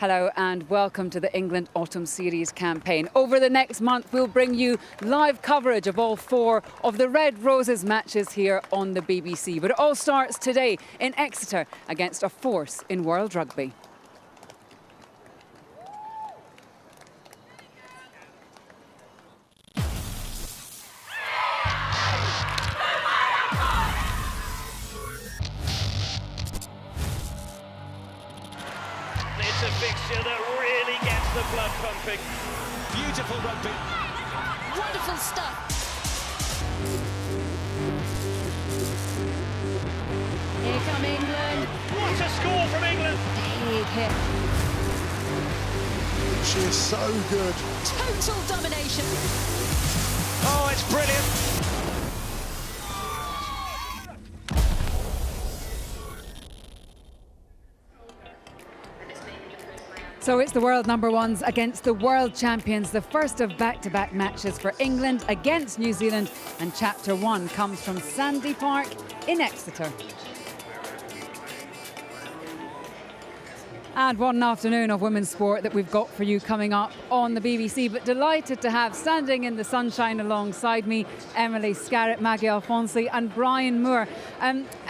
Hello and welcome to the England Autumn Series campaign. Over the next month, we'll bring you live coverage of all 4 of the Red Roses matches here on the BBC. But it all starts today in Exeter against a force in World Rugby. It's a fixture that really gets the blood pumping. Beautiful rugby. Wonderful stuff. Here come England. What a score from England! Big hit. She is so good. Total domination. Oh, it's brilliant. So it's the world number ones against the world champions, the first of back-to-back matches for England against New Zealand, and Chapter 1 comes from Sandy Park in Exeter. And what an afternoon of women's sport that we've got for you coming up on the BBC. But delighted to have standing in the sunshine alongside me, Emily Scarrett, Maggie Alfonsi and Brian Moore.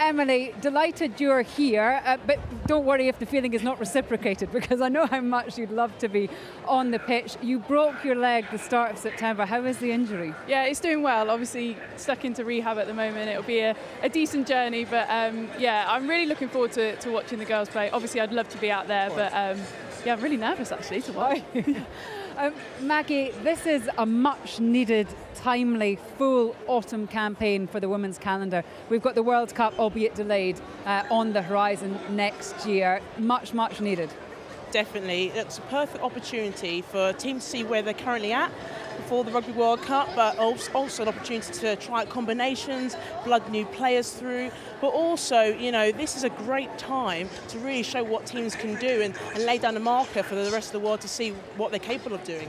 Emily, delighted you're here, but don't worry if the feeling is not reciprocated, because I know how much you'd love to be on the pitch. You broke your leg the start of September. How is the injury? Yeah, it's doing well. Obviously stuck into rehab at the moment. It'll be a decent journey, but yeah, I'm really looking forward to watching the girls play. Obviously I'd love to be out there, but yeah, I'm really nervous actually to watch. Maggie, this is a much needed, timely, full autumn campaign for the women's calendar. We've got the World Cup, albeit delayed, on the horizon next year. Much, much needed. Definitely. It's a perfect opportunity for teams to see where they're currently at before the Rugby World Cup, but also an opportunity to try out combinations, plug new players through, but also, you know, this is a great time to really show what teams can do and lay down a marker for the rest of the world to see what they're capable of doing.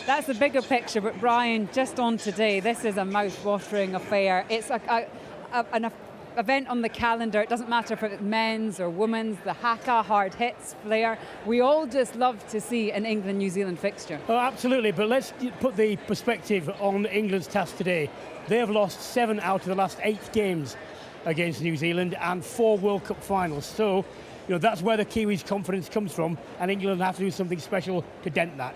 That's the bigger picture, but Brian, just on today, this is a mouth-watering affair. It's an event on the calendar. It doesn't matter if it's men's or women's, the haka, hard hits, flair. We all just love to see an England-New Zealand fixture. Oh, absolutely, but let's put the perspective on England's task today. They have lost 7 out of the last 8 games against New Zealand and 4 World Cup finals. So, you know, that's where the Kiwis' confidence comes from, and England have to do something special to dent that.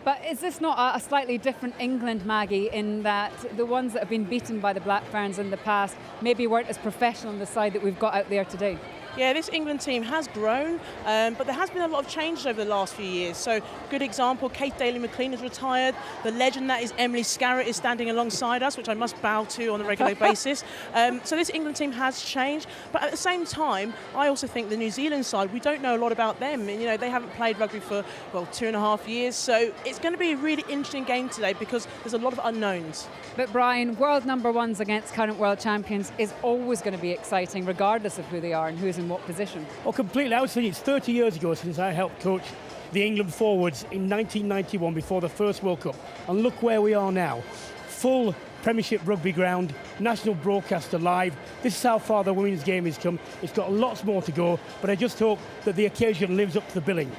But is this not a slightly different England, Maggie, in that the ones that have been beaten by the Black Ferns in the past maybe weren't as professional on the side that we've got out there today? Yeah, this England team has grown, but there has been a lot of changes over the last few years. So, good example, Kate Daly-McLean has retired. The legend that is Emily Scarrett is standing alongside us, which I must bow to on a regular basis. So this England team has changed, but at the same time, I also think the New Zealand side, we don't know a lot about them. And, you know, they haven't played rugby for, well, 2.5 years. So it's going to be a really interesting game today because there's a lot of unknowns. But Brian, world number ones against current world champions is always going to be exciting, regardless of who they are and who's in what position. Oh, completely. I was thinking it's 30 years ago since I helped coach the England forwards in 1991 before the first World Cup. And look where we are now. Full Premiership rugby ground, national broadcaster live. This is how far the women's game has come. It's got lots more to go, but I just hope that the occasion lives up to the billing.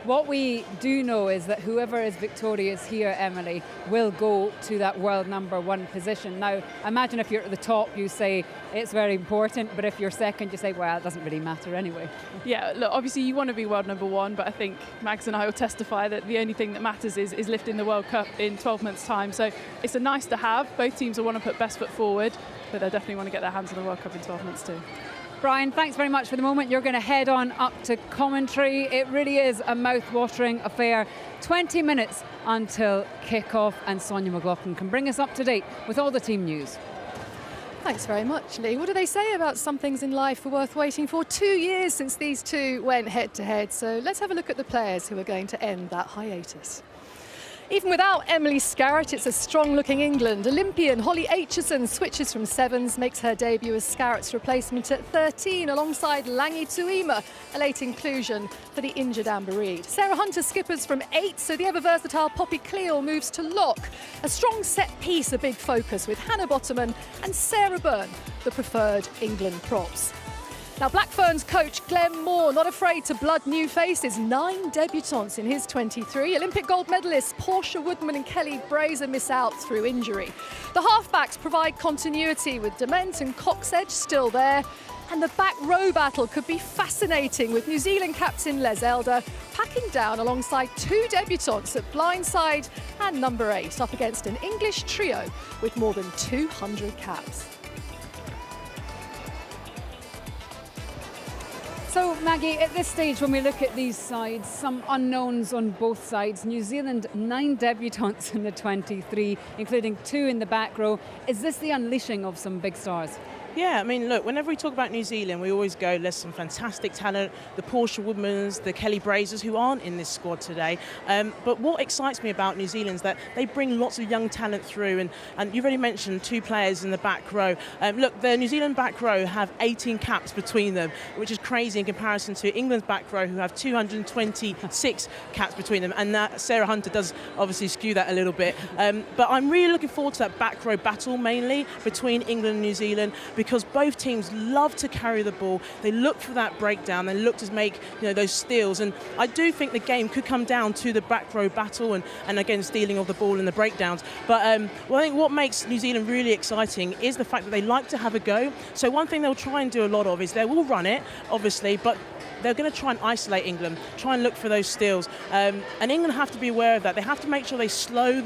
What we do know is that whoever is victorious here, Emily, will go to that world number 1 position. Now, imagine if you're at the top, you say it's very important, but if you're second, you say, well, it doesn't really matter anyway. Yeah, look, obviously you want to be world number 1, but I think Mags and I will testify that the only thing that matters is lifting the World Cup in 12 months' time. So it's a nice to have. Both teams will want to put best foot forward, but they definitely want to get their hands on the World Cup in 12 months too. Brian, thanks very much for the moment. You're going to head on up to commentary. It really is a mouth-watering affair. 20 minutes until kick-off, and Sonia McLaughlin can bring us up to date with all the team news. Thanks very much, Lee. What do they say about some things in life are worth waiting for? 2 years since these two went head-to-head, so let's have a look at the players who are going to end that hiatus. Even without Emily Scarrett, it's a strong-looking England. Olympian Holly Aitchison switches from 7s, makes her debut as Scarrett's replacement at 13, alongside Langi Tuima, a late inclusion for the injured Amber Reid. Sarah Hunter skippers from 8, so the ever-versatile Poppy Cleall moves to lock. A strong set piece, a big focus, with Hannah Bottoman and Sarah Byrne, the preferred England props. Now, Black Ferns coach Glenn Moore not afraid to blood new faces. 9 debutants in his 23. Olympic gold medalists Portia Woodman and Kelly Brazer miss out through injury. The halfbacks provide continuity with Dement and Coxedge still there. And the back row battle could be fascinating with New Zealand captain Les Elder packing down alongside 2 debutants at blindside and number 8 up against an English trio with more than 200 caps. So, Maggie, at this stage, when we look at these sides, some unknowns on both sides. New Zealand, 9 debutants in the 23, including 2 in the back row. Is this the unleashing of some big stars? Yeah, I mean, look, whenever we talk about New Zealand, we always go, there's some fantastic talent, the Portia Woodmans, the Kelly Brazers, who aren't in this squad today. But what excites me about New Zealand is that they bring lots of young talent through, and you've already mentioned 2 players in the back row. Look, the New Zealand back row have 18 caps between them, which is crazy in comparison to England's back row, who have 226 caps between them, and Sarah Hunter does obviously skew that a little bit. But I'm really looking forward to that back row battle, mainly between England and New Zealand, because both teams love to carry the ball. They look for that breakdown. They look to make those steals. And I do think the game could come down to the back row battle and again, stealing of the ball and the breakdowns. But I think what makes New Zealand really exciting is the fact that they like to have a go. So one thing they'll try and do a lot of is they will run it, obviously, but they're going to try and isolate England, try and look for those steals. And England have to be aware of that. They have to make sure they slow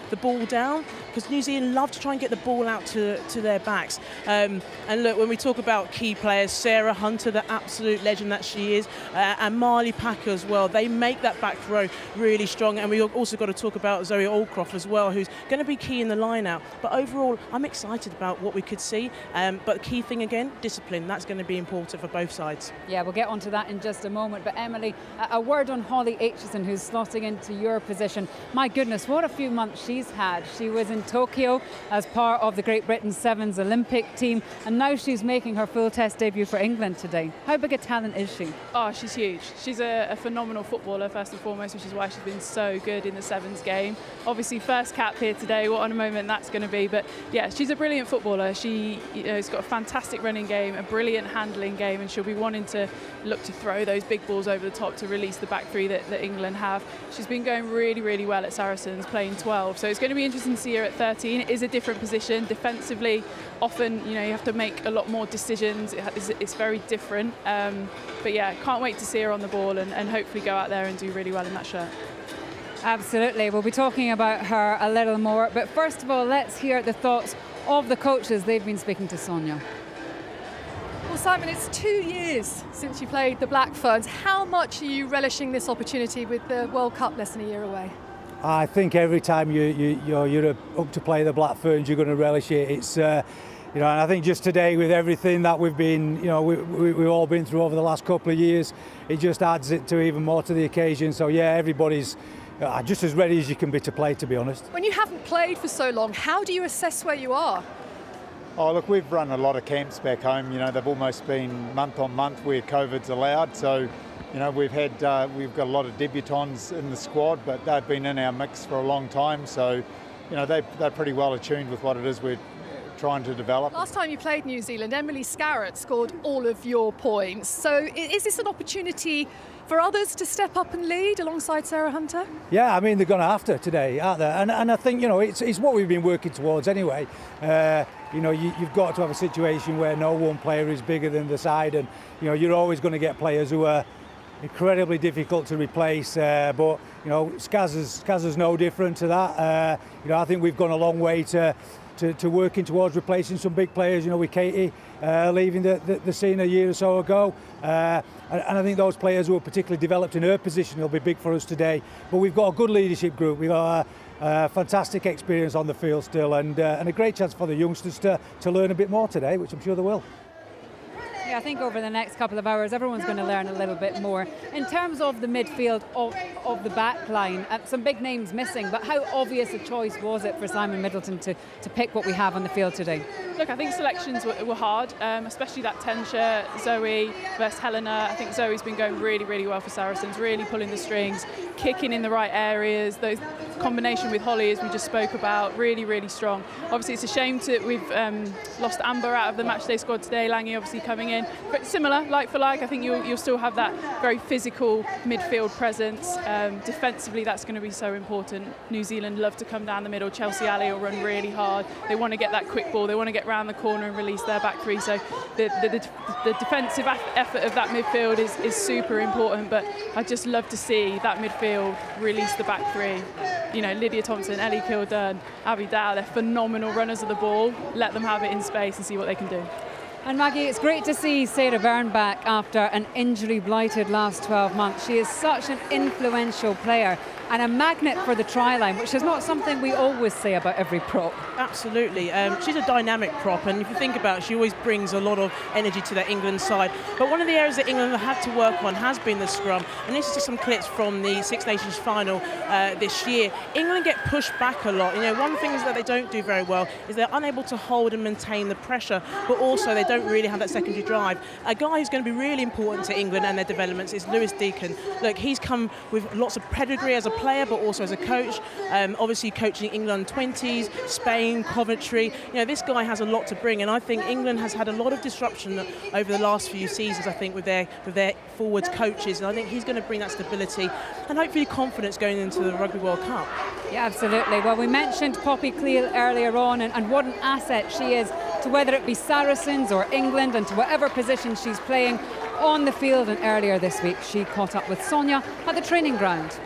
the ball down, because New Zealand love to try and get the ball out to their backs. And look, when we talk about key players, Sarah Hunter, the absolute legend that she is, and Marley Packer as well, they make that back row really strong. And we've also got to talk about Zoe Aldcroft as well, who's going to be key in the line-out. But overall, I'm excited about what we could see. But the key thing, again, discipline. That's going to be important for both sides. Yeah, we'll get onto that in just a moment. But Emily, a word on Holly Aitchison, who's slotting into your position. My goodness, what a few months she's had. She was in Tokyo as part of the Great Britain Sevens Olympic team, and now she's making her full test debut for England today. How big a talent is she? Oh, she's huge. She's a phenomenal footballer, first and foremost, which is why she's been so good in the Sevens game. Obviously, first cap here today, what a moment that's going to be. But yeah, she's a brilliant footballer. She has got a fantastic running game, a brilliant handling game, and she'll be wanting to look to throw those big balls over the top to release the back three that England have. She's been going really, really well at Saracens, playing 12. So it's going to be interesting to see her at 13. It is a different position. Defensively, often, you have to make a lot more decisions. It's very different. But yeah, can't wait to see her on the ball and hopefully go out there and do really well in that shirt. Absolutely. We'll be talking about her a little more. But first of all, let's hear the thoughts of the coaches. They've been speaking to Sonia. Well, Simon, it's 2 years since you played the Black Ferns. How much are you relishing this opportunity with the World Cup less than a year away? I think every time you're up to play the Black Ferns, you're going to relish it. It's and I think just today, with everything that we've been, we've all been through over the last couple of years, it just adds it to even more to the occasion. So yeah, everybody's just as ready as you can be to play, to be honest. When you haven't played for so long, how do you assess where you are? Oh, look, we've run a lot of camps back home. They've almost been month on month where COVID's allowed. So, we've got a lot of debutants in the squad, but they've been in our mix for a long time. So, they're pretty well attuned with what it is we're trying to develop. Last time you played New Zealand, Emily Scarrett scored all of your points. So is this an opportunity for others to step up and lead alongside Sarah Hunter? Yeah, I mean, they're going to have to today, aren't they? And I think, it's what we've been working towards anyway. You've got to have a situation where no one player is bigger than the side, and, you're always going to get players who are incredibly difficult to replace, but Skaz is no different to that. I think we've gone a long way to working towards replacing some big players, with Katie leaving the scene a year or so ago. And I think those players who are particularly developed in her position will be big for us today. But we've got a good leadership group. We've got a fantastic experience on the field still, and a great chance for the youngsters to learn a bit more today, which I'm sure they will. Yeah, I think over the next couple of hours, everyone's going to learn a little bit more. In terms of the midfield of the back line, some big names missing, but how obvious a choice was it for Simon Middleton to pick what we have on the field today? Look, I think selections were hard, especially that 10 shirt, Zoe versus Helena. I think Zoe's been going really, really well for Saracens, really pulling the strings, kicking in the right areas. Those combination with Holly, as we just spoke about, really, really strong. Obviously, it's a shame we've lost Amber out of the matchday squad today. Lange obviously coming in. in. But similar, like for like, I think you'll still have that very physical midfield presence. Defensively, that's going to be so important. New Zealand love to come down the middle. Chelsea Alley will run really hard. They want to get that quick ball. They want to get round the corner and release their back three. So the defensive effort of that midfield is super important. But I just love to see that midfield release the back three. You know, Lydia Thompson, Ellie Kildern, Abby Dow, they're phenomenal runners of the ball. Let them have it in space and see what they can do. And Maggie, it's great to see Sarah Byrne back after an injury-blighted last 12 months. She is such an influential player and a magnet for the try line, which is not something we always say about every prop. Absolutely. She's a dynamic prop, and if you think about it, she always brings a lot of energy to that England side. But one of the areas that England have had to work on has been the scrum, and this is just some clips from the Six Nations final this year. England get pushed back a lot. You know, one of the things that they don't do very well is they're unable to hold and maintain the pressure, but also they don't really have that secondary drive. A guy who's going to be really important to England and their developments is Lewis Deacon. Look, he's come with lots of pedigree as a player, but also as a coach. Obviously coaching England 20s, Spain, Coventry. You know, this guy has a lot to bring, and I think England has had a lot of disruption over the last few seasons, I think, with their forwards coaches, and I think he's going to bring that stability and hopefully confidence going into the Rugby World Cup. Yeah, absolutely. Well, we mentioned Poppy Cleall earlier on, and what an asset she is to whether it be Saracens or England, and to whatever position she's playing on the field. And earlier this week she caught up with Sonia at the training ground.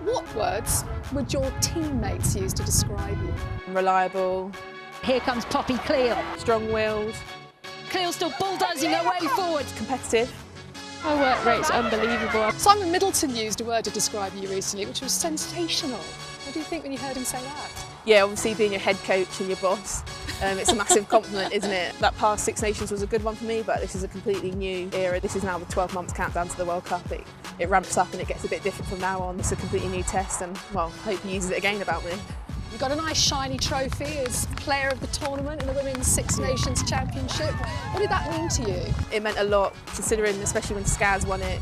What words would your teammates use to describe you? Reliable. Here comes Poppy Cleall. Strong-willed. Cleall still bulldozing her way forward. Competitive. Her work rate's unbelievable. Simon Middleton used a word to describe you recently, which was sensational. What do you think when you heard him say that? Yeah, obviously being your head coach and your boss, it's a massive compliment, isn't it? That past Six Nations was a good one for me, but this is a completely new era. This is now the 12 months countdown to the World Cup. It ramps up and it gets a bit different from now on. It's a completely new test, and, well, I hope he uses it again about me. You got a nice shiny trophy as player of the tournament in the Women's Six Nations Championship. What did that mean to you? It meant a lot, considering, especially when Skaz won it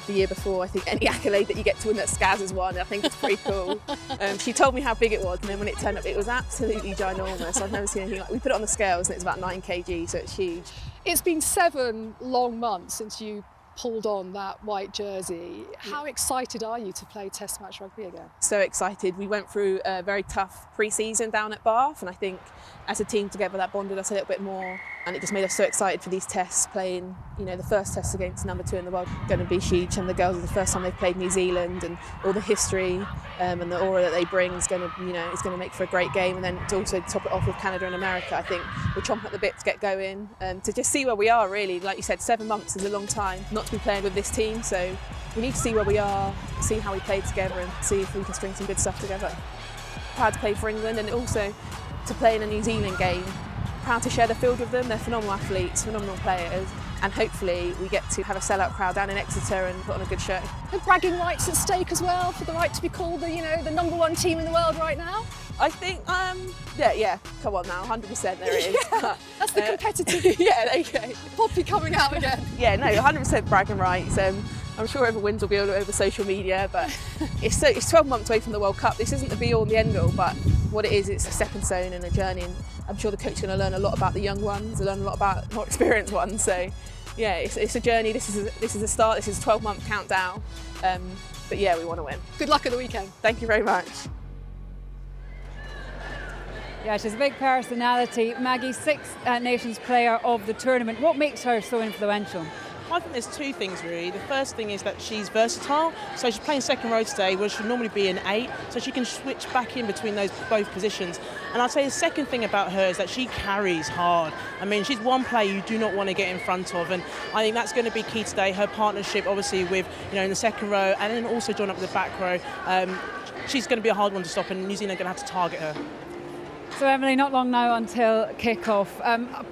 the year before. I think any accolade that you get to win that Skaz has won, I think it's pretty cool. She told me how big it was, and then when it turned up, it was absolutely ginormous. I've never seen anything like it. We put it on the scales and it's about 9 kg, so it's huge. It's been 7 long months since you pulled on that white jersey. How excited are you to play Test match rugby again? So excited. We went through a very tough pre-season down at Bath, and I think as a team together that bonded us a little bit more, and it just made us so excited for these tests. Playing, you know, the first test against number 2 in the world going to be huge, and the girls are the first time they've played New Zealand, and all the history and the aura that they bring is going to, you know, it's going to make for a great game. And then to also top it off with Canada and America, I think we're chomping at the bit to get going, to just see where we are. Really, like you said, 7 months is a long time not to be playing with this team, so we need to see where we are, see how we play together, and see if we can string some good stuff together. Proud to play for England, and also to play in a New Zealand game. Proud to share the field with them. They're phenomenal athletes, phenomenal players, and hopefully we get to have a sellout crowd down in Exeter and put on a good show. The bragging rights at stake as well, for the right to be called the, you know, the #1 team in the world right now. I think, yeah, come on now, 100% there is. Yeah, that's the competitive. Yeah, there you go. Poppy coming out again. Yeah, no, 100% bragging rights. I'm sure whoever wins will be all over social media, but it's 12 months away from the World Cup. This isn't the be-all and the end-all, but what it is, it's a stepping stone and a journey, and I'm sure the coach is going to learn a lot about the young ones, learn a lot about more experienced ones. So, yeah, it's a journey. This is a start. This is a 12-month countdown. But yeah, we want to win. Good luck at the weekend. Thank you very much. Yeah, she's a big personality. Maggie, Six Nations player of the tournament. What makes her so influential? I think there's 2 things really. The first thing is that she's versatile, so she's playing second row today where she'll normally be an 8, so she can switch back in between those both positions. And I'd say the second thing about her is that she carries hard. I mean, she's one player you do not want to get in front of, and I think that's going to be key today. Her partnership obviously with, you know, in the second row, and then also join up with the back row. She's going to be a hard one to stop, and New Zealand are going to have to target her. So Emily, not long now until kick-off.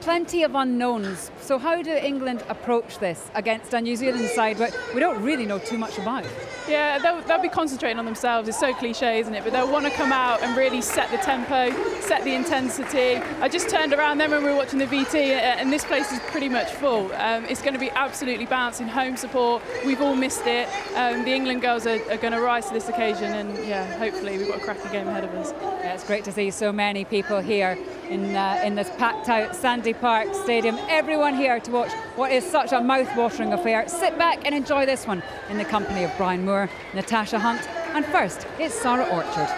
Plenty of unknowns. So how do England approach this against a New Zealand side that we don't really know too much about? Yeah, they'll be concentrating on themselves. It's so cliche, isn't it? But they'll want to come out and really set the tempo, set the intensity. I just turned around then when we were watching the VT, and this place is pretty much full. It's going to be absolutely bouncing, home support. We've all missed it. The England girls are going to rise to this occasion, and yeah, hopefully we've got a cracking game ahead of us. Yeah, it's great to see so many people here in this packed out Sandy Park Stadium. Everyone here to watch what is such a mouth-watering affair. Sit back and enjoy this one in the company of Brian Moore, Natasha Hunt, and first it's Sarah Orchard.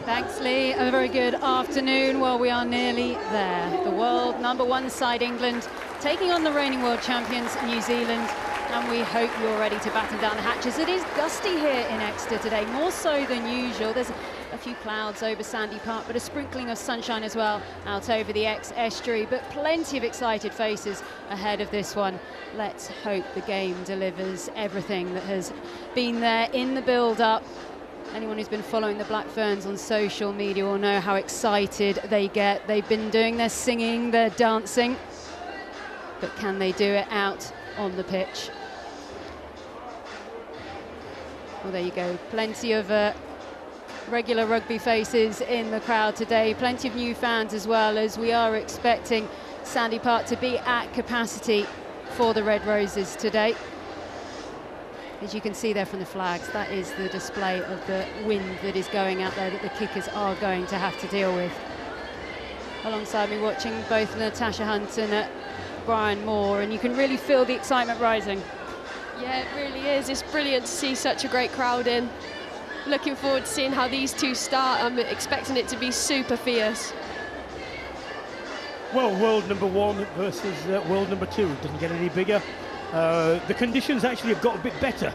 Thanks, Lee. A very good afternoon. Well, we are nearly there. The world #1 side, England, taking on the reigning world champions, New Zealand. And we hope you're ready to batten down the hatches. It is gusty here in Exeter today, more so than usual. There's a few clouds over Sandy Park, but a sprinkling of sunshine as well out over the estuary. But plenty of excited faces ahead of this one. Let's hope the game delivers everything that has been there in the build-up. Anyone who's been following the Black Ferns on social media will know how excited they get. They've been doing their singing, their dancing, but can they do it out on the pitch? Well, there you go. Plenty of regular rugby faces in the crowd today. Plenty of new fans as well, as we are expecting Sandy Park to be at capacity for the Red Roses today. As you can see there from the flags, that is the display of the wind that is going out there that the kickers are going to have to deal with. Alongside me watching both Natasha Hunt and Brian Moore, and you can really feel the excitement rising. Yeah, it really is. It's brilliant to see such a great crowd in. Looking forward to seeing how these two start. I'm expecting it to be super fierce. Well, world #1 versus world #2 doesn't get any bigger. The conditions actually have got a bit better.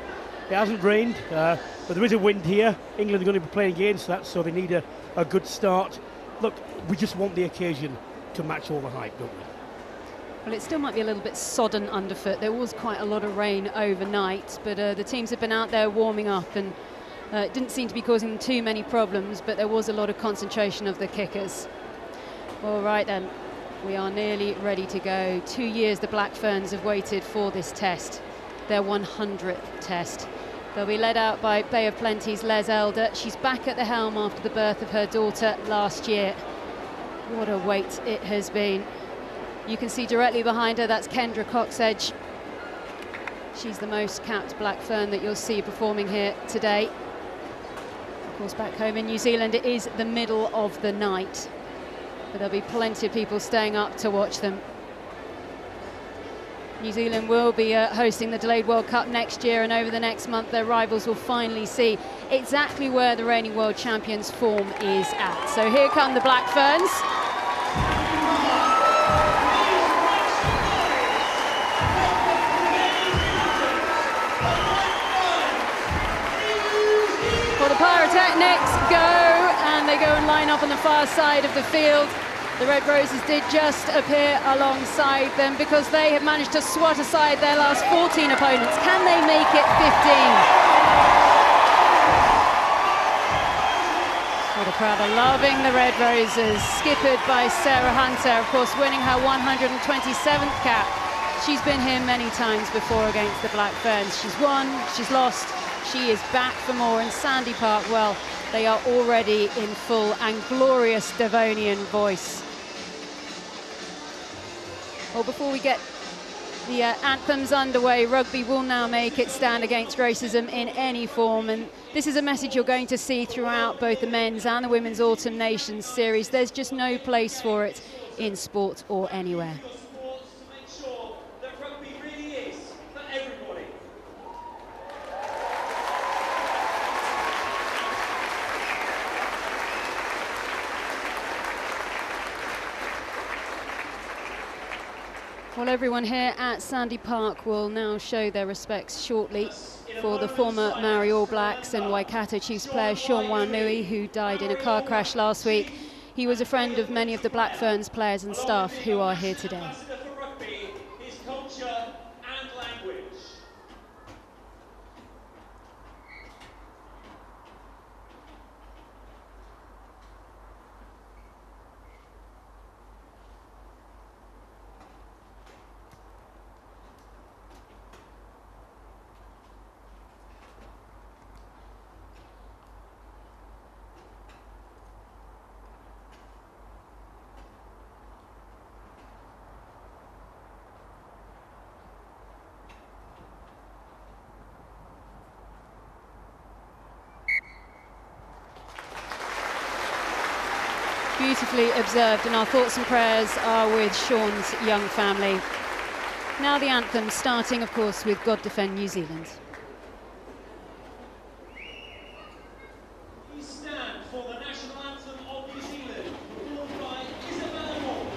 It hasn't rained, but there is a wind here. England are going to be playing against that, so they need a good start. Look, we just want the occasion to match all the hype, don't we? Well, it still might be a little bit sodden underfoot. There was quite a lot of rain overnight, but the teams have been out there warming up, and it didn't seem to be causing too many problems, but there was a lot of concentration of the kickers. All right then, we are nearly ready to go. 2 years the Black Ferns have waited for this test, their 100th test. They'll be led out by Bay of Plenty's Les Elder. She's back at the helm after the birth of her daughter last year. What a wait it has been. You can see directly behind her, that's Kendra Coxedge. She's the most capped Black Fern that you'll see performing here today. Of course, back home in New Zealand, it is the middle of the night, but there'll be plenty of people staying up to watch them. New Zealand will be hosting the delayed World Cup next year, and over the next month their rivals will finally see exactly where the reigning world champions' form is at. So here come the Black Ferns. Well, the Pyrotechnics go, and they go and line up on the far side of the field. The Red Roses did just appear alongside them because they have managed to swat aside their last 14 opponents. Can they make it 15? Well, the crowd are loving the Red Roses, skippered by Sarah Hunter, of course, winning her 127th cap. She's been here many times before against the Black Ferns. She's won, she's lost, she is back for more. And Sandy Park, well, they are already in full and glorious Devonian voice. Well, before we get the anthems underway, rugby will now make its stand against racism in any form, and this is a message you're going to see throughout both the men's and the women's Autumn Nations series. There's just no place for it in sport or anywhere. Well, everyone here at Sandy Park will now show their respects shortly for the former Maori All Blacks and Waikato Chiefs player Sean Wanui, who died in a car crash last week. He was a friend of many of the Black Ferns players and staff who are here today. beautifully observed, and our thoughts and prayers are with Sean's young family. Now the anthem, starting of course with God Defend New Zealand. We stand for the national anthem of New Zealand, performed by Isabella Moore.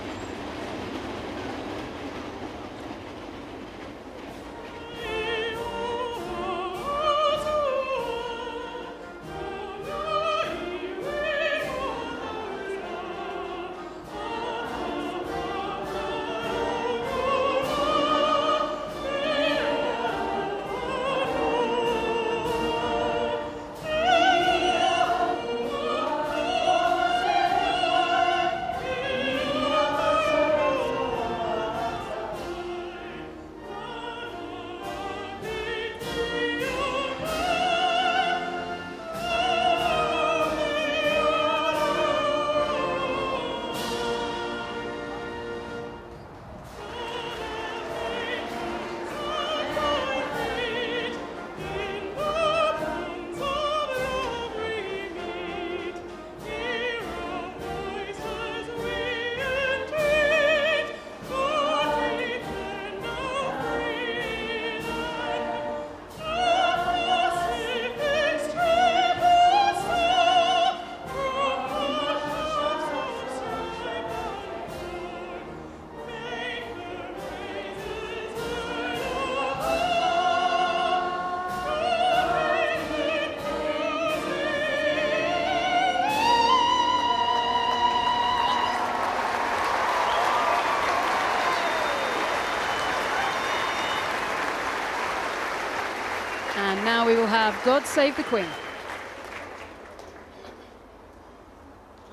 And now we will have God Save the Queen.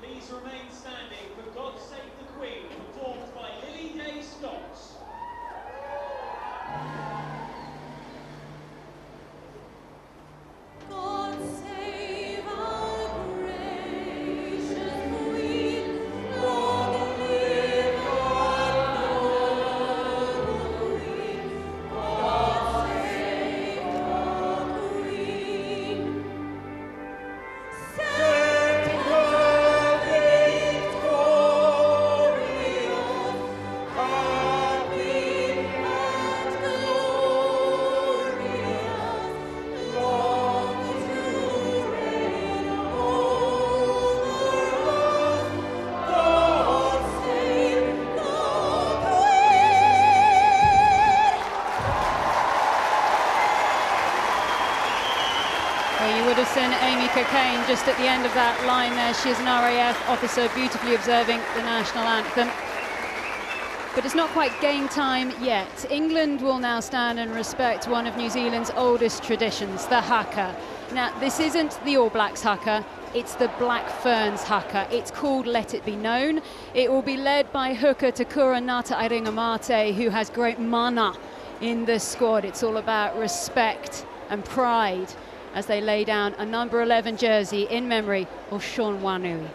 Please remain standing for God Save the Queen, performed by Lily Day Stocks. God save our gracious Queen, long live our noble Queen. God save our Queen. Send her victorious, happy and glorious, long to reign over us. God save the Well, you would have seen Amy Cockayne just at the end of that line there. She is an RAF officer, beautifully observing the national anthem. But it's not quite game time yet. England will now stand and respect one of New Zealand's oldest traditions, the haka. Now, this isn't the All Blacks haka, it's the Black Ferns haka. It's called Let It Be Known. It will be led by hooker Takura Ngata Airingamate, who has great mana in the squad. It's all about respect and pride as they lay down a number 11 jersey in memory of Sean Wanui.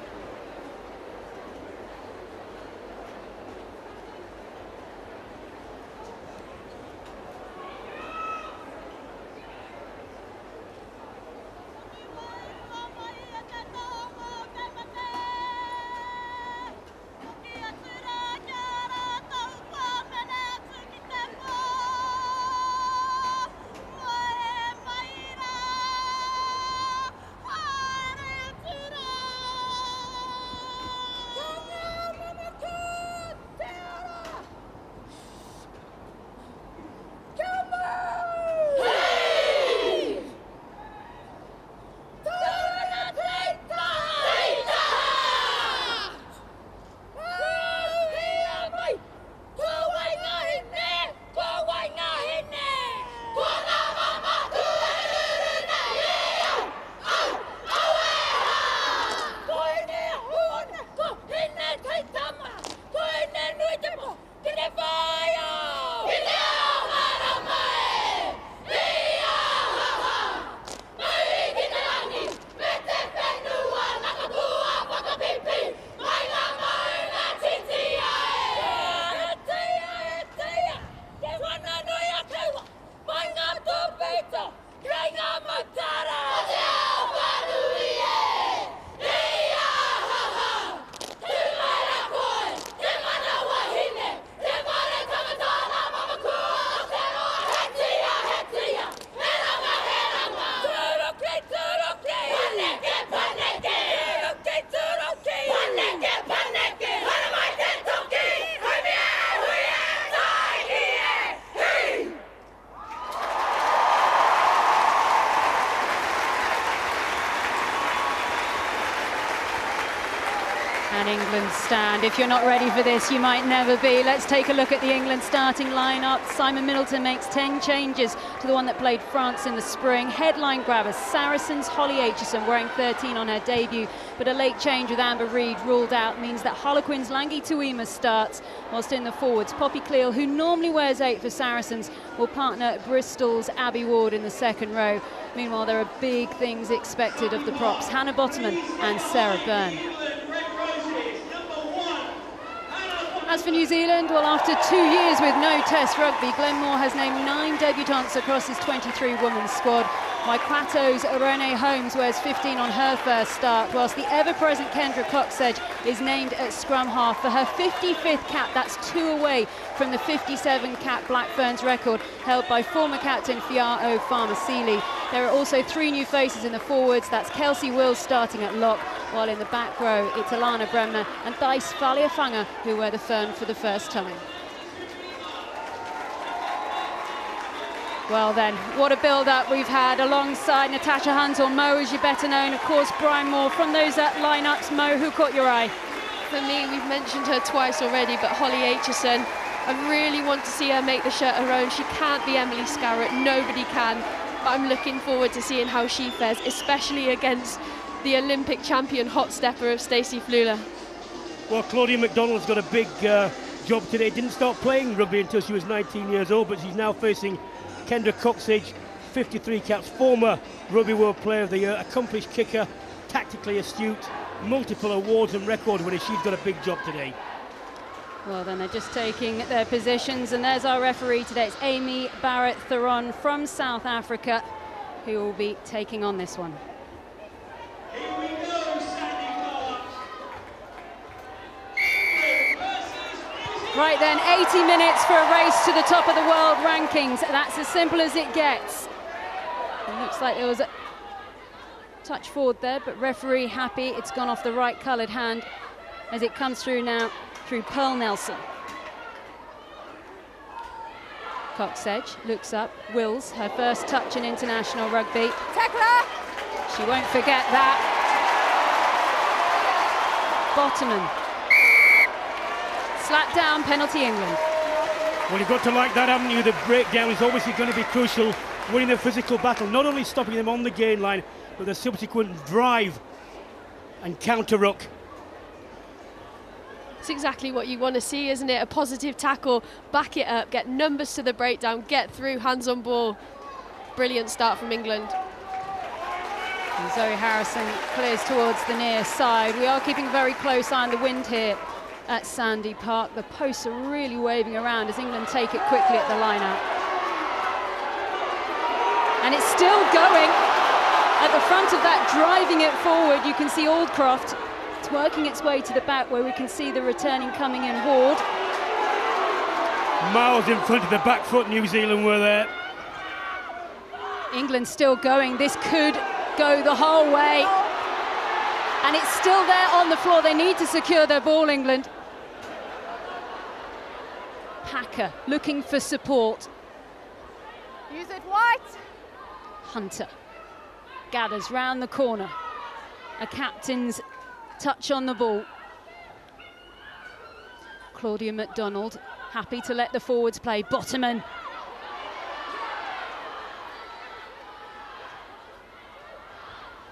And England stand. If you're not ready for this, you might never be. Let's take a look at the England starting lineup. Simon Middleton makes 10 changes to the one that played France in the spring. Headline grabbers, Saracens, Holly Aitchison wearing 13 on her debut, but a late change with Amber Reid ruled out means that Harlequins' Langi Tuima starts, whilst in the forwards, Poppy Cleall, who normally wears 8 for Saracens, will partner Bristol's Abby Ward in the second row. Meanwhile, there are big things expected of the props, Hannah Bottoman and Sarah Byrne. As for New Zealand, well, after 2 years with no Test rugby, Glenn Moore has named 9 debutants across his 23-woman squad. Waikato's Renee Holmes wears 15 on her first start, whilst the ever-present Kendra Coxedge is named at scrum half for her 55th cap. That's 2 away from the 57-cap Black Ferns record held by former captain Fia'o Farmasili. There are also 3 new faces in the forwards. That's Kelsey Wills starting at lock, while in the back row it's Alana Bremner and Thais Faliafanga who wear the fern for the first time. Well then, what a build-up we've had alongside Natasha Hunt, or Mo as you're better known, of course Brian Moore. From those lineups, Mo, who caught your eye? For me, we've mentioned her twice already, but Holly Aitchison, I really want to see her make the shirt her own. She can't be Emily Scarrett, nobody can, but I'm looking forward to seeing how she fares, especially against the Olympic champion hot stepper of Stacey Flula. Well, Claudia McDonald's got a big job today. Didn't start playing rugby until she was 19 years old, but she's now facing Kendra Coxedge, 53 caps, former Rugby World Player of the Year, accomplished kicker, tactically astute, multiple awards and record winners. She's got a big job today. Well, then they're just taking their positions, and there's our referee today. It's Amy Barrett-Theron from South Africa, who will be taking on this one. Here we go, Sandy Clark. Right then, 80 minutes for a race to the top of the world rankings. That's as simple as it gets. It looks like there was a touch forward there, but referee happy. It's gone off the right coloured hand as it comes through now through Pearl Nelson. Coxedge looks up. Wills, her first touch in international rugby. Tackler! She won't forget that. Bottoman. Slap down, penalty England. Well, you've got to like that, haven't you? The breakdown is obviously going to be crucial, winning the physical battle, not only stopping them on the gain line, but the subsequent drive and counter-ruck. It's exactly what you want to see, isn't it? A positive tackle, back it up, get numbers to the breakdown, get through, hands on ball. Brilliant start from England. And Zoe Harrison clears towards the near side. We are keeping a very close eye on the wind here at Sandy Park. The posts are really waving around as England take it quickly at the line-out. And it's still going. At the front of that, driving it forward, you can see Aldcroft. It's working its way to the back where we can see the returning coming in Ward. Miles in front of the back foot, New Zealand were there. England still going. This could go the whole way. And it's still there on the floor. They need to secure their ball, England. Packer looking for support. Use it white. Hunter gathers round the corner. A captain's touch on the ball. Claudia McDonald happy to let the forwards play. Bottoman.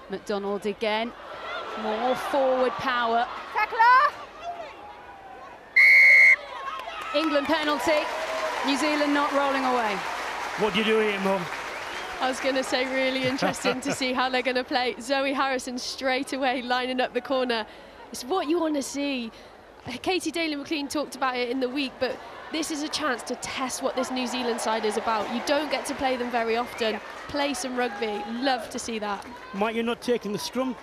McDonald again. More forward power. Tackler! England penalty. New Zealand not rolling away. What do you do here, Mum? I was going to say, really interesting to see how they're going to play. Zoe Harrison straight away lining up the corner. It's what you want to see. Katie Daly-McLean talked about it in the week, but this is a chance to test what this New Zealand side is about. You don't get to play them very often. Play some rugby. Love to see that. Might you not taking the scrum?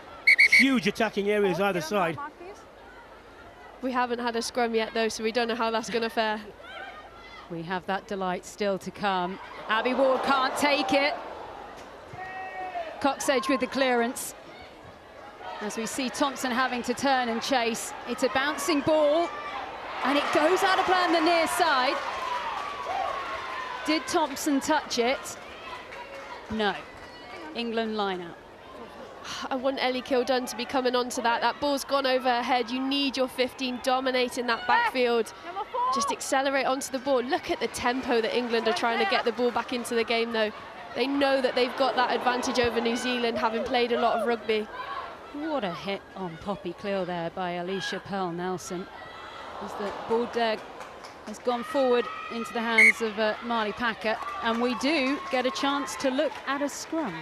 Huge attacking areas either side. We haven't had a scrum yet, though, so we don't know how that's going to fare. We have that delight still to come. Abby Ward can't take it. Coxedge with the clearance. As we see Thompson having to turn and chase. It's a bouncing ball, and it goes out of play on the near side. Did Thompson touch it? No. England line out. I want Ellie Kildun to be coming onto that. That ball's gone over her head. You need your 15 dominating that backfield. Just accelerate onto the ball. Look at the tempo that England are trying to get the ball back into the game, though. They know that they've got that advantage over New Zealand, having played a lot of rugby. What a hit on Poppy Cleal there by Alicia Pearl-Nelson. As the ball has gone forward into the hands of Marley Packer, and we do get a chance to look at a scrum.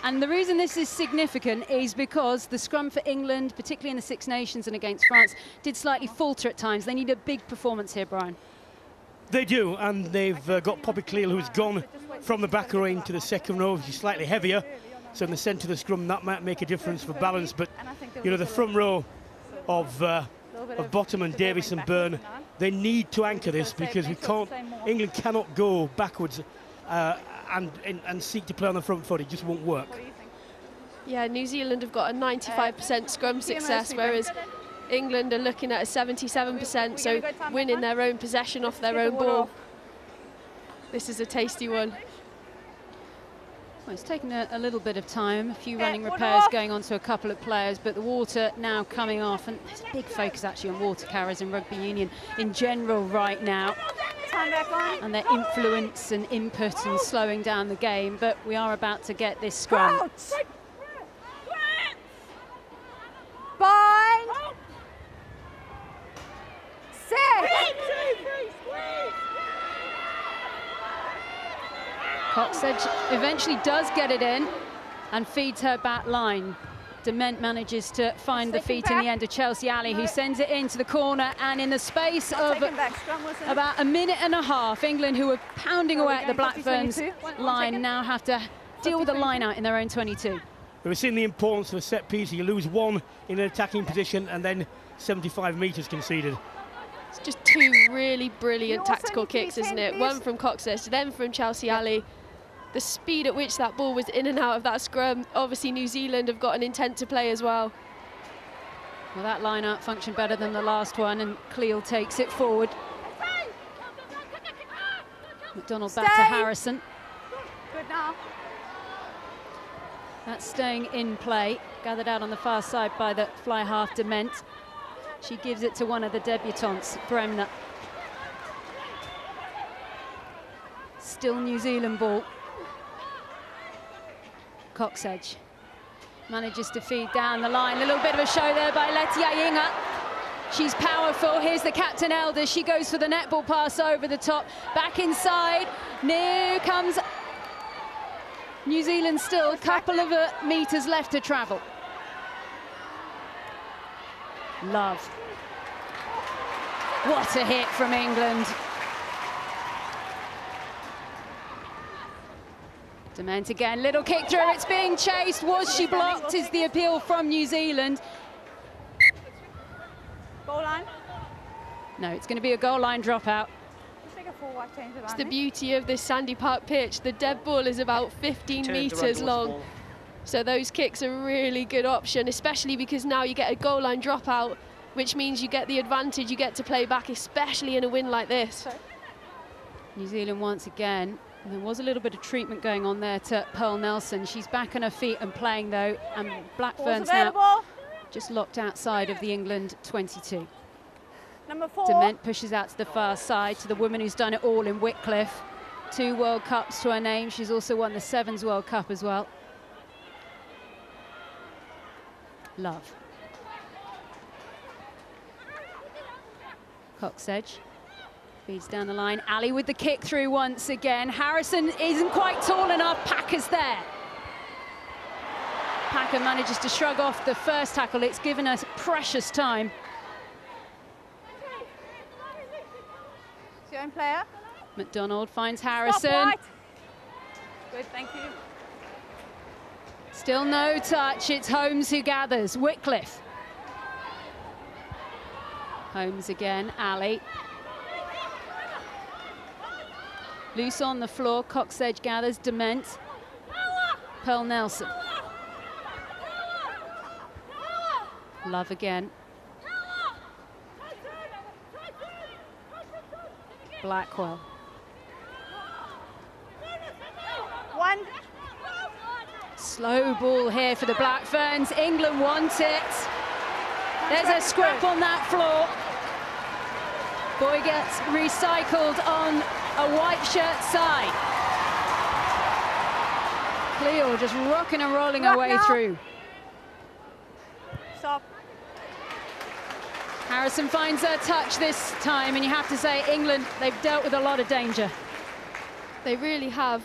And the reason this is significant is because the scrum for England, particularly in the Six Nations and against France, did slightly falter at times. They need a big performance here, Brian. They do, and they've got Poppy Cleal, who's gone from the back row into the second row. She's slightly heavier, so in the centre of the scrum that might make a difference for balance. But you know, the front row of Bottom and Davis and Byrne, they need to anchor this, because England cannot go backwards and seek to play on the front foot. It just won't work. Yeah, New Zealand have got a 95% scrum success, whereas England are looking at a 77%, so winning their own possession off their own ball. This is a tasty one. Well, it's taken a little bit of time, a few running repairs going on to a couple of players, but the water now coming off, and there's a big focus actually on water carriers in rugby union in general right now, and their influence and input and slowing down the game. But we are about to get this scrum. Bind. Sit. Coxedge eventually does get it in and feeds her back line. Dement manages to find the feet in the end of Chelsea Alley, who sends it into the corner, and in the space of about a minute and a half, England, who were pounding away at the Blackburns line, now have to deal with the line out in their own 22. We've seen the importance of a set piece. You lose one in an attacking position and then 75 metres conceded. It's just two really brilliant tactical kicks, isn't it? One from Coxedge, then from Chelsea Alley. The speed at which that ball was in and out of that scrum. Obviously, New Zealand have got an intent to play as well. Well, that line-out functioned better than the last one, and Cleal takes it forward. McDonald back to Harrison. Good now. That's staying in play, gathered out on the far side by the fly half Dement. She gives it to one of the debutantes, Bremner. Still New Zealand ball. Coxedge manages to feed down the line. A little bit of a show there by Letia Inga. She's powerful. Here's the captain Elder. She goes for the netball pass over the top. Back inside. Here comes New Zealand still. A couple of metres left to travel. Love. What a hit from England. Dement again, little kick through, it's being chased. Was she blocked is the appeal from New Zealand. Goal line. No, it's going to be a goal line dropout. It's the beauty of this Sandy Park pitch. The dead ball is about 15 metres long. So those kicks are a really good option, especially because now you get a goal line dropout, which means you get the advantage, you get to play back, especially in a win like this. New Zealand once again. There was a little bit of treatment going on there to Pearl-Nelson. She's back on her feet and playing though, and Blackburn's now just locked outside of the England 22. Number 4. Dement pushes out to the far side to the woman who's done it all in Whitcliffe. 2 World Cups to her name. She's also won the Sevens World Cup as well. Love. Coxedge. Feeds down the line. Ali with the kick through once again. Harrison isn't quite tall enough. Packer's there. Packer manages to shrug off the first tackle. It's given us precious time. It's your own player. McDonald finds Harrison. Good, thank you. Still no touch. It's Holmes who gathers. Whitcliffe. Holmes again. Ali. Loose on the floor, Coxedge gathers, Dement. Pearl-Nelson. Love again. Blackwell. 1. Slow ball here for the Black Ferns. England want it. There's a scrap on that floor. Boy gets recycled on a white shirt side. Cleo just rocking and rolling her way through. Stop. Harrison finds her touch this time, and you have to say England, they've dealt with a lot of danger. They really have.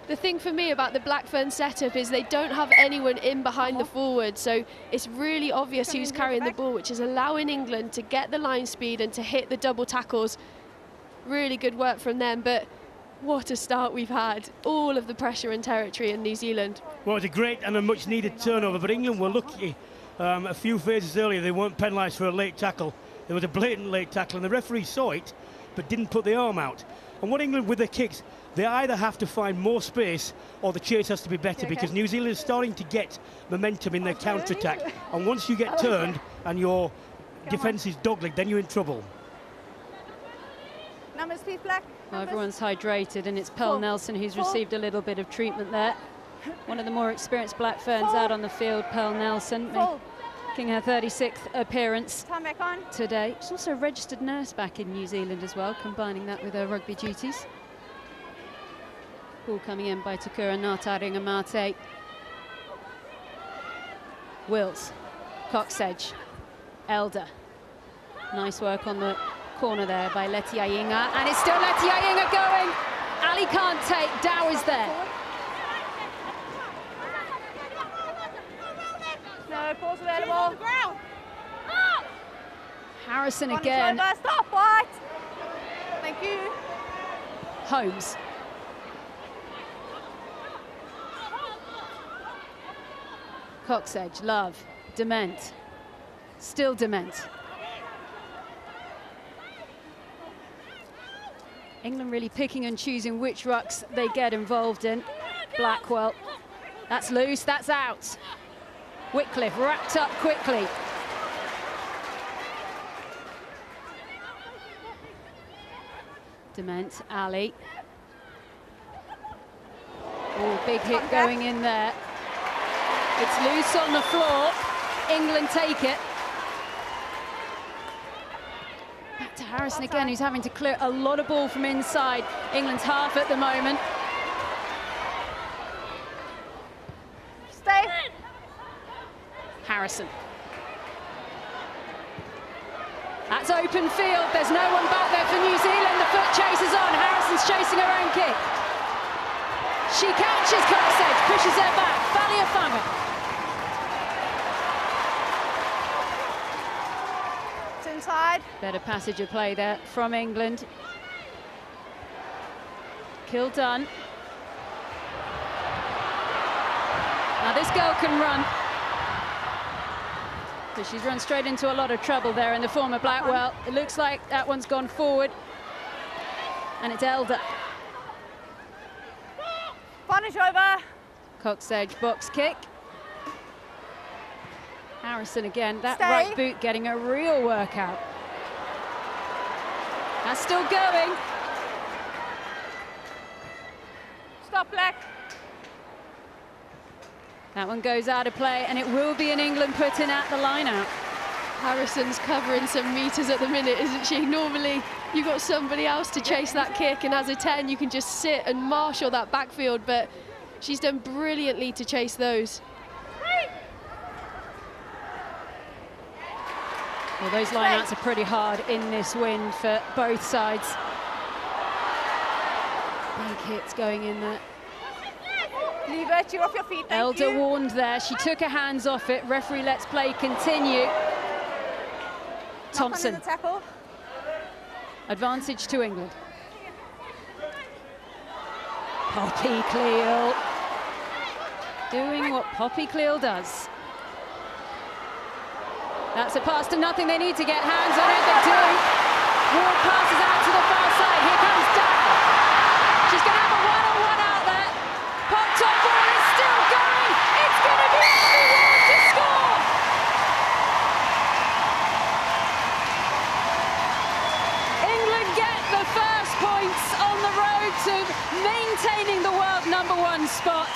The thing for me about the Black Fern setup is they don't have anyone in behind the forward, so it's really obvious who's carrying the ball, which is allowing England to get the line speed and to hit the double tackles. Really good work from them, but what a start we've had. All of the pressure and territory in New Zealand. Well, it was a great and a much needed turnover, but England were lucky. A few phases earlier, they weren't penalised for a late tackle. There was a blatant late tackle, and the referee saw it, but didn't put the arm out. And what England, with their kicks, they either have to find more space or the chase has to be better, because New Zealand is starting to get momentum in their counter-attack. And once you get turned and your defence is dogleg, then you're in trouble. Numbers, please, Black. Well, everyone's hydrated, and it's Pearl Nelson who's received a little bit of treatment there. One of the more experienced Black Ferns out on the field, Pearl Nelson, making her 36th appearance today. She's also a registered nurse back in New Zealand as well, combining that with her rugby duties. Ball coming in by Takura Ngātaringa-Mate. Wills, Coxedge, Elder. Nice work on the corner there by Letiainga, and it's still Letiainga going. Ali can't take, Dow is there. No, pause available. Harrison again. Stop, White. Thank you. Holmes. Coxedge, Love, Dement. Still Dement. England really picking and choosing which rucks they get involved in. Blackwell, that's loose, that's out. Wycliffe wrapped up quickly. Dement, Ali. Oh, big hit going in there. It's loose on the floor. England take it. Back to Harrison again, who's having to clear a lot of ball from inside. England's half at the moment. Stay. Harrison. That's open field. There's no one back there for New Zealand. The foot chase is on. Harrison's chasing her own kick. She catches Coxedge, pushes her back. Faliafaga. It's inside. Better passage of play there from England. Kildun. Now this girl can run. But she's run straight into a lot of trouble there in the former Blackwell. It looks like that one's gone forward. And it's Elder. Punish over. Coxedge box kick. Harrison again, that Stay. right boot getting a real workout. That's still going. Stop, Black. That one goes out of play, and it will be an England put in at the line-out. Harrison's covering some metres at the minute, isn't she? Normally, you've got somebody else to chase that kick, and as a 10, you can just sit and marshal that backfield, but she's done brilliantly to chase those. Well, those line-outs are pretty hard in this wind for both sides. Big hits going in there. Leave it, you're off your feet, thank Elder you. warned there, she took her hands off it. Referee lets play continue. Thompson. The tackle. Advantage to England. Poppy Cleal. Doing what Poppy Cleal does. That's a pass to nothing. They need to get hands on it. They do. Ward passes out to the far side. Here comes Dow. She's going to have a one-on-one out there. Pop top ball is still going. It's going to be Abby Ward to score. England get the first points on the road to maintaining the world #1 spot.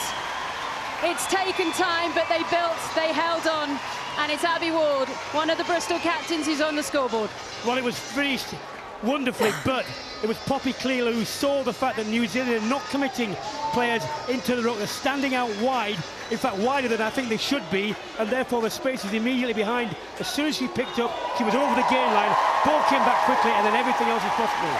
It's taken time, but they built, they held on, and it's Abby Ward, one of the Bristol captains, who's on the scoreboard. Well, it was finished wonderfully, but it was Poppy Cleal who saw the fact that New Zealand are not committing players into the ruck. They're standing out wide, in fact wider than I think they should be, and therefore the space is immediately behind. As soon as she picked up, she was over the gain line, ball came back quickly, and then everything else is possible.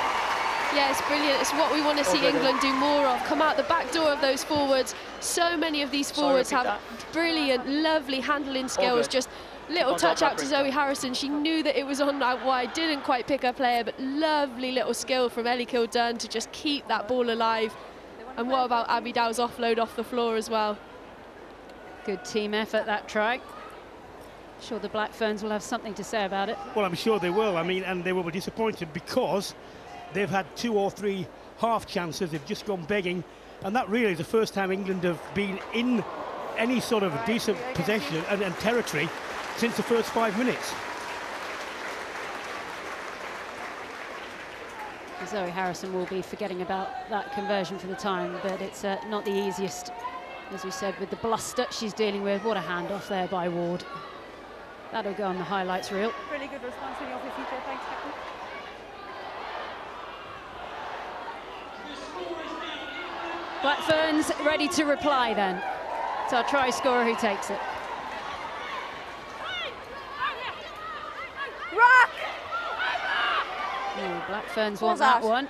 Yeah, it's brilliant. It's what we want to see England do more of. Come out the back door of those forwards. So many of these forwards have brilliant, lovely handling skills. Just little touch out to Zoe Harrison. She knew that it was on out wide, didn't quite pick her player, but lovely little skill from Ellie Kildunn to just keep that ball alive. And what about Abby Dow's offload off the floor as well? Good team effort, that try. Sure the Black Ferns will have something to say about it. Well, I'm sure they will. I mean, and they will be disappointed because they've had 2 or 3 half chances. They've just gone begging, and that really is the first time England have been in any sort of decent possession and territory since the first 5 minutes. Zoe Harrison will be forgetting about that conversion for the time, but it's not the easiest, as we said, with the bluster she's dealing with. What a handoff there by Ward. That'll go on the highlights reel. Really good response from your feature. Thanks, Captain. Black Ferns ready to reply then. It's our try scorer who takes it. Rock! Ooh, Black Ferns want that one.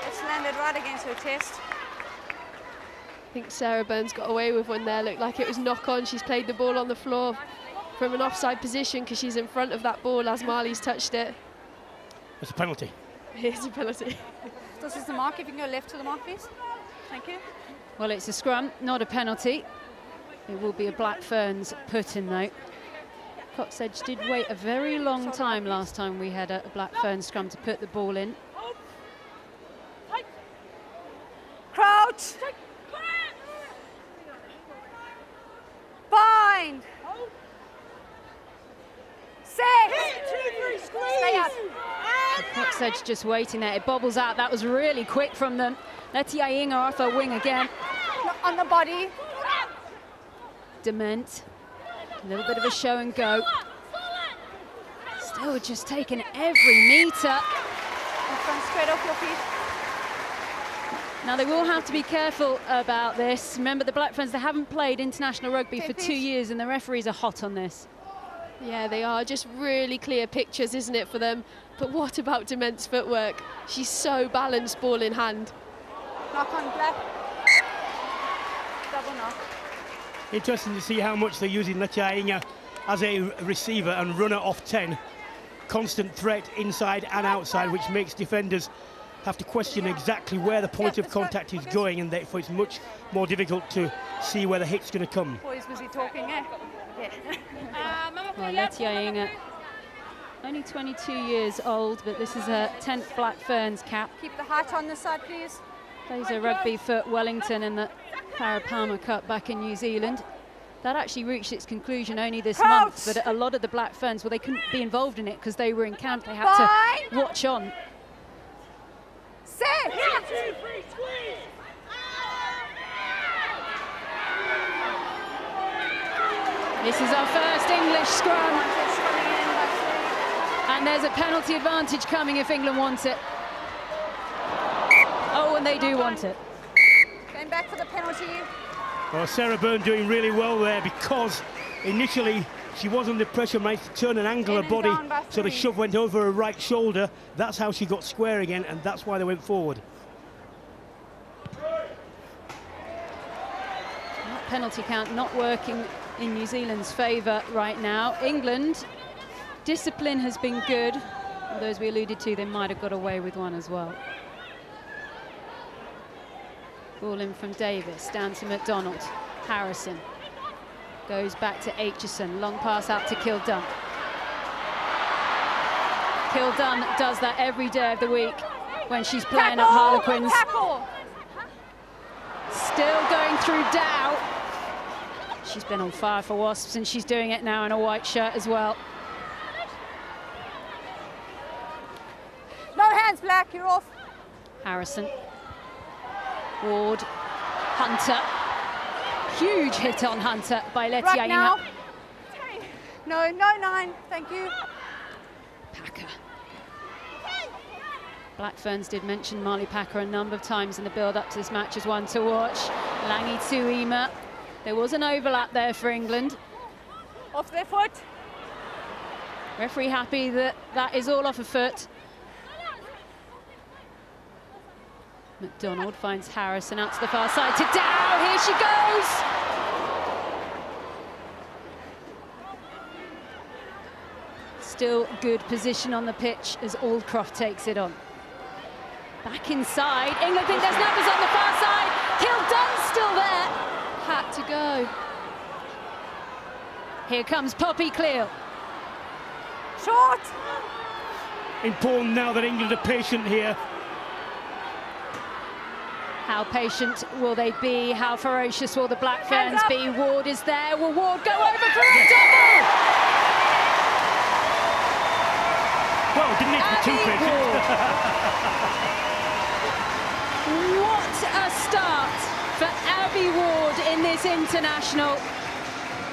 It's landed right against her chest. I think Sarah Burns got away with one there. Looked like it was knock on. She's played the ball on the floor from an offside position because she's in front of that ball as Marley's touched it. It's a penalty. Here's a penalty. This is the mark. If you can go left to the mark, please. Thank you. Well, it's a scrum, not a penalty. It will be a Black Ferns put-in though. Coxedge did wait a very long time last time we had a Black Ferns scrum to put the ball in. Crouch! Bind! Set! Stay up! Coxedge just waiting there. It bobbles out. That was really quick from them. Letty Ayinga off her wing again. On the body. Dement. A little bit of a show and go. Still just taking every metre. Straight off your feet. Now they will have to be careful about this. Remember the Black Ferns, they haven't played international rugby for 2 years and the referees are hot on this. Yeah, they are. Just really clear pictures, isn't it, for them? But what about Dement's footwork? She's so balanced, ball in hand. Knock on Black. Double knock. Interesting to see how much they're using Letty Ayinga as a receiver and runner off 10. Constant threat inside and outside, which makes defenders have to question exactly where the point of contact is going, and therefore it's much more difficult to see where the hit's going to come. Boys busy talking, eh? Yeah. Well, Letty Ayinga, only 22 years old, but this is her 10th Black Ferns cap. Keep the height on this side, please. Plays a rugby for Wellington in the Parapalma Cup back in New Zealand. That actually reached its conclusion only this month, but a lot of the Black Ferns, well, they couldn't be involved in it because they were in camp. They had to watch on. Set! This is our first English scrum. And there's a penalty advantage coming if England wants it. Oh, and they do want it. Going back for the penalty. Well, Sarah Byrne doing really well there because initially she was under pressure, managed to turn and angle her body, so the shove went over her right shoulder. That's how she got square again, and that's why they went forward. That penalty count not working in New Zealand's favour right now. England, discipline has been good. Although, as we alluded to, they might have got away with one as well. Ball in from Davis, down to McDonald. Harrison goes back to Aitchison. Long pass out to Kildunn. Kildunn does that every day of the week when she's playing at Harlequins. Still going through Dow. She's been on fire for Wasps, and she's doing it now in a white shirt as well. No hands, Black, you're off. Harrison. Ward. Hunter. Huge hit on Hunter by Letia Right now. Inga. No, no, 9. Thank you. Packer. Black Ferns did mention Marley Packer a number of times in the build-up to this match as one to watch. Langi Tuima. There was an overlap there for England. Off their foot. Referee happy that that is all off a foot. McDonald finds Harrison out to the far side to Dow. Here she goes. Still good position on the pitch as Aldcroft takes it on. Back inside. England think there's numbers on the far side. Kildunn's still there. Had to go. Here comes Poppy Cleal. Short. Important now that England are patient here. How patient will they be? How ferocious will the Black Ferns be? Ward is there. Will Ward go over for a double? Well, didn't need for two pitches. What a start for Abby Ward in this international.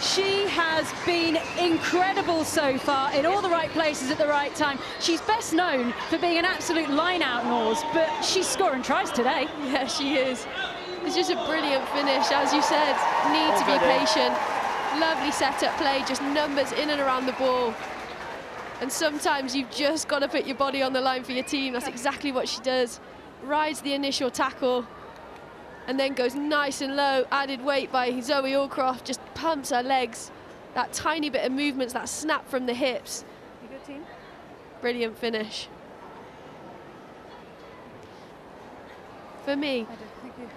She has been incredible so far, in all the right places at the right time. She's best known for being an absolute line-out nose, but she's scoring tries today. Yeah, she is. It's just a brilliant finish, as you said. Need to be patient. Lovely set-up play, just numbers in and around the ball. And sometimes you've just got to put your body on the line for your team. That's exactly what she does. Rides the initial tackle and then goes nice and low. Added weight by Zoe Aldcroft, just pumps her legs. That tiny bit of movements, that snap from the hips. Good team. Brilliant finish. For me,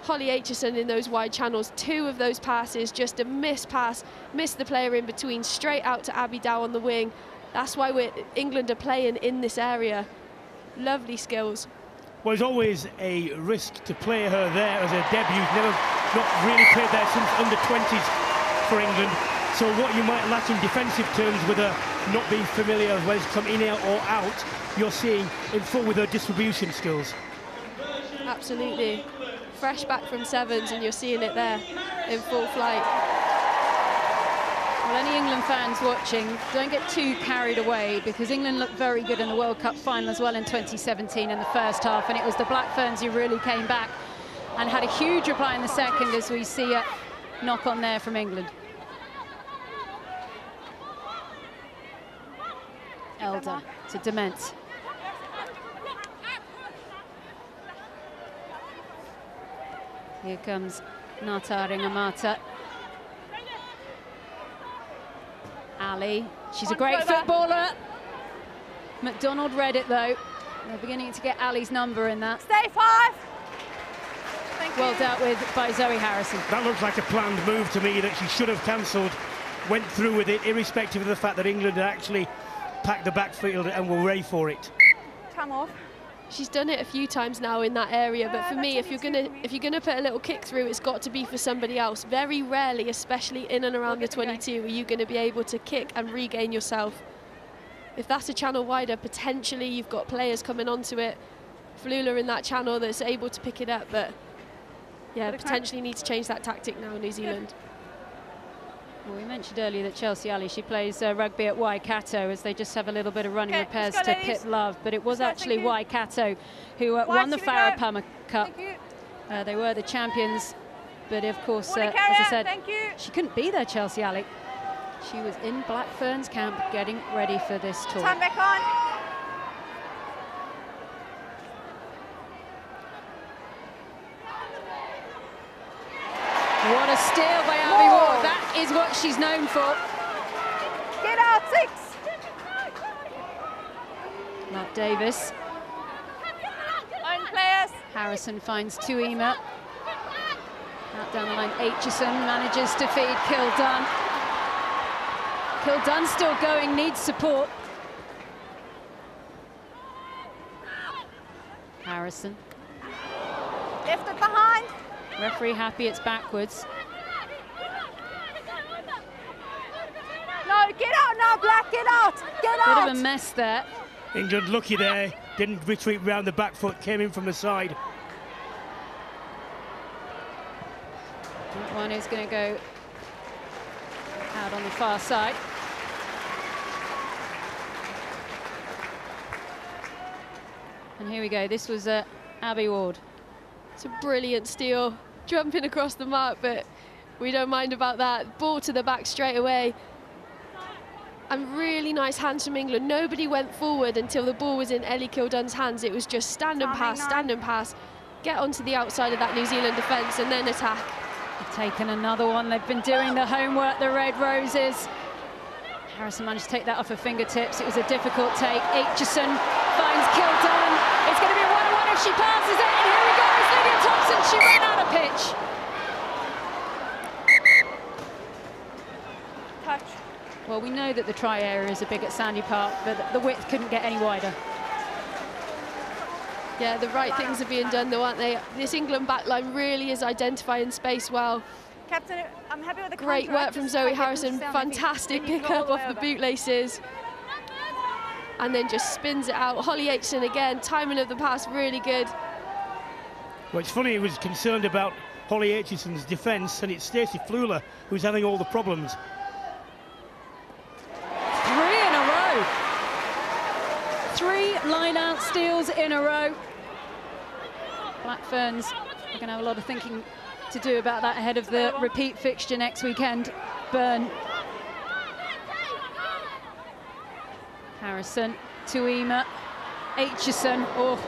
Holly Aitchison in those wide channels, 2 of those passes, just a missed pass, missed the player in between, straight out to Abby Dow on the wing. That's why England are playing in this area. Lovely skills. Well, it's always a risk to play her there as a debut. Never not really played there since under 20s for England. So what you might lack in defensive terms with her not being familiar as well as come in or out, you're seeing in full with her distribution skills. Absolutely. Fresh back from sevens and you're seeing it there in full flight. Well, any England fans watching, don't get too carried away, because England looked very good in the World Cup final as well in 2017 in the first half, and it was the Black Ferns who really came back and had a huge reply in the second, as we see a knock on there from England. Elder to Dement. Here comes Nata Ringamata. Ali, she's a great footballer. McDonald read it though. They're beginning to get Ali's number in that. Stay 5. Thank well you. dealt with by Zoe Harrison. That looks like a planned move to me that she should have cancelled. Went through with it, irrespective of the fact that England had actually packed the backfield and were ready for it. Come off. She's done it a few times now in that area, but for me, if you're gonna put a little kick through, it's got to be for somebody else. Very rarely, especially in and around the 22, are you going to be able to kick and regain yourself. If that's a channel wider, potentially you've got players coming onto it. Flula in that channel that's able to pick it up, but yeah, potentially need to change that tactic now, New Zealand. Well, we mentioned earlier that Chelsea Ali, she plays rugby at Waikato, as they just have a little bit of running repairs to Pip Love, but it was actually Waikato who won the Farah Palmer Cup. They were the champions, but of course, as I said, she couldn't be there, Chelsea Ali. She was in Black Ferns camp getting ready for this tour. Time back on. What a steal by Abby Ward. That is what she's known for. Get out, 6. Mark Davis. Own players. Harrison finds Tuima. Out down the line, Aitchison manages to feed Kildunn. Kildunn still going, needs support. Harrison. Left it behind. Referee happy, it's backwards. No, get out now, Black, get out. Get out. Bit of a mess there. England lucky there, didn't retreat round the back foot, came in from the side. one is going to go out on the far side. And here we go. This was Abby Ward. It's a brilliant steal, jumping across the mark, but we don't mind about that. Ball to the back straight away. And really nice hands from England. Nobody went forward until the ball was in Ellie Kildunn's hands. It was just stand and pass, get onto the outside of that New Zealand defence and then attack. They've taken another one. They've been doing the homework, the Red Roses. Harrison managed to take that off her fingertips. It was a difficult take. Aitchison finds Kildunn. It's going to be a 1-1 if she passes it. And here we go, it's Lydia Thompson. She ran out of pitch. Touch. Well, we know that the try areas are big at Sandy Park, but the width couldn't get any wider. Yeah, the right things are being done though, aren't they? This England backline really is identifying space well. Captain, I'm happy with the great work from Zoe Harrison. Fantastic pick up off the bootlaces. And then just spins it out. Holly Aitchison again, timing of the pass really good. Well, it's funny, he was concerned about Holly Aitchison's defence, and it's Stacey Fleuler who's having all the problems. 3 in a row. 3 line-out steals in a row. Black Ferns are going to have a lot of thinking to do about that ahead of the repeat fixture next weekend. Byrne. Harrison, Tuima, Aitchison. Oh,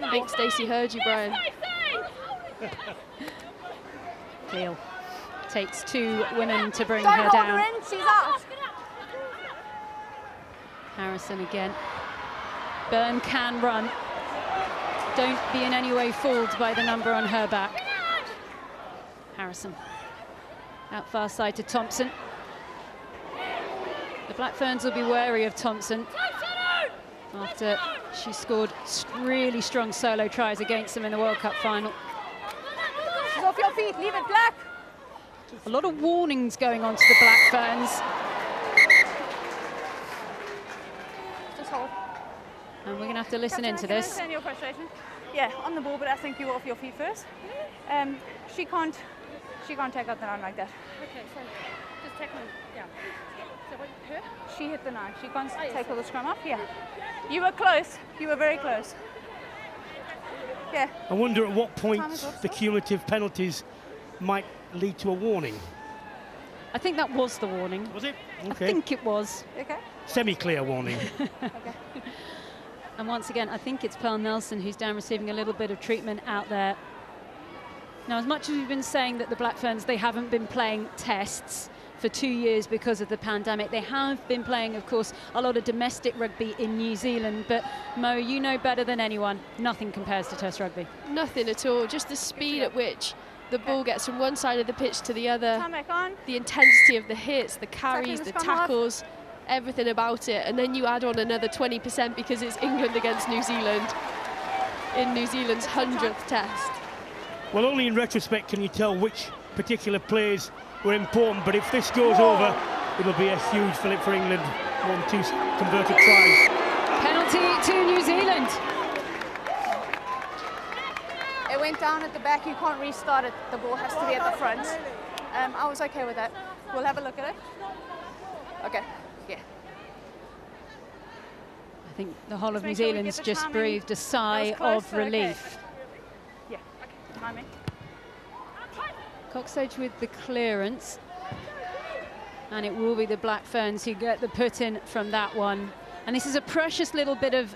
I think Stacey heard you, Brian. Cleo takes 2 women to bring Don't her hold down. her in, she's out. Harrison again. Byrne can run. Don't be in any way fooled by the number on her back. Harrison. Out far side to Thompson. The Black Ferns will be wary of Thompson after she scored really strong solo tries against them in the World Cup final. She's off your feet, leave it, Black. A lot of warnings going on to the Black Ferns. Just hold. And we're going to have to listen into Captain, I this. can understand your frustration. Yeah, on the ball, but I think you were off your feet first. She can't take out the line like that. Okay, so just take one down. So what, her? She hit the line. She can't take all the scrum off. Yeah. You were close. You were very close. Yeah. I wonder at what point Time is up, the sir. cumulative penalties might lead to a warning. I think that was the warning. Was it? I Okay. think it was. Okay. Semi-clear warning. Okay. And once again, I think it's Pearl Nelson who's down receiving a little bit of treatment out there. Now, as much as we've been saying that the Black Ferns, they haven't been playing tests for 2 years because of the pandemic, they have been playing, of course, a lot of domestic rugby in New Zealand. But Mo, you know better than anyone, nothing compares to Test rugby. Nothing at all, just the speed at which the ball gets from one side of the pitch to the other. Time back on. The intensity of the hits, the carries, the Tackling has come tackles, everything about it. And then you add on another 20% because it's England against New Zealand in New Zealand's 100th test. Well, only in retrospect can you tell which particular plays were important, but if this goes over, it'll be a huge fillip for England. 1-2 converted tries. Penalty to New Zealand. It went down at the back. You can't restart it. The ball has to be at the front. I was okay with that. We'll have a look at it. Okay. Yeah. I think the whole of New make sure we Zealand's get the just timing. breathed a sigh That was close, of but okay. relief. Yeah. Okay. Timing. Coxsage with the clearance. And it will be the Black Ferns who get the put in from that one. And this is a precious little bit of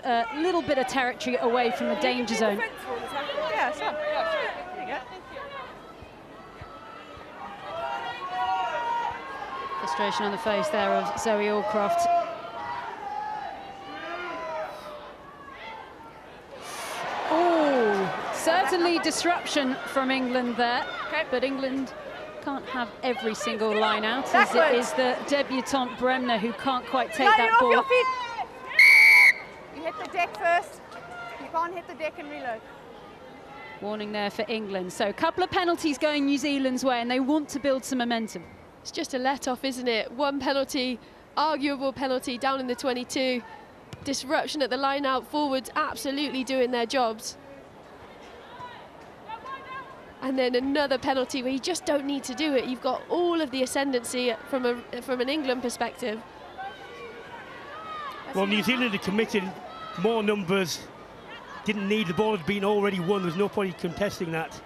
territory away from the danger zone. Yeah, sure. There you go. Frustration on the face there of Zoe Allcroft. Oh, certainly disruption from England there. But England can't have every single line out, as it is the debutante Bremner who can't quite take No, that you're ball. off your feet. You hit the deck first. You can't hit the deck and reload. Warning there for England. So a couple of penalties going New Zealand's way, and they want to build some momentum. It's just a let-off, isn't it? One penalty, arguable penalty down in the 22. Disruption at the line out, forwards absolutely doing their jobs. and then another penalty where you just don't need to do it. You've got all of the ascendancy from an England perspective. Well, New Zealand had committed more numbers, didn't need, the ball had been already won, there was no point in contesting that.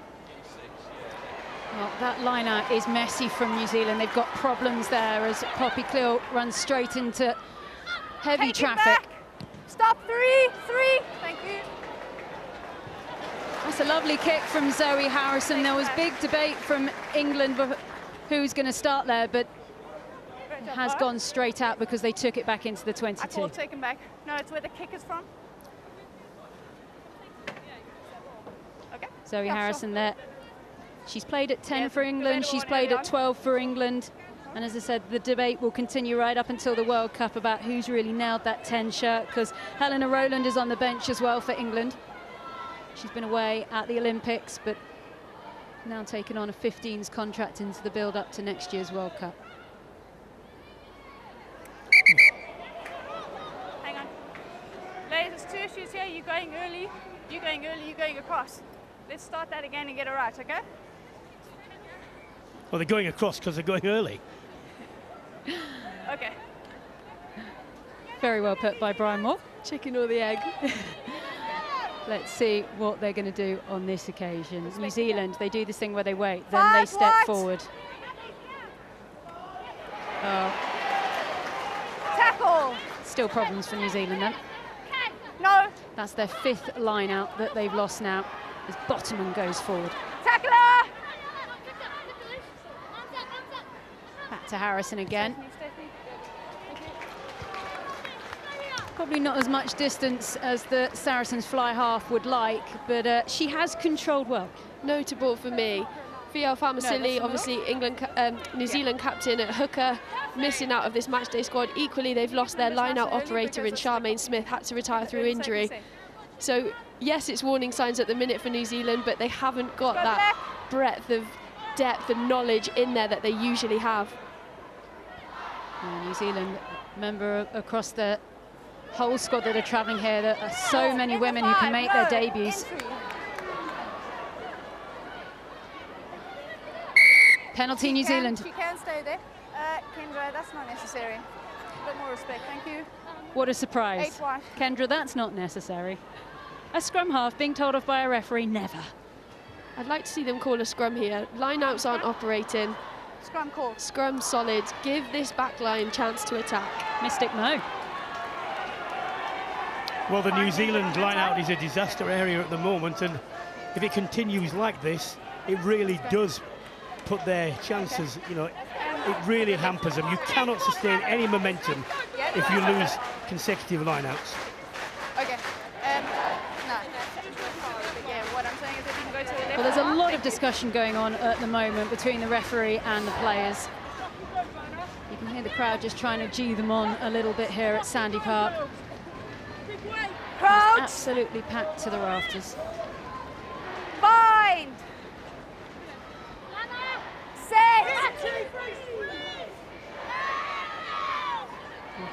Well, that line out is messy from New Zealand. They've got problems there as Poppy Cleal runs straight into heavy traffic. Stop, three, thank you. That's a lovely kick from Zoe Harrison. There was big debate from England who's going to start there, but it has gone straight out because they took it back into the 22. I call taken back. No, it's where the kick is from. Okay. Zoe Harrison there. She's played at 10 for England, she's played at 12 for England. And as I said, the debate will continue right up until the World Cup about who's really nailed that 10 shirt, because Helena Rowland is on the bench as well for England. She's been away at the Olympics, but now taking on a 15s contract into the build-up to next year's World Cup. Hang on. Ladies, there's 2 issues here. You're going early, you're going across. Let's start that again and get it right, okay? Well, they're going across because they're going early. Okay. Very well put by Brian Moore. Chicken or the egg. Let's see what they're going to do on this occasion. New Zealand, they do this thing where they wait, then they step forward. Oh. Tackle! Still problems for New Zealand then. No. That's their 5th line out that they've lost now as Bottoman goes forward. Tackler! Back to Harrison again. Probably not as much distance as the Saracens fly half would like, but she has controlled well. Notable for me, Fiel Farmasili, obviously New Zealand captain at hooker, missing out of this matchday squad. Equally, they've lost their line-out operator in Charmaine Smith, had to retire through injury. So yes, it's warning signs at the minute for New Zealand, but they haven't got that breadth of depth and knowledge in there that they usually have. New Zealand, remember, across the whole squad that are travelling here, there are so many women who can make their debuts. Penalty New Zealand. She can stay there. Kendra, that's not necessary. A bit more respect, thank you. What a surprise. 8 wide. Kendra, that's not necessary. A scrum half being told off by a referee, never. I'd like to see them call a scrum here. Line-outs aren't operating. Scrum call. Scrum solid. Give this back line chance to attack. Mystic no. Well, the New Zealand line-out is a disaster area at the moment, and if it continues like this, it really does put their chances, you know, it really hampers them. You cannot sustain any momentum if you lose consecutive line-outs. Okay. No. Yeah, what I'm saying is if you can go to the left. Well, there's a lot of discussion going on at the moment between the referee and the players. You can hear the crowd just trying to G them on a little bit here at Sandy Park. Crouch. Absolutely packed to the rafters. Bind. Set.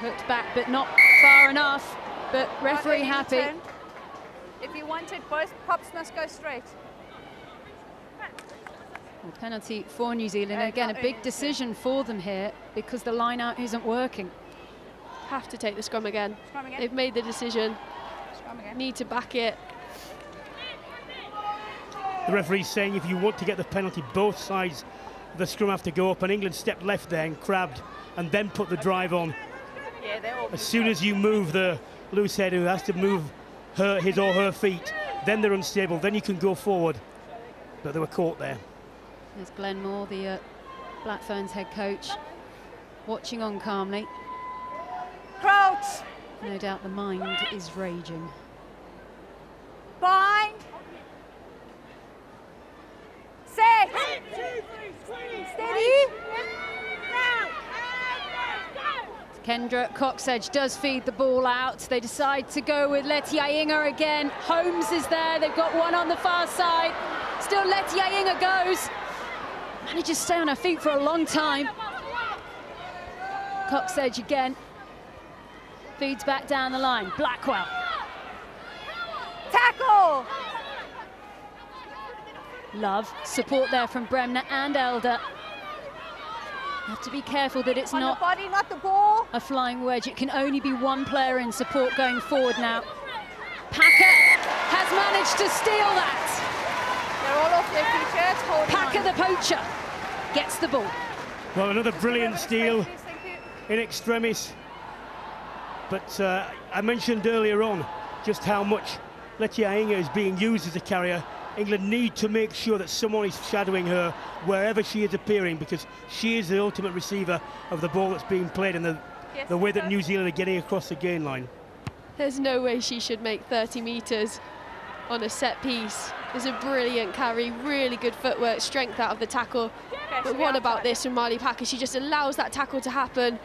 Hooked back, but not far enough. But referee happy. If you want it, both pops must go straight. Well, penalty for New Zealand. Again, a big decision for them here because the line out isn't working. Have to take the scrum again. Scrum again. They've made the decision. Scrum again. Need to back it. The referee's saying if you want to get the penalty, both sides of the scrum have to go up, and England stepped left there and crabbed and then put the drive on. Yeah, they're all. As soon as you move the loose head, who has to move his or her feet, then they're unstable, then you can go forward. But they were caught there. There's Glenn Moore, the Black Ferns head coach, watching on calmly. Crouch. No doubt the mind is raging. Bind. Set. Steady. Kendra Coxedge does feed the ball out. They decide to go with Letty Ayinga again. Holmes is there. They've got one on the far side. Still Letty Ayinga goes. Manages to stay on her feet for a long time. Coxedge again. Feeds back down the line. Blackwell. Tackle. Love, support there from Bremner and Elder. Have to be careful that it's not the body, not the ball. a flying wedge. It can only be one player in support going forward now. Packer has managed to steal that. They're all off their feet. Packer the poacher gets the ball. Well, another brilliant steal in extremis. But I mentioned earlier on just how much Letia Inga is being used as a carrier. England need to make sure that someone is shadowing her wherever she is appearing, because she is the ultimate receiver of the ball that's being played and the way that New Zealand are getting across the gain line. There's no way she should make 30 metres on a set piece. It's a brilliant carry, really good footwork, strength out of the tackle. But what about this from Marley Packer? She just allows that tackle to happen,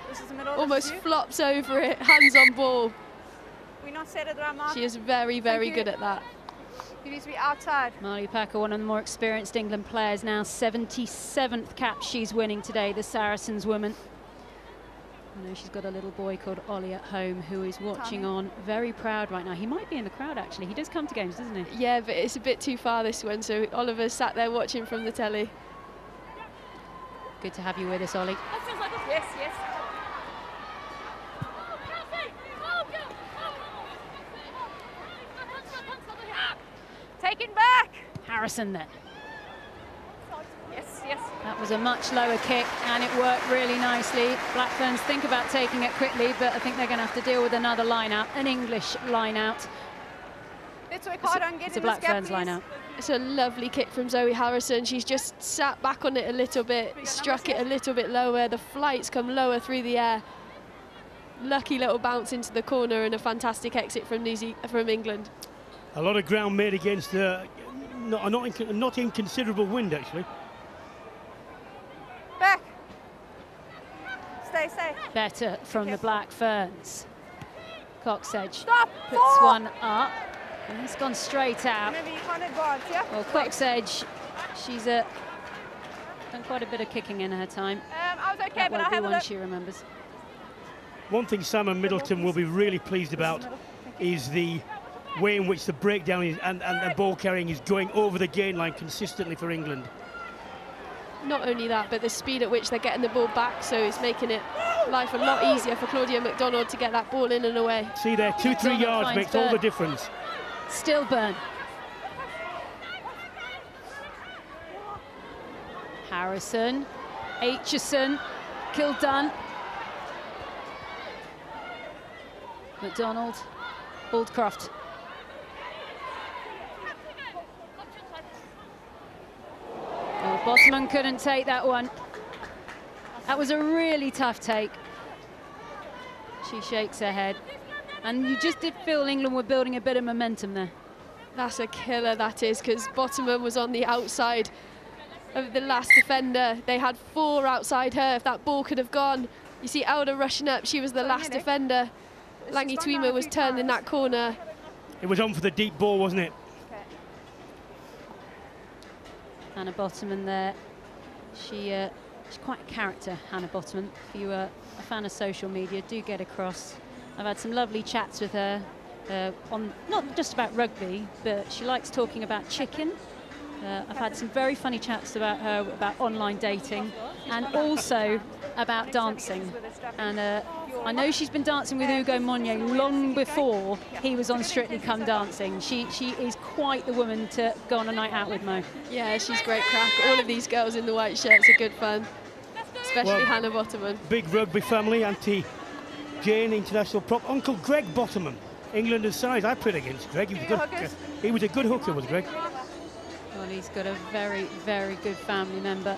almost flops over it, hands on ball. We not set it around Mark. She is very, very good at that. He needs to be outside. Marley Packer, one of the more experienced England players now, 77th cap she's winning today, the Saracens woman. I know she's got a little boy called Ollie at home who is watching on, very proud right now. He might be in the crowd actually. He does come to games, doesn't he? Yeah, but it's a bit too far this one, so Oliver's sat there watching from the telly. Good to have you with us, Ollie. Yes, yes. Taken back. Harrison then. Yes, yes. That was a much lower kick and it worked really nicely. Black Ferns think about taking it quickly, but I think they're going to have to deal with another line out, an English line out. Let's work hard on getting It's a Black Ferns line out. It's a lovely kick from Zoe Harrison. She's just sat back on it a little bit, struck it a little bit lower. The flights come lower through the air. Lucky little bounce into the corner and a fantastic exit from England. A lot of ground made against a not inconsiderable wind, actually. Back. Stay. Better from the Black Ferns. Coxedge Stop. puts one up. And it's gone straight out. Remember, you can't advance, yeah? Well, Coxedge, she's done quite a bit of kicking in her time. I was okay, that but won't I be have a one look. she remembers. One thing Sam and Middleton will be really pleased about is the way in which the breakdown is and the ball carrying is going over the gain line consistently for England. Not only that, but the speed at which they're getting the ball back, so it's making it life a lot easier for Claudia McDonald to get that ball in and away. See there, 2-3 yards makes all the difference. Still Burn. Harrison, Aitchison, Kildun, McDonald, Aldcroft. Oh, Bottoman couldn't take that one. That was a really tough take. She shakes her head. And you just did feel England were building a bit of momentum there. That's a killer, that is, because Bottoman was on the outside of the last defender. They had 4 outside her. If that ball could have gone, you see Elder rushing up. She was the last defender. Langi Tuima was turned in that corner. It was on for the deep ball, wasn't it? Hannah Bottoman there. She's quite a character, Hannah Bottoman. If you are a fan of social media, do get across. I've had some lovely chats with her on not just about rugby, but she likes talking about chicken. I've had some very funny chats about her about online dating and also about dancing. And I know she's been dancing with Hugo Monnier long before he was on Strictly Come Dancing. She is quite the woman to go on a night out with, Mo. Yeah, she's great crack. All of these girls in the white shirts are good fun, especially Hannah Bottoman. Big rugby family, Auntie Jane, international prop. Uncle Greg Bottoman, England and size. I played against Greg. He was a good hooker, was Greg. Well, he's got a very, very good family member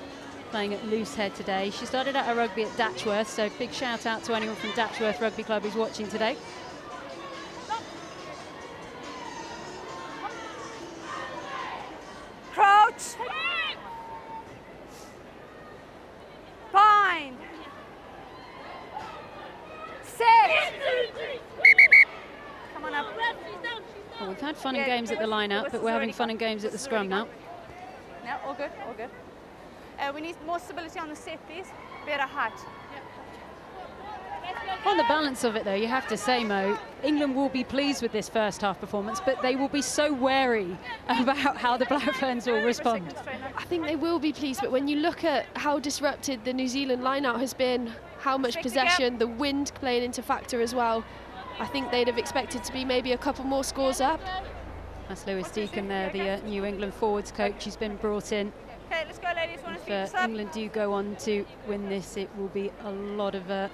playing at Loosehead today. She started out her rugby at Datchworth, so big shout out to anyone from Datchworth Rugby Club who's watching today. Crouch. Bind. Set. Come on up. Well, we've had fun and games at the line-out, but we're having fun and games at the scrum now. No, all good, all good. We need more stability on the set, please. Better height. On the balance of it, though, you have to say, Mo, England will be pleased with this first half performance, but they will be so wary about how the Black Ferns will respond. I think they will be pleased, but when you look at how disrupted the New Zealand line-out has been, how much possession, the wind playing into factor as well, I think they'd have expected to be maybe a couple more scores up. That's Lewis Deacon there, the New England forwards coach. He's been brought in. Okay, let's go, ladies. If England do go on to win this, it will be a lot of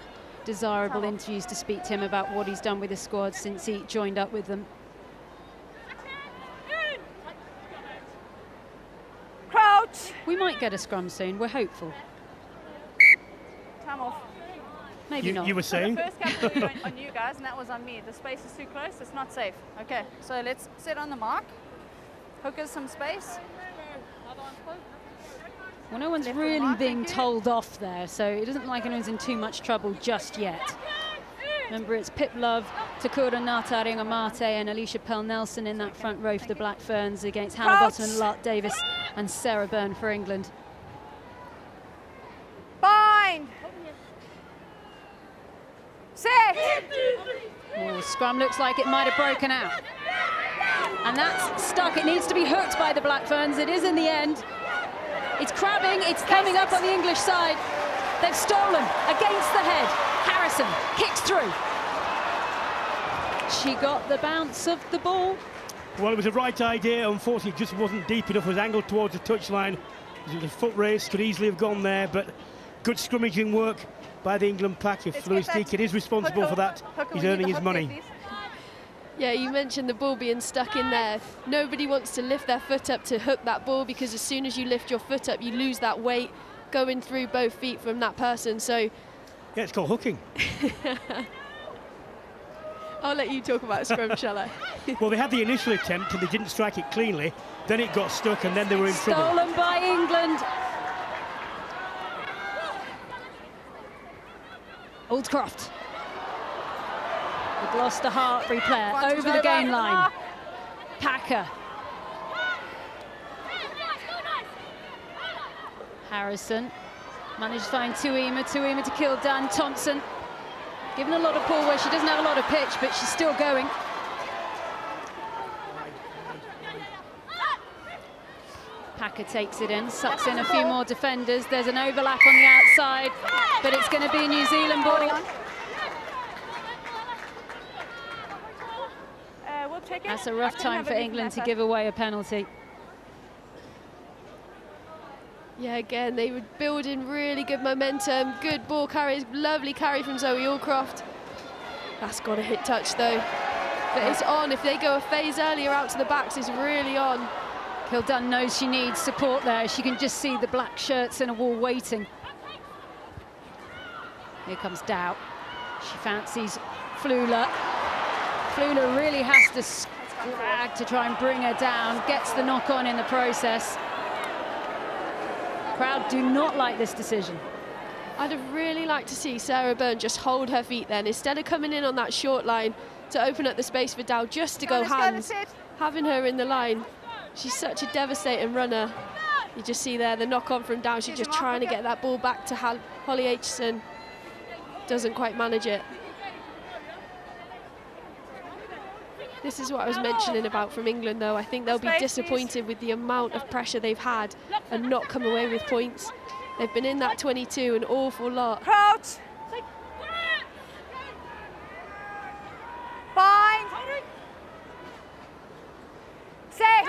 desirable interviews to speak to him about what he's done with the squad since he joined up with them. Crouch. We might get a scrum soon. We're hopeful. Time off. Maybe not. You were saying? The first captain on you guys, and that was on me. The space is too close. It's not safe. Okay, so let's set on the mark. Hook us some space. Well, no one's really being told off there, so it doesn't look like anyone's in too much trouble just yet. Remember, it's Pip Love, Takura Ngata-Ringamate and Alicia Pell-Nelson in that front row for the Black Ferns against Hannah Bottom and Lark Davis and Sarah Byrne for England. Bind. Set. Oh, scrum looks like it might have broken out. And that's stuck. It needs to be hooked by the Black Ferns. It is in the end. It's crabbing, it's coming up on the English side. They've stolen against the head. Harrison kicks through. She got the bounce of the ball. Well, it was the right idea. Unfortunately, it just wasn't deep enough. It was angled towards the touchline. It was a foot race, could easily have gone there, but good scrummaging work by the England pack. If Lewis Deacon is responsible for that, he's earning his money. Yeah, you mentioned the ball being stuck in there. Nobody wants to lift their foot up to hook that ball, because as soon as you lift your foot up, you lose that weight going through both feet from that person. So yeah, it's called hooking. I'll let you talk about scrum, shall I? Well, they had the initial attempt and they didn't strike it cleanly. Then it got stuck and then they were in trouble. Stolen by England. Oldcroft. The Gloucester Hartbury player over the gain line. Packer. Harrison managed to find Tuima to kill Dan Thompson. Given a lot of pull where she doesn't have a lot of pitch, but she's still going. Packer takes it in, sucks in a few more defenders. There's an overlap on the outside, but it's going to be a New Zealand ball. That's a rough time for England to give away a penalty. Yeah, again, they were building really good momentum, good ball carries, lovely carry from Zoe Allcroft. That's got to hit touch though. But it's on. If they go a phase earlier out to the backs, it's really on. Kildunn knows she needs support there. She can just see the black shirts in a wall waiting. Here comes Dow. She fancies Flula. Flula really has to scrag to try and bring her down, gets the knock on in the process. Crowd do not like this decision. I'd have really liked to see Sarah Byrne just hold her feet then, instead of coming in on that short line to open up the space for Dow just to go hands, having her in the line. She's such a devastating runner. You just see there the knock on from Dow. She's just trying to get that ball back to Holly Aitchison. Doesn't quite manage it. This is what I was mentioning about from England, though. I think they'll be disappointed with the amount of pressure they've had and not come away with points. They've been in that 22 an awful lot. Crouch. Bind. Set.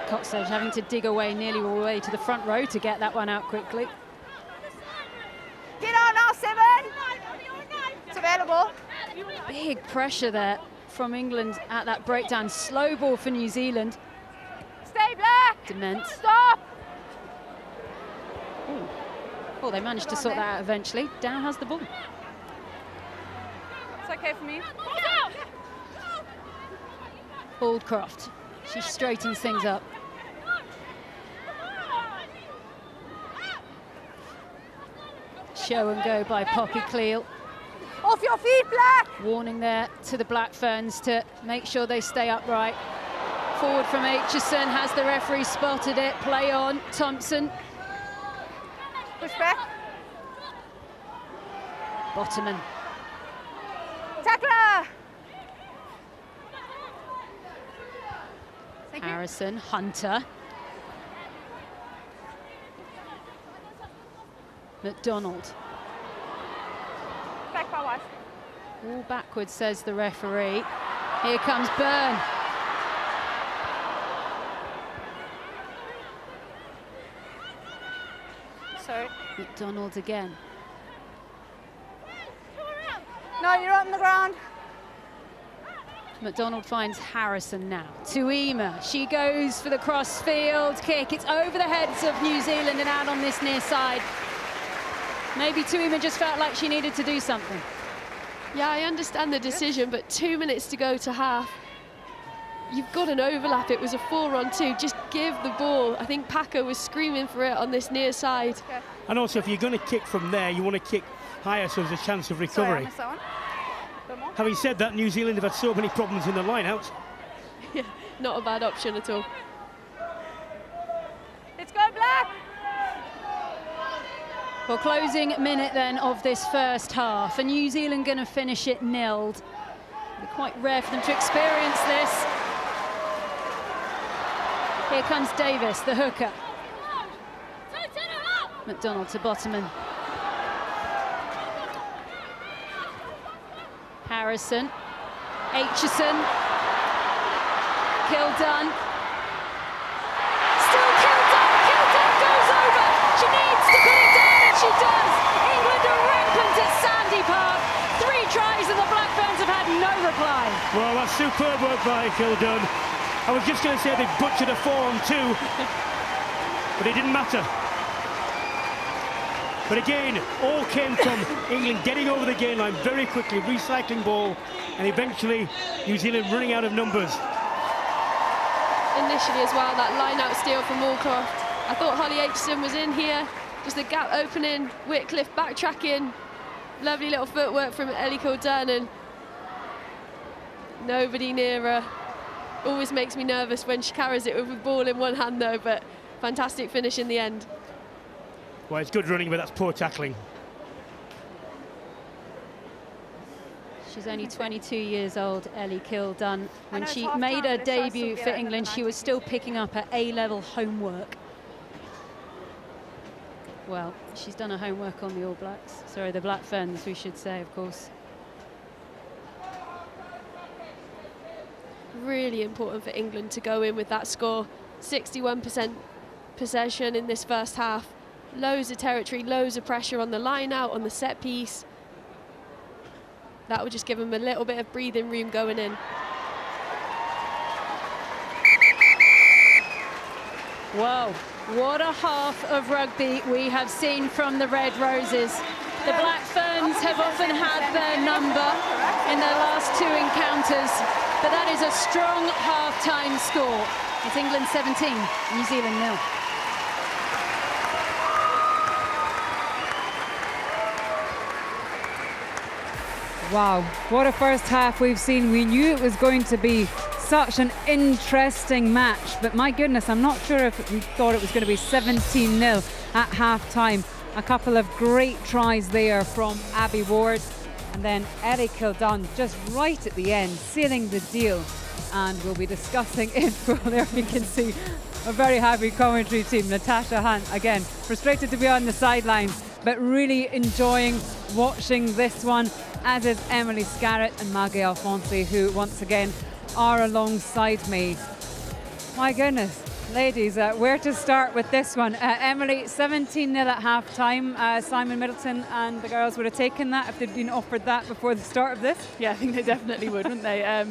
Coxedge having to dig away nearly all the way to the front row to get that one out quickly. Get on now, 7. It's available. Big pressure there from England at that breakdown. Slow ball for New Zealand. Stay black. Dement. Stop. Ooh. Well, they managed to sort that out eventually. Dow has the ball. It's okay for me. Aldcroft. She straightens things up. Show and go by Poppy Cleal. Off your feet, Black! Warning there to the Black Ferns to make sure they stay upright. Forward from Aitchison, has the referee spotted it? Play on, Thompson. Push back. Bottoman. Tackler! Harrison, Hunter. McDonald. Back by wise. All backwards, says the referee. Here comes Byrne. Sorry. McDonald again. No, you're on the ground. McDonald finds Harrison now. Tuima, she goes for the cross-field kick. It's over the heads of New Zealand and out on this near side. Maybe Tuima just felt like she needed to do something. Yeah, I understand the decision, but 2 minutes to go to half. You've got an overlap. It was a 4-on-2. Just give the ball. I think Packer was screaming for it on this near side. Okay. And also, if you're going to kick from there, you want to kick higher so there's a chance of recovery. Sorry, I missed that one. Having said that, New Zealand have had so many problems in the line-outs. Yeah, not a bad option at all. Let's go, Black! Well, closing minute then of this first half, and New Zealand going to finish it nilled. It'll be quite rare for them to experience this. Here comes Davis, the hooker. McDonald to Bottoman. Harrison, Aitchison, Kildunn, still Kildunn, Kildunn goes over, she needs to put it down and she does. England are rampant at Sandy Park, 3 tries and the Black Ferns have had no reply. Well, that's superb work by Kildunn. I was just going to say they butchered a 4-on-2, but it didn't matter. But again, all came from England getting over the gain line very quickly, recycling ball, and eventually New Zealand running out of numbers. Initially as well, that line-out steal from Moorcroft. I thought Holly Aitchison was in here. Just the gap opening, Whitcliffe backtracking. Lovely little footwork from Ellie Kildunn, and nobody near her. Always makes me nervous when she carries it with the ball in one hand though, but fantastic finish in the end. Well, it's good running, but that's poor tackling. She's only 22 years old, Ellie Kildunn. When she made her debut for England, she was still picking up her A-level homework. Well, she's done her homework on the All Blacks. Sorry, the Black Ferns, we should say, of course. Really important for England to go in with that score. 61% possession in this first half. Loads of territory, loads of pressure on the line out, on the set piece. That would just give them a little bit of breathing room going in. Whoa, what a half of rugby we have seen from the Red Roses. The Black Ferns have often had their number in their last 2 encounters, but that is a strong half-time score. It's England 17, New Zealand 0. Wow, what a first half we've seen. We knew it was going to be such an interesting match, but my goodness, I'm not sure if we thought it was going to be 17-0 at half-time. A couple of great tries there from Abby Ward, and then Ellie Kildunn just right at the end, sealing the deal. And we'll be discussing it. Well, there you can see a very happy commentary team. Natasha Hunt, again, frustrated to be on the sidelines, but really enjoying watching this one, as is Emily Scarrett and Maggie Alfonsi, who once again are alongside me. My goodness, ladies, where to start with this one? Emily, 17-0 at half-time. Simon Middleton and the girls would have taken that if they'd been offered that before the start of this. Yeah, I think they definitely would, wouldn't they?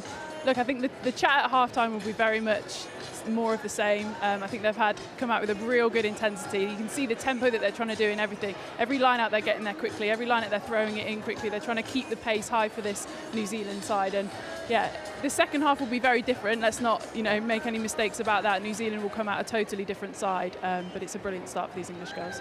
Look, I think the chat at half-time will be very much more of the same. I think they've come out with a real good intensity. You can see the tempo that they're trying to do in everything. Every line out they're getting there quickly. Every line out they're throwing it in quickly. They're trying to keep the pace high for this New Zealand side. And yeah, the second half will be very different. Let's not, make any mistakes about that. New Zealand will come out a totally different side. But it's a brilliant start for these English girls.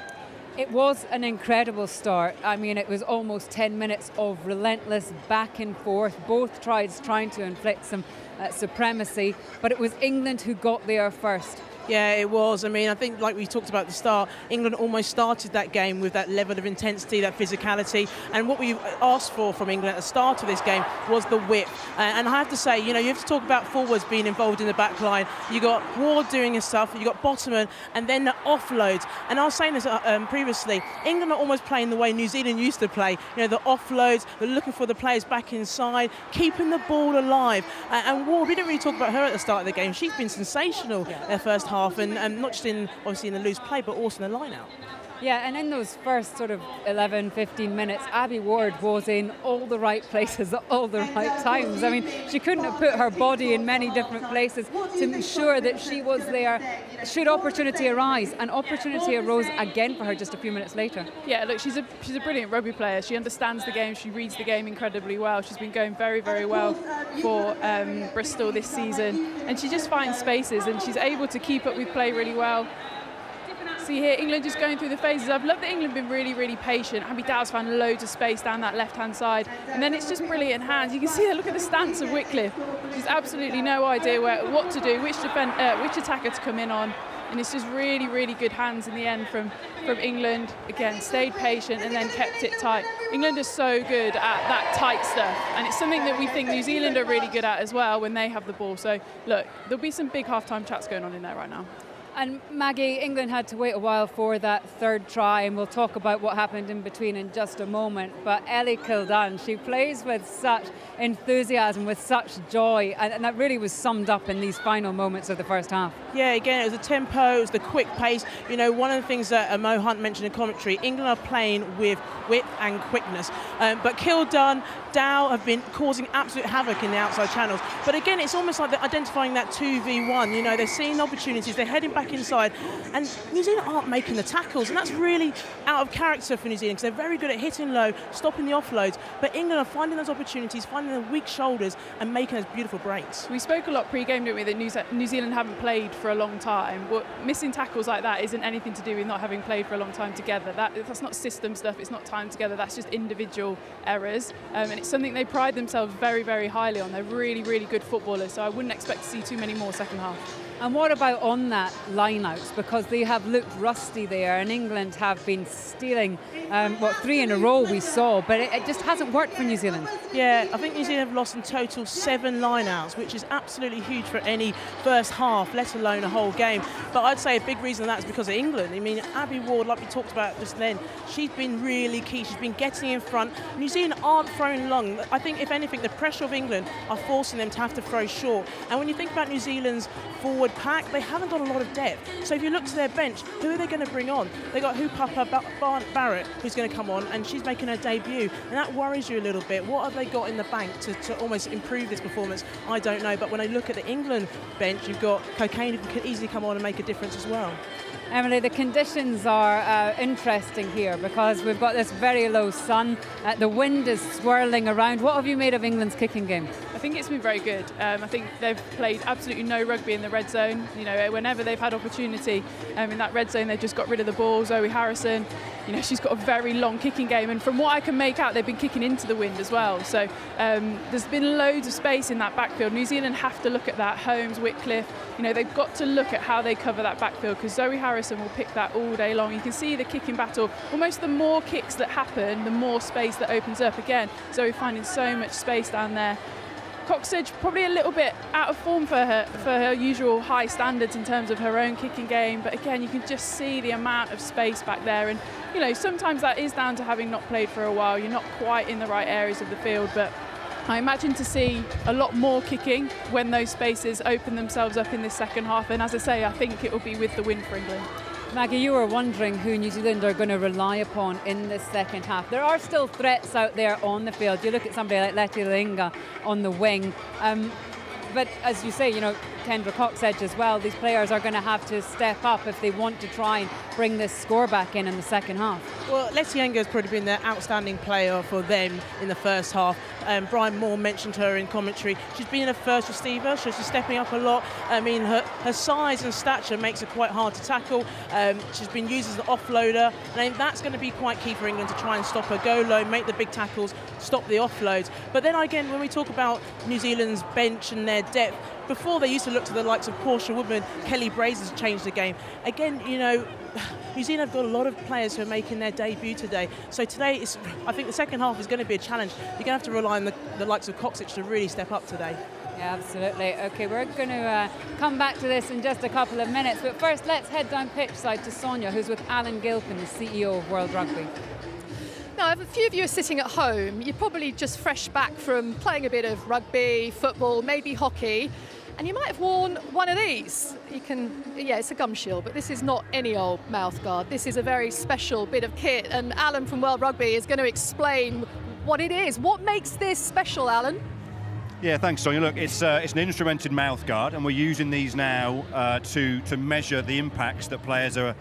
It was an incredible start. I mean, it was almost 10 minutes of relentless back and forth, both trying to inflict some supremacy, but it was England who got there first. Yeah, it was. I mean, I think like we talked about at the start, England almost started that game with that level of intensity, that physicality. And what we asked for from England at the start of this game was the width. And I have to say, you know, you have to talk about forwards being involved in the back line. You got Ward doing his stuff, you got Bottoman, and then the offloads. And I was saying this previously, England are almost playing the way New Zealand used to play. You know, the offloads, they're looking for the players back inside, keeping the ball alive. And Ward, we didn't really talk about her at the start of the game. She's been sensational their first half. And not just obviously in the loose play, but also in the line-out. Yeah, and in those first sort of 11, 15 minutes, Abby Ward was in all the right places at all the right times. I mean, she couldn't have put her body in many different places to ensure that she was there should opportunity arise, and opportunity arose again for her just a few minutes later. Yeah, look, she's a brilliant rugby player. She understands the game, she reads the game incredibly well. She's been going very, very well for Bristol this season, and she just finds spaces and she's able to keep up with play really well. See here, England just going through the phases. I've loved that England been really, really patient. Abby Dow's found loads of space down that left-hand side. And then it's just brilliant hands. You can see, look at the stance of Wycliffe. She's absolutely no idea what to do, which attacker to come in on. And it's just really, really good hands in the end from England. Again, stayed patient and then kept it tight. England is so good at that tight stuff. And it's something that we think New Zealand are really good at as well when they have the ball. So, look, there'll be some big half-time chats going on in there right now. And Maggie, England had to wait a while for that third try, and we'll talk about what happened in between in just a moment. But Ellie Kildane, she plays with such enthusiasm, with such joy, and that really was summed up in these final moments of the first half. Yeah, again, it was the tempo, it was the quick pace. You know, one of the things that Mo Hunt mentioned in commentary, England are playing with width and quickness. But Kildane, Dow have been causing absolute havoc in the outside channels. But again, it's almost like they're identifying that 2v1. You know, they're seeing opportunities, they're heading back inside, and New Zealand aren't making the tackles, and that's really out of character for New Zealand because they're very good at hitting low, stopping the offloads. But England are finding those opportunities, finding the weak shoulders, and making those beautiful breaks. We spoke a lot pre-game, didn't we, that New Zealand haven't played for a long time. Well, missing tackles like that isn't anything to do with not having played for a long time together. That's not system stuff, it's not time together, that's just individual errors. And it's something they pride themselves very, very highly on. They're really, really good footballers, so I wouldn't expect to see too many more second half. And what about on that line-out? Because they have looked rusty there, and England have been stealing, 3 in a row we saw, but it just hasn't worked for New Zealand. Yeah, I think New Zealand have lost in total 7 line-outs, which is absolutely huge for any first half, let alone a whole game. But I'd say a big reason of that is because of England. I mean, Abby Ward, like we talked about just then, she's been really key. She's been getting in front. New Zealand aren't throwing long. I think, if anything, the pressure of England are forcing them to have to throw short. And when you think about New Zealand's forward pack, they haven't got a lot of depth. So if you look to their bench, who are they going to bring on? They got Hupapa Barrett, who's going to come on, and she's making her debut, and that worries you a little bit. What have they got in the bank to almost improve this performance? I don't know, but when I look at the England bench, you've got Cocaine who can easily come on and make a difference as well. Emily, the conditions are interesting here because we've got this very low sun. The wind is swirling around. What have you made of England's kicking game? I think it's been very good. I think they've played absolutely no rugby in the red zone. You know, whenever they've had opportunity in that red zone, they've just got rid of the ball. Zoe Harrison, you know, she's got a very long kicking game, and from what I can make out, they've been kicking into the wind as well. So there's been loads of space in that backfield. New Zealand have to look at that. Holmes, Wycliffe, you know, they've got to look at how they cover that backfield because Zoe Harrison will pick that all day long. You can see the kicking battle. Almost the more kicks that happen, the more space that opens up. Again, Zoe finding so much space down there. Coxedge probably a little bit out of form for her usual high standards in terms of her own kicking game, but again, you can just see the amount of space back there, and you know, sometimes that is down to having not played for a while. You're not quite in the right areas of the field, but I imagine to see a lot more kicking when those spaces open themselves up in this second half, and as I say, I think it will be with the win for England. Maggie, you were wondering who New Zealand are going to rely upon in this second half. There are still threats out there on the field. You look at somebody like Leti Linga on the wing. But as you say, you know, Kendra Coxedge as well, these players are going to have to step up if they want to try and bring this score back in the second half. Well, Letienga has probably been the outstanding player for them in the first half. Brian Moore mentioned her in commentary. She's been a first receiver, so she's stepping up a lot. I mean, her size and stature makes her quite hard to tackle. She's been used as an offloader, and that's going to be quite key for England to try and stop her, go low, make the big tackles, stop the offloads. But then again, when we talk about New Zealand's bench and their their depth. Before they used to look to the likes of Portia Woodman, Kelly Brazers changed the game. Again, you know, New Zealand have got a lot of players who are making their debut today. So today, I think the second half is going to be a challenge. You're going to have to rely on the likes of Coxich to really step up today. Yeah, absolutely. Okay, we're going to come back to this in just a couple of minutes. But first, let's head down pitch side to Sonia, who's with Alan Gilpin, the CEO of World Rugby. Now, if a few of you are sitting at home, you're probably just fresh back from playing a bit of rugby, football, maybe hockey, and you might have worn one of these. It's a gum shield, but this is not any old mouth guard. This is a very special bit of kit, and Alan from World Rugby is going to explain what it is. What makes this special, Alan? Yeah, thanks, Sonia. Look, it's an instrumented mouth guard, and we're using these now to measure the impacts that players are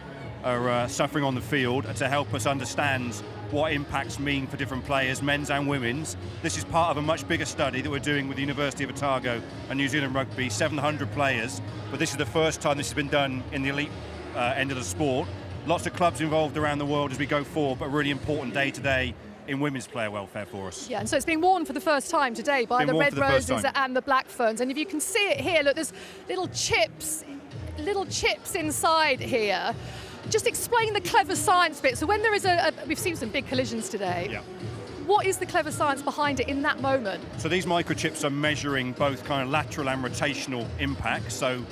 suffering on the field, and to help us understand what impacts mean for different players, men's and women's. This is part of a much bigger study that we're doing with the University of Otago and New Zealand Rugby, 700 players, but this is the first time this has been done in the elite end of the sport. Lots of clubs involved around the world as we go forward, but a really important day today in women's player welfare for us. Yeah, and so it's been worn for the first time today by the Red Roses and the Black Ferns. And if you can see it here, look, there's little chips inside here. Just explain the clever science bit. So when there is we've seen some big collisions today. Yeah. What is the clever science behind it in that moment? So these microchips are measuring both kind of lateral and rotational impacts. So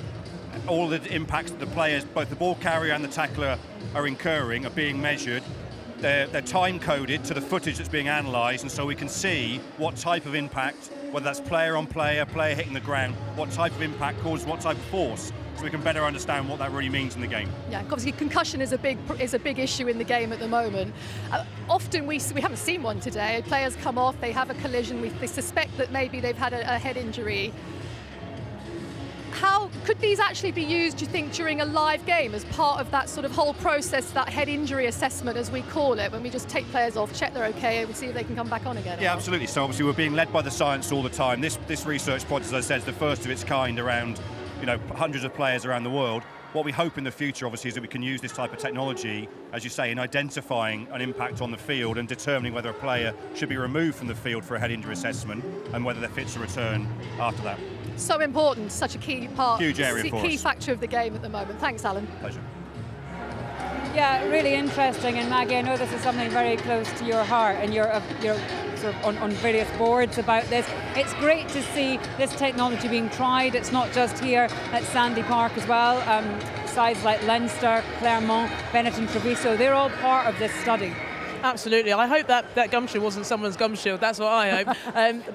all the impacts that the players, both the ball carrier and the tackler, are incurring are being measured. They're time coded to the footage that's being analysed, and so we can see what type of impact, whether that's player on player, player hitting the ground, what type of impact causes what type of force, so we can better understand what that really means in the game. Yeah, obviously concussion is a big issue in the game at the moment. Often we haven't seen one today. Players come off, they have a collision, they suspect that maybe they've had a head injury. How could these actually be used, do you think, during a live game as part of that sort of whole process, that head injury assessment, as we call it, when we just take players off, check they're okay, and we see if they can come back on again? Yeah, absolutely. So obviously we're being led by the science all the time. This research project, as I said, is the first of its kind around, hundreds of players around the world. What we hope in the future, obviously, is that we can use this type of technology, as you say, in identifying an impact on the field and determining whether a player should be removed from the field for a head injury assessment and whether they're fit to return after that. So important, such a key part, huge area for us. Key factor of the game at the moment. Thanks, Alan. Pleasure. Yeah, really interesting. And Maggie, I know this is something very close to your heart, and you're sort of on various boards about this. It's great to see this technology being tried. It's not just here at Sandy Park as well. Sides like Leinster, Clermont, Benetton, Treviso, they're all part of this study. Absolutely. I hope that gum shield wasn't someone's gum shield. That's what I hope.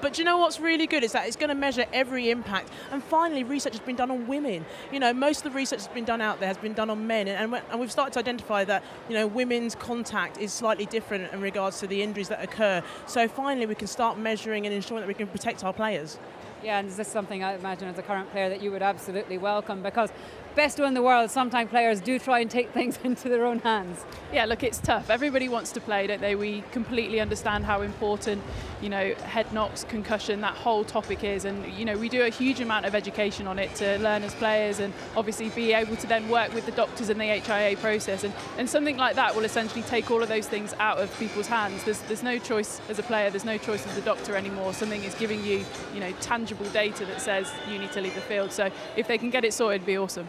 But do you know what's really good is that it's going to measure every impact. And finally, research has been done on women. Most of the research that's been done out there has been done on men. And we've started to identify that, women's contact is slightly different in regards to the injuries that occur. So finally, we can start measuring and ensuring that we can protect our players. Yeah, and is this something I imagine as a current player that you would absolutely welcome? Because best in the world, sometimes players do try and take things into their own hands. Yeah, look, it's tough. Everybody wants to play, don't they? We completely understand how important, head knocks, concussion, that whole topic is. And, we do a huge amount of education on it to learn as players and obviously be able to then work with the doctors in the HIA process. And something like that will essentially take all of those things out of people's hands. There's no choice as a player, there's no choice as a doctor anymore. Something is giving you, tangible data that says you need to leave the field. So if they can get it sorted, it'd be awesome.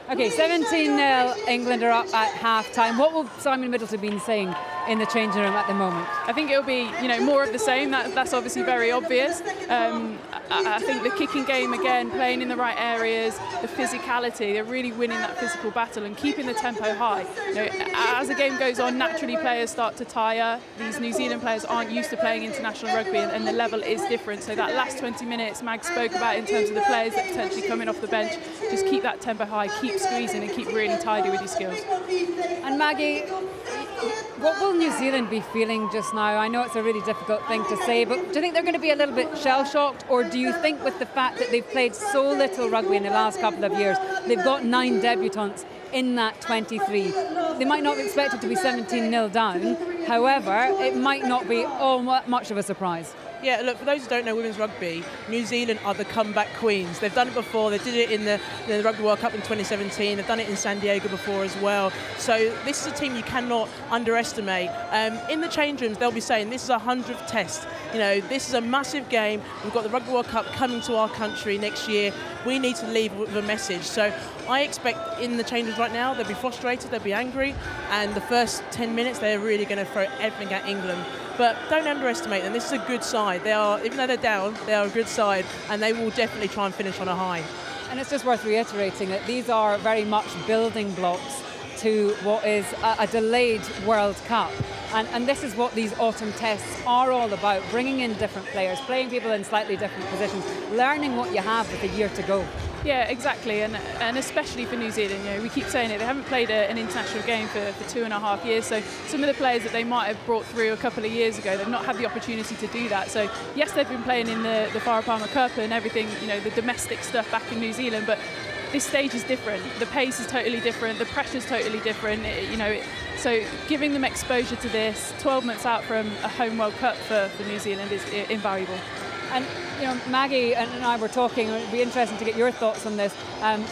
Okay, 17-0, England are up at half-time. What will Simon Middleton be saying in the changing room at the moment? I think it'll be, more of the same. That's obviously very obvious. I think the kicking game, again, playing in the right areas, the physicality, they're really winning that physical battle and keeping the tempo high. As the game goes on, naturally players start to tire. These New Zealand players aren't used to playing international rugby and the level is different. So that last 20 minutes Mag spoke about in terms of the players that potentially come in off the bench, just keep that tempo high, keep squeezing and keep really tidy with your skills. And Maggie, what will New Zealand be feeling just now? I know it's a really difficult thing to say, but do you think they're going to be a little bit shell-shocked, or do you think with the fact that they've played so little rugby in the last couple of years, they've got 9 debutants in that 23, they might not be expected to be 17-0 down, however, it might not be all much of a surprise? Yeah, look, for those who don't know women's rugby, New Zealand are the comeback queens. They've done it before. They did it in the Rugby World Cup in 2017. They've done it in San Diego before as well. So this is a team you cannot underestimate. In the change rooms, they'll be saying this is our 100th test. You know, this is a massive game. We've got the Rugby World Cup coming to our country next year. We need to leave with a message. So I expect in the changes right now, they'll be frustrated, they'll be angry, and the first 10 minutes, they're really going to throw everything at England. But don't underestimate them. This is a good side. They are, even though they're down, they are a good side, and they will definitely try and finish on a high. And it's just worth reiterating that these are very much building blocks to what is a delayed World Cup. And this is what these autumn tests are all about, bringing in different players, playing people in slightly different positions, learning what you have with a year to go. Yeah, exactly, and especially for New Zealand, you know, we keep saying it, they haven't played an international game for 2.5 years, so some of the players that they might have brought through a couple of years ago, they've not had the opportunity to do that. So yes, they've been playing in the Farah Palmer Cup and everything, you know, the domestic stuff back in New Zealand, but this stage is different. The pace is totally different, the pressure's totally different, you know. So giving them exposure to this 12 months out from a home World Cup for New Zealand is invaluable. And you know, Maggie and I were talking, it would be interesting to get your thoughts on this,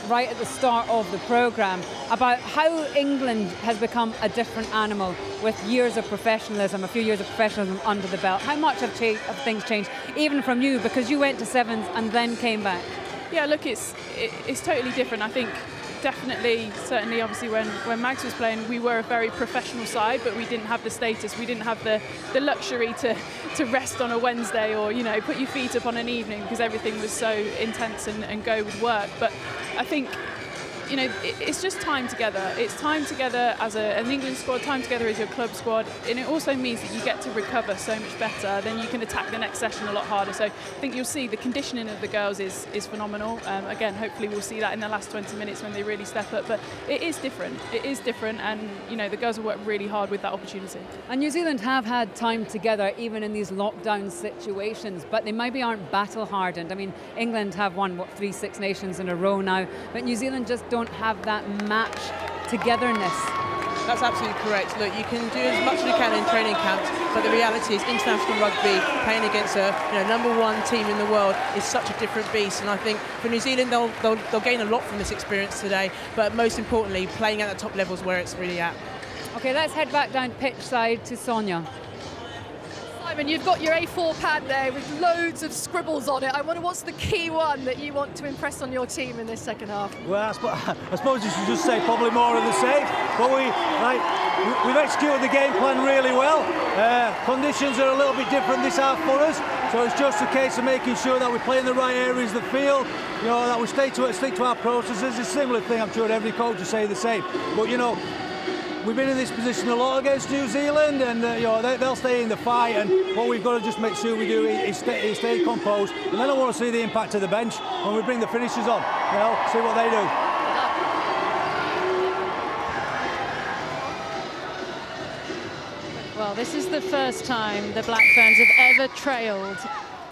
right at the start of the programme, about how England has become a different animal with years of professionalism, a few years of professionalism under the belt. How much have things changed, even from you, because you went to sevens and then came back? Yeah, look, it's totally different. I think definitely, certainly, obviously, when Mags was playing, we were a very professional side, but we didn't have the status, we didn't have the luxury to rest on a Wednesday or, you know, put your feet up on an evening because everything was so intense and go with work. But I think, you know, it's just time together. It's time together as an England squad, time together as your club squad, and it also means that you get to recover so much better. Then you can attack the next session a lot harder. So I think you'll see the conditioning of the girls is phenomenal. Again, hopefully we'll see that in the last 20 minutes when they really step up. But it is different. It is different, and you know the girls have worked really hard with that opportunity. And New Zealand have had time together, even in these lockdown situations, but they maybe aren't battle hardened. I mean, England have won 3 Six Nations in a row now, but New Zealand just don't have that match togetherness. That's absolutely correct. Look, you can do as much as you can in training camps, but the reality is international rugby, playing against a #1 team in the world, is such a different beast. And I think for New Zealand, they'll gain a lot from this experience today, but most importantly, playing at the top levels where it's really at. Okay, let's head back down pitch side to Sonia. Simon, you've got your A4 pad there with loads of scribbles on it. I wonder what's the key one that you want to impress on your team in this second half? Well, I suppose you should just say probably more of the same. But we've executed the game plan really well. Conditions are a little bit different this half for us, so it's just a case of making sure that we play in the right areas of the field. You know, that we stick to our processes. It's a similar thing. I'm sure every coach will say the same. But you know, we've been in this position a lot against New Zealand, and you know, they'll stay in the fight, and what we've got to just make sure we do is stay composed. And then I want to see the impact of the bench when we bring the finishers on. You know, see what they do. Well, this is the first time the Black Ferns have ever trailed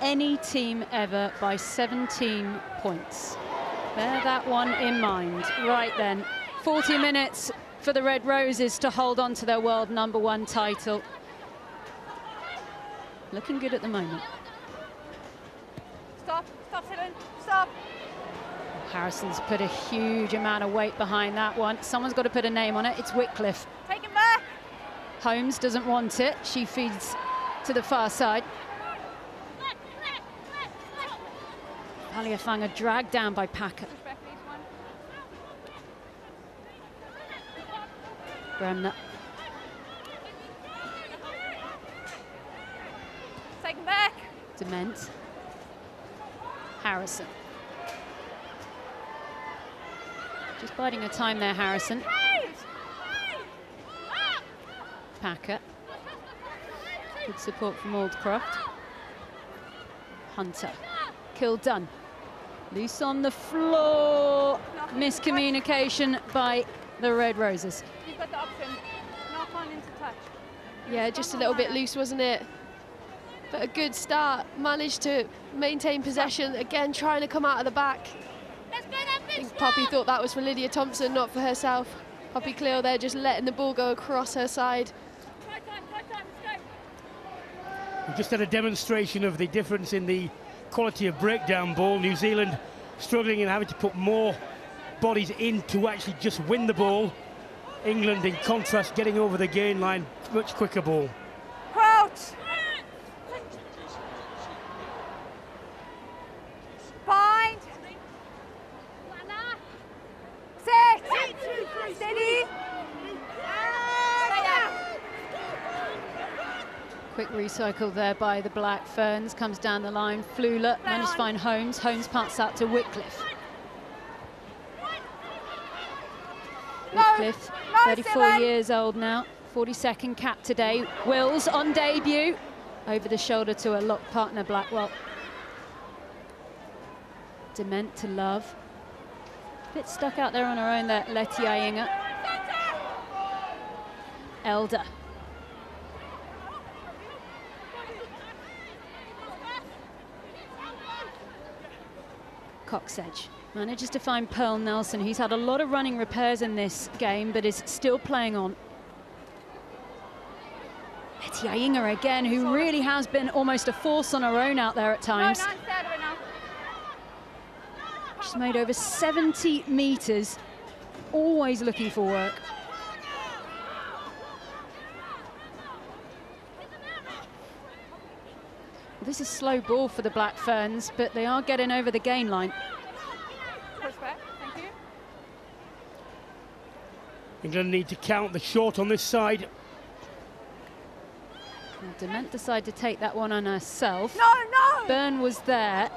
any team ever by 17 points. Bear that one in mind. Right then, 40 minutes for the Red Roses to hold on to their world #1 title. Looking good at the moment. Stop, Helen, stop. Harrison's put a huge amount of weight behind that one. Someone's got to put a name on it. It's Wycliffe. Take him back. Holmes doesn't want it. She feeds to the far side. Aliafanga dragged down by Packer. Bremner. Take him back. Dement. Harrison. Just biding her time there, Harrison. Packer. Good support from Aldcroft. Hunter. Kildunn. Loose on the floor. Miscommunication by the Red Roses. You've got the option. Knock on into touch. Yeah, just a little bit loose, wasn't it? But a good start. Managed to maintain possession. Again, trying to come out of the back. I think Poppy thought that was for Lydia Thompson, not for herself. Poppy Cleo there just letting the ball go across her side. We just had a demonstration of the difference in the quality of breakdown ball. New Zealand struggling and having to put more bodies in to actually just win the ball. England, in contrast, getting over the gain line, much quicker ball. Crouch. Quick recycle there by the Black Ferns, comes down the line. Flula managed to find Holmes. Holmes parts out to Whitcliffe. Whitcliffe, 34 years old now, 42nd cap today. Wills on debut, over the shoulder to a lock partner Blackwell. Dement to Love. Bit stuck out there on her own there, Letty Ayinga. Elder. Coxedge manages to find Pearl Nelson. He's had a lot of running repairs in this game, but is still playing on. Letty Ayinga again, who really has been almost a force on her own out there at times. She's made over 70 meters, always looking for work. Well, this is slow ball for the Black Ferns, but they are getting over the gain line. Thank you. England need to count the short on this side. And Dement decided to take that one on herself. No! Byrne was there.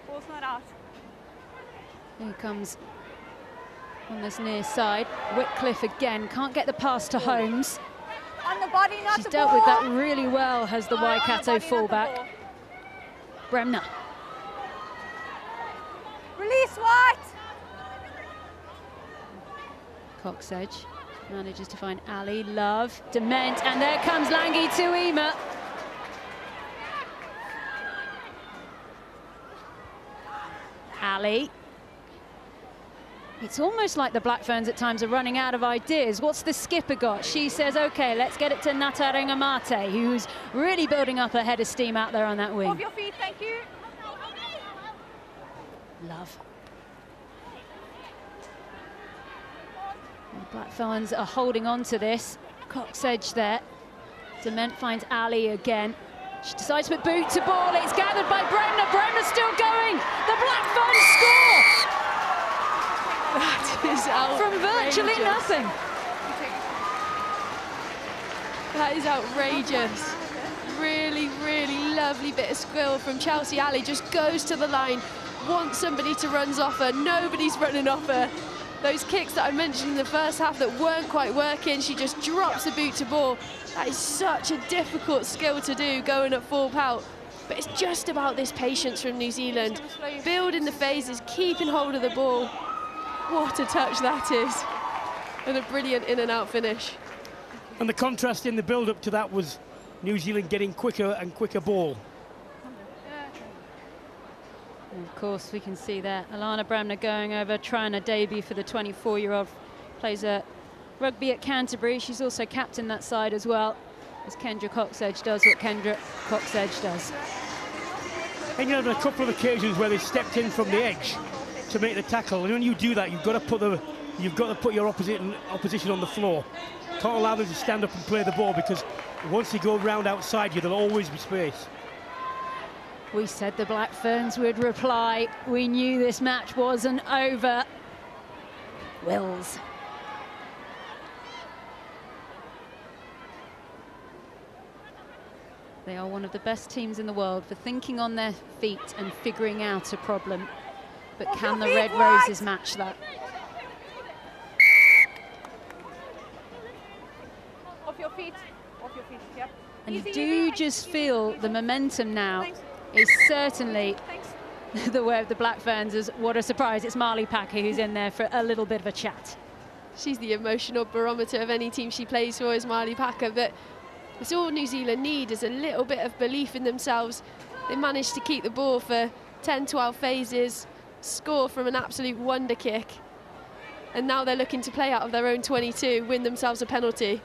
Ball's not out. Here comes on this near side. Whitcliffe again, can't get the pass to Holmes. On the body, not She's the dealt ball. with that really well, has the Waikato fullback. Bremner. Release White. Coxedge manages to find Ali, Love, Dement, and there comes Langi Tuima. Ali. It's almost like the Black Ferns at times are running out of ideas. What's the skipper got? She says, OK, let's get it to Natarenga Mate, who's really building up a head of steam out there on that wing. Off your feet, thank you. Love. The Black Ferns are holding on to this. Coxedge there. Dement finds Ali again. She decides to put boot to ball. It's gathered by Bremner. Bremner still going. The Black Ferns score. That is outrageous. From virtually nothing. That is outrageous. Really, really lovely bit of skill from Chelsea. Ali just goes to the line, wants somebody to run off her. Nobody's running off her. Those kicks that I mentioned in the first half that weren't quite working, she just drops the boot to ball. That is such a difficult skill to do, going at full pelt. But it's just about this patience from New Zealand. Building the phases, keeping hold of the ball. What a touch that is. And a brilliant in and out finish. And the contrast in the build-up to that was New Zealand getting quicker and quicker ball. And of course, we can see there, Alana Bremner going over, trying a debut for the 24-year-old. Plays rugby at Canterbury. She's also captain that side as well, as Kendra Coxedge does what Kendra Coxedge does. And you had a couple of occasions where they stepped in from the edge to make the tackle, and when you do that, you've got to put your opposition on the floor. Can't allow them to stand up and play the ball, because once they go round outside you, there'll always be space. We said the Black Ferns would reply. We knew this match wasn't over. Wills. They are one of the best teams in the world for thinking on their feet and figuring out a problem. But can the Red Roses match that? Off your feet, yep. And you do just feel the momentum now is certainly the way of the Black Ferns. Is what a surprise. It's Marley Packer who's in there for a little bit of a chat. She's the emotional barometer of any team she plays for, is Marley Packer. But it's all New Zealand need is a little bit of belief in themselves. They managed to keep the ball for 10, 12 phases, score from an absolute wonder kick. And now they're looking to play out of their own 22, win themselves a penalty.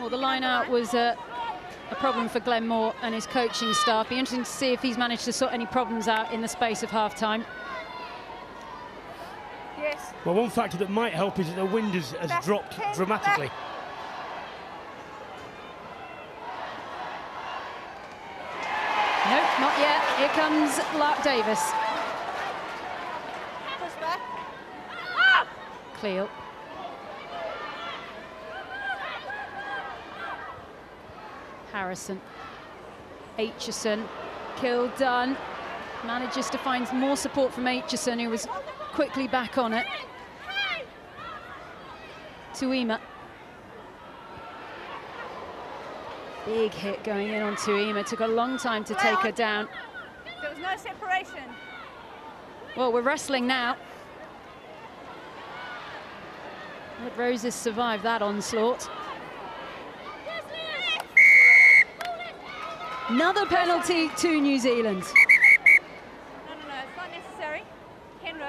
Well, the line out was a problem for Glenn Moore and his coaching staff. Be interesting to see if he's managed to sort any problems out in the space of half-time. Yes. Well, one factor that might help is that the wind has dropped dramatically. Nope, not yet. Here comes Lark Davis. Push back. Cleo. Harrison. Aitchison, kill done. Manages to find more support from Aitchison, who was quickly back on it. Tuima. Big hit going in on Tuima. Took a long time to take her down. There was no separation. Well, we're wrestling now. Red Roses survived that onslaught. Another penalty to New Zealand. No, it's not necessary. Henry.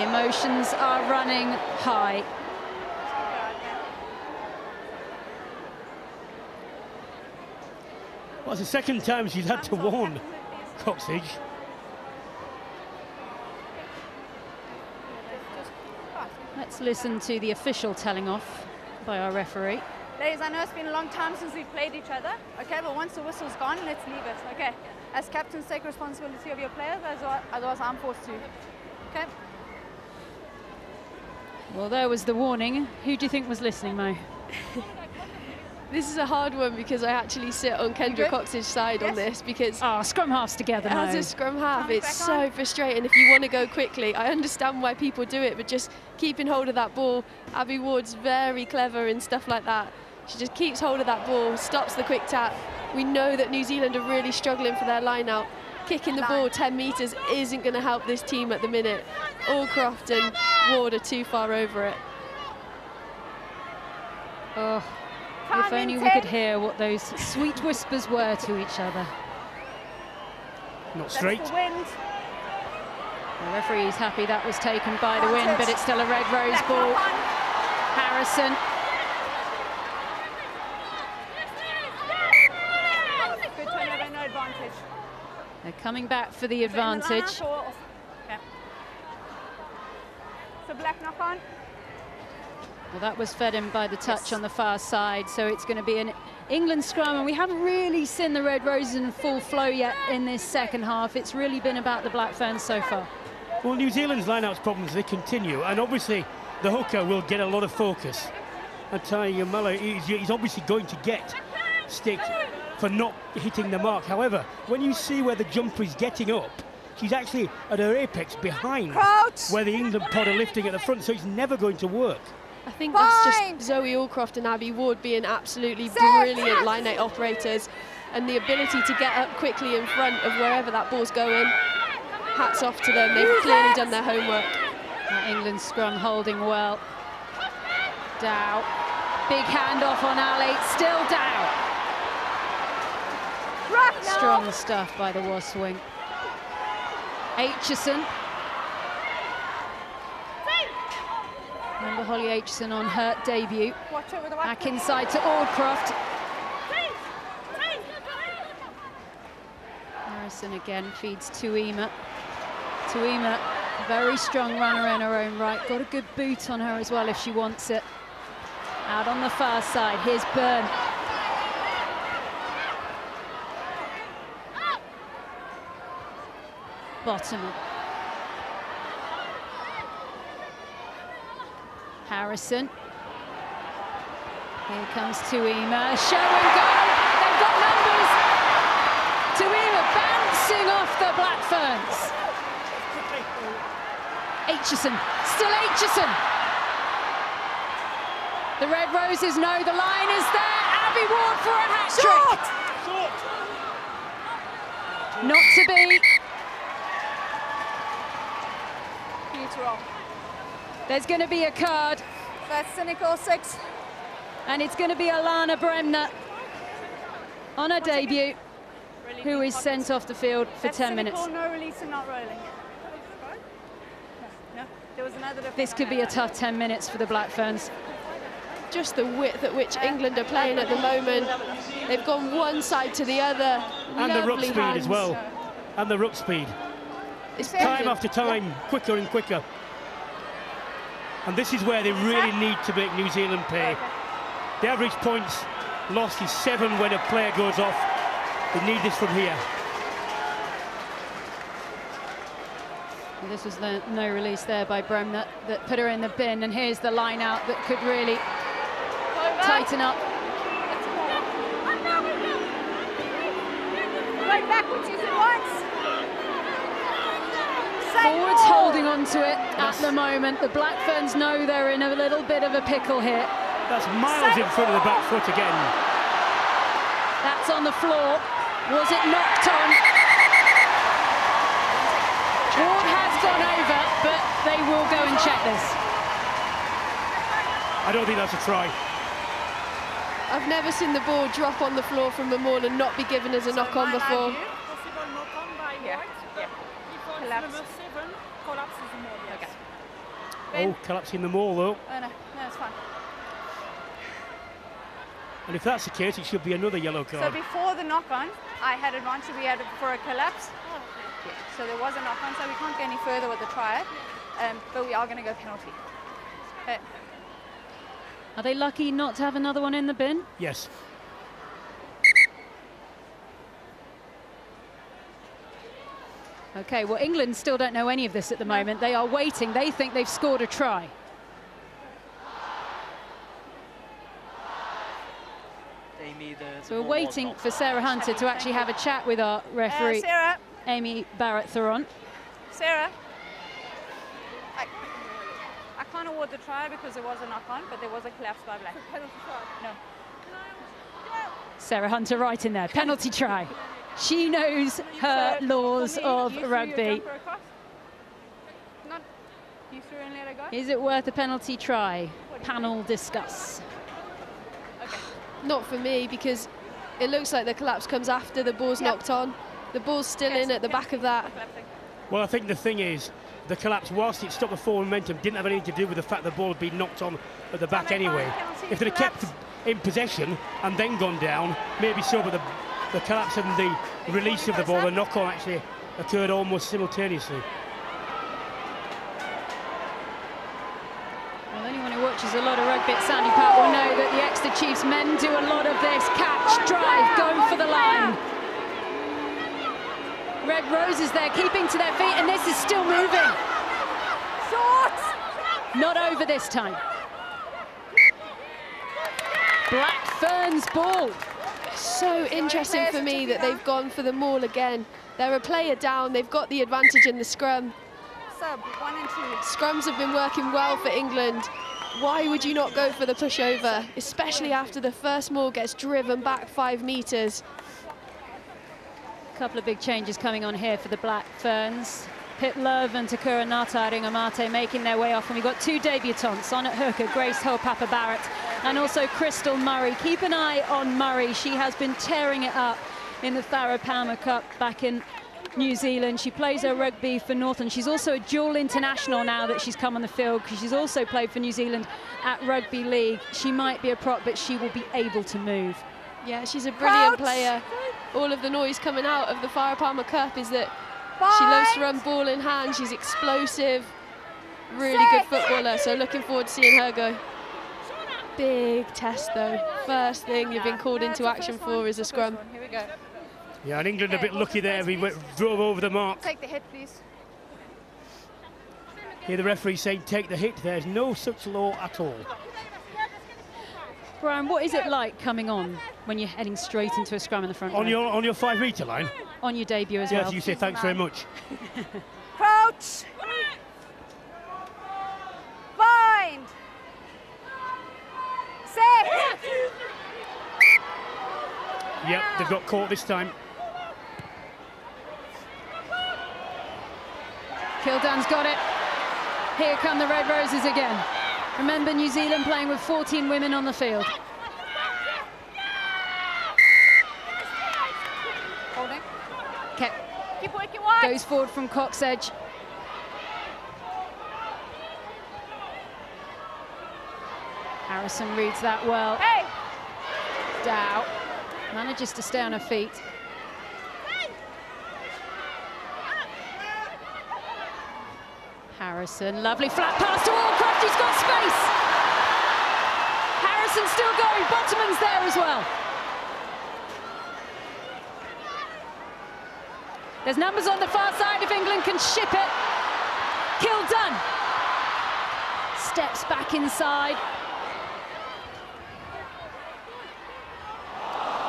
Emotions are running high. Well, it's the second time she's had to warn Coxage. Let's listen to the official telling off by our referee. Ladies, I know it's been a long time since we've played each other, okay, but once the whistle's gone, let's leave it, okay? As captains, take responsibility of your players, otherwise I'm forced to, okay? Well, there was the warning. Who do you think was listening, Mo? This is a hard one because I actually sit on Kendra Coxage's side on this because scrum halves together, as a scrum half, it's so frustrating if you want to go quickly. I understand why people do it, but just keeping hold of that ball. Abby Ward's very clever and stuff like that. She just keeps hold of that ball, stops the quick tap. We know that New Zealand are really struggling for their line out. Kicking the ball 10 metres isn't going to help this team at the minute. Allcroft and Ward are too far over it. Oh. If only we could hear what those sweet whispers were to each other. Not straight. The referee's happy that was taken by the wind, but it's still a red rose ball. Harrison. Good turnover, no advantage. They're coming back for the advantage. So black knock on. Well, that was fed in by the touch on the far side, so it's going to be an England scrum, and we haven't really seen the Red Roses in full flow yet in this second half. It's really been about the Black Ferns so far. Well, New Zealand's line-outs problems, they continue, and obviously the hooker will get a lot of focus. And Ty Muller, he's obviously going to get stick for not hitting the mark. However, when you see where the jumper is getting up, she's actually at her apex behind where the England pod are lifting at the front, so it's never going to work. I think that's just Zoe Allcroft and Abby Ward being absolutely brilliant line-out operators, and the ability to get up quickly in front of wherever that ball's going. Hats off to them, they've clearly done their homework. That England scrum holding well. Dow, big handoff on Ali, still Dow. Strong stuff by the Wasp wing. Aitchison. Remember Holly Aitchison on her debut. Back inside to Aldcroft. Harrison again feeds Tuima. Tuima, very strong runner in her own right. Got a good boot on her as well if she wants it. Out on the far side, here's Byrne. Bottom. Harrison. Here comes Tuima. Show and go. They've got numbers. Tuima bouncing off the Black Ferns. Aitchison. Still Aitchison. The Red Roses know the line is there. Abby Ward for a hat-trick. Not to be. There's going to be a card. That's cynical 6. And it's going to be Alana Bremner on her debut, who is sent off the field for 10 minutes. No release and not rolling. No, there was another. This could be a tough 10 minutes for the Black Ferns. Just the width at which England are playing at the moment. They've gone one side to the other. And the ruck Lovely speed as well. And the ruck speed. It's time after time, quicker and quicker. And this is where they really need to make New Zealand pay. The average points lost is 7 when a player goes off. They need this from here. Well, this was the no release there by Brem that put her in the bin, and here's the line out that could really tighten up. Right backwards, use it once. Forwards holding on to it at the moment. The Black Ferns know they're in a little bit of a pickle here. That's miles in front of the back foot again. That's on the floor. Was it knocked on? Ward has gone over, but they will go and check this. I don't think that's a try. I've never seen the ball drop on the floor from the maul and not be given as a knock-on before. Oh, collapsing the maul though. Oh no, it's fine. And if that's the case, it should be another yellow card. So before the knock-on, I had advantage. We had it for a collapse. Yeah. So there was a knock-on, so we can't go any further with the try, but we are going to go penalty. Okay. Are they lucky not to have another one in the bin? Yes. Okay, well, England still don't know any of this at the moment. They are waiting. They think they've scored a try. So we're waiting for Sarah Hunter to actually have a chat with our referee, Sarah. Amy Barrett-Theron. Sarah, I can't award the try because there was a knock-on, but there was a collapse by Black. No. Sarah Hunter right in there. Penalty try. She knows her laws of rugby. Is it worth a penalty try? Panel discuss. Not for me, because it looks like the collapse comes after the ball's knocked on. The ball's still in at the back of that. Well, I think the thing is, the collapse, whilst it stopped the forward momentum, didn't have anything to do with the fact the ball had been knocked on at the back anyway. If they'd have kept in possession and then gone down, maybe so, but the collapse and the release of the ball, the knock-on actually occurred almost simultaneously. Well, anyone who watches a lot of rugby at Sandy Park will know that the Exeter Chiefs men do a lot of this. Catch, drive, go for the line. Red Roses there, keeping to their feet, and this is still moving. Short! Not over this time. Black Ferns ball. So interesting for me that they've gone for the maul again. They're a player down, they've got the advantage in the scrum. Sub 1 and 2. Scrums have been working well for England. Why would you not go for the pushover, especially after the first maul gets driven back 5 metres? A couple of big changes coming on here for the Black Ferns. Pip Love and Takura Ngata-Ringamate making their way off, and we've got 2 debutants, Sonnet Hooker, Grace Ho-Papa Barrett, and also Crystal Murray. Keep an eye on Murray. She has been tearing it up in the Farah Palmer Cup back in New Zealand. She plays her rugby for Northern. She's also a dual international now that she's come on the field, because she's also played for New Zealand at Rugby League. She might be a prop, but she will be able to move. Yeah, she's a brilliant player. All of the noise coming out of the Farah Palmer Cup is that she loves to run ball in hand. She's explosive, really good footballer. So looking forward to seeing her go. Big test though. First thing you've been called into action for is a scrum. Here we go. Yeah, and England a bit lucky there. We drove over the mark. Take the hit, please. Here the referee saying take the hit. There's no such law at all. Brian, what is it like coming on when you're heading straight into a scrum in the front On row? your 5 metre line? On your debut as yes, well. you say thanks very much. Crouch! Bind! Set! Yep, they've got caught this time. Kildan's got it. Here come the Red Roses again. Remember, New Zealand playing with 14 women on the field. Holding. Okay. Keep working wide. Goes forward from Cox Edge. Harrison reads that well. Hey! Dow manages to stay on her feet. Harrison, lovely flat pass to Allcroft, he's got space. Harrison still going, Bottomans there as well. There's numbers on the far side if England can ship it. Kildon steps back inside.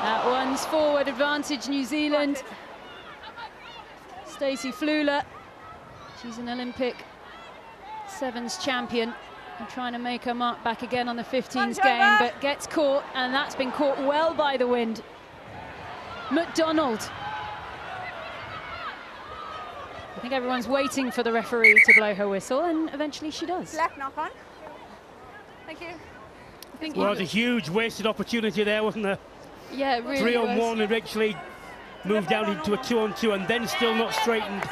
That one's forward advantage, New Zealand. Stacey Flula, she's an Olympic sevens champion, and trying to make her mark back again on the 15s game, but gets caught, and that's been caught well by the wind. McDonald. I think everyone's waiting for the referee to blow her whistle, and eventually she does. Black knock on. Thank you. I think well, it was a huge wasted opportunity there, wasn't there? Yeah, it really 3 was. on 1 and actually moved down into a 2 on 2 and then still not straightened.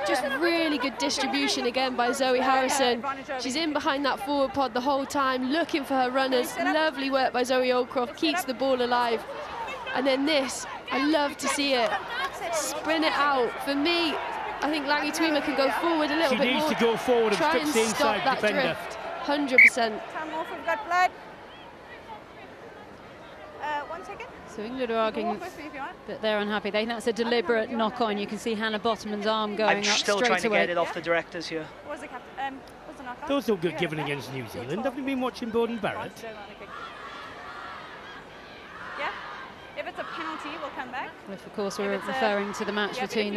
Just really good distribution again by Zoe Harrison. She's in behind that forward pod the whole time, looking for her runners. Lovely work by Zoe Oldcroft, keeps the ball alive. And then this, I love to see it. Sprint it out. For me, I think Langi Twima can go forward a little bit more. She needs to go forward and try fix and the stop inside that defender. drift. 100%. Time off, we've got blood. 1 second. So England are arguing that they're unhappy. They think that's a deliberate knock-on. You can see Hannah Bottomann's arm going I'm up still straight trying to away. get it off the directors here. What's the captain? What's the knock on? Those don't get given against New Zealand. Haven't you been watching Bowden Barrett? Yeah. If it's a penalty, we'll come back. If, of course, we're referring to the match between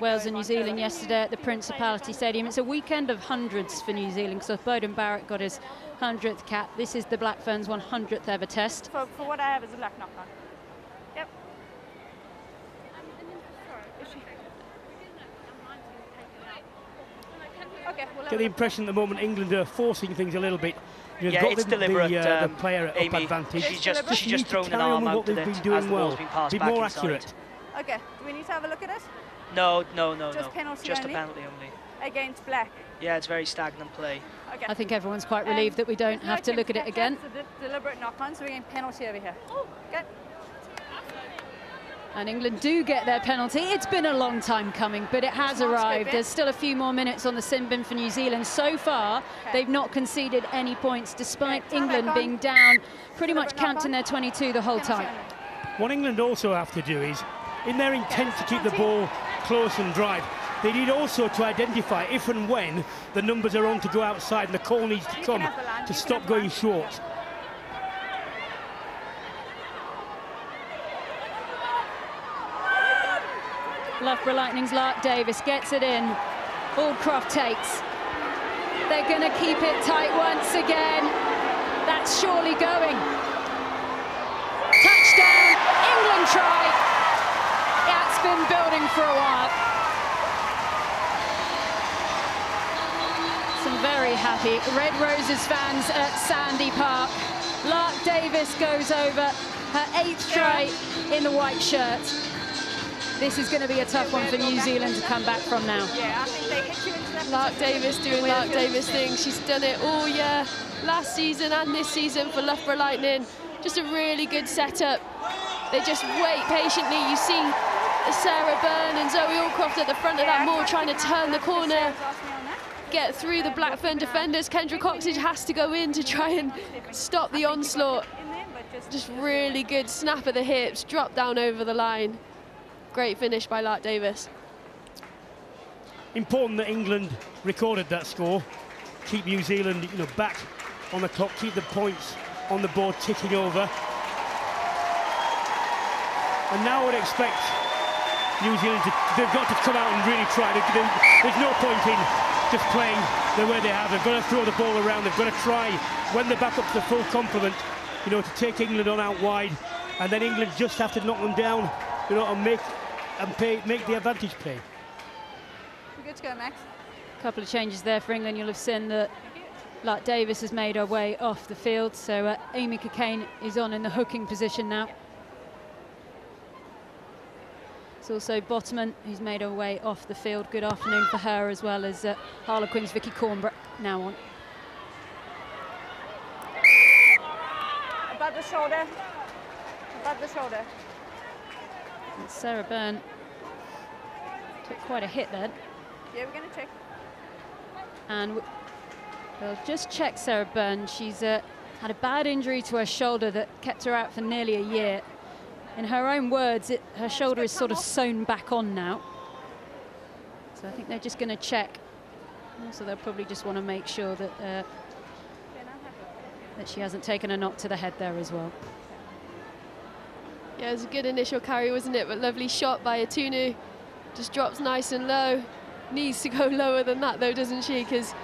Wales and New Zealand yesterday at the Principality Stadium. It's a weekend of hundreds for New Zealand, because Bowden Barrett got his 100th cap. This is the Black Ferns' 100th ever test. For what I have is a black knock on. Yep. Okay, we'll Get the impression at the moment England are forcing things a little bit. You've Yeah, got it's the, deliberate. the player at Amy, up advantage. she's just thrown an carry on arm with out what they've of been it doing as the ball's well. been passed Be back more inside. accurate. Okay, do we need to have a look at it? No. Just penalty Just only? a penalty only. Against black. Yeah, it's very stagnant play. Okay. I think everyone's quite relieved that we don't have to look at it again. It's a deliberate knock on, so we're getting penalty over here. Okay. And England do get their penalty. It's been a long time coming, but it has arrived. There's still a few more minutes on the sin bin for New Zealand. So far, they've not conceded any points, despite England being down, pretty much camped in their 22 the whole time. What England also have to do is, in their intent to keep the ball close and drive, they need also to identify if and when the numbers are on to go outside and the call needs to come to stop going short. Loughborough Lightning's Lark Davis gets it in. Aldcroft takes. They're going to keep it tight once again. That's surely going. Touchdown, England try. That's been building for a while. Some very happy Red Roses fans at Sandy Park. Lark Davis goes over her 8th try in the white shirt. This is going to be a tough one for New Zealand to come back from now. Yeah, I think they hit you into that. Lark Davis doing Lark Davis things. She's done it all year, last season and this season for Loughborough Lightning. Just a really good setup. They just wait patiently. You see Sarah Byrne and Zoe Aldcroft at the front of that maul trying to turn the corner, get through the Blackburn defenders. Kendra Coxage has to go in to try and stop the onslaught. Just really good snap of the hips, drop down over the line. Great finish by Lark Davis. Important that England recorded that score. Keep New Zealand, back on the clock. Keep the points on the board ticking over. And now I would expect New Zealand they've got to come out and really try. There's no point in just playing the way they have. They've got to throw the ball around. They've got to try, when they're back up to the full complement, to take England on out wide. And then England just have to knock them down, and make the advantage pay. We're good to go, Max. A couple of changes there for England. You'll have seen that Lark Davis has made her way off the field, so Amy Cockayne is on in the hooking position now. It's also Bottoman who's made her way off the field. Good afternoon for her, as well as Harlequins' Vicky Cornborough now on. Above the shoulder. Above the shoulder. And Sarah Byrne took quite a hit then. Yeah, we're going to check. And we'll just check Sarah Byrne. She's had a bad injury to her shoulder that kept her out for nearly a year. In her own words, her shoulder is sort of sewn back on now. So I think they're just going to check Also, they'll probably just want to make sure that that she hasn't taken a knock to the head there as well. Yeah, it was a good initial carry, wasn't it? But lovely shot by Atunu. Just drops nice and low. Needs to go lower than that though, doesn't she? Because,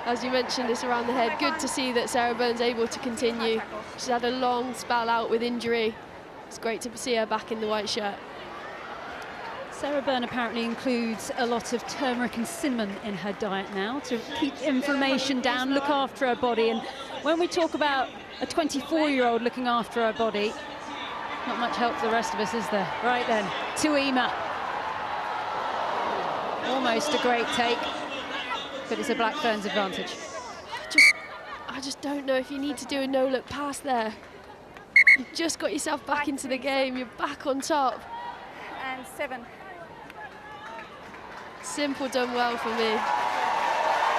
as you mentioned, it's around the head. Good to see that Sarah Byrne's able to continue. She's had a long spell out with injury. It's great to see her back in the white shirt. Sarah Byrne apparently includes a lot of turmeric and cinnamon in her diet now to keep inflammation down, look after her body. And when we talk about a 24-year-old looking after her body, not much help for the rest of us, is there? Right then, Tuima. Almost a great take, but it's a Black Ferns advantage. I just don't know if you need to do a no-look pass there. You've just got yourself back into the game. You're back on top. And 7. Simple done well for me.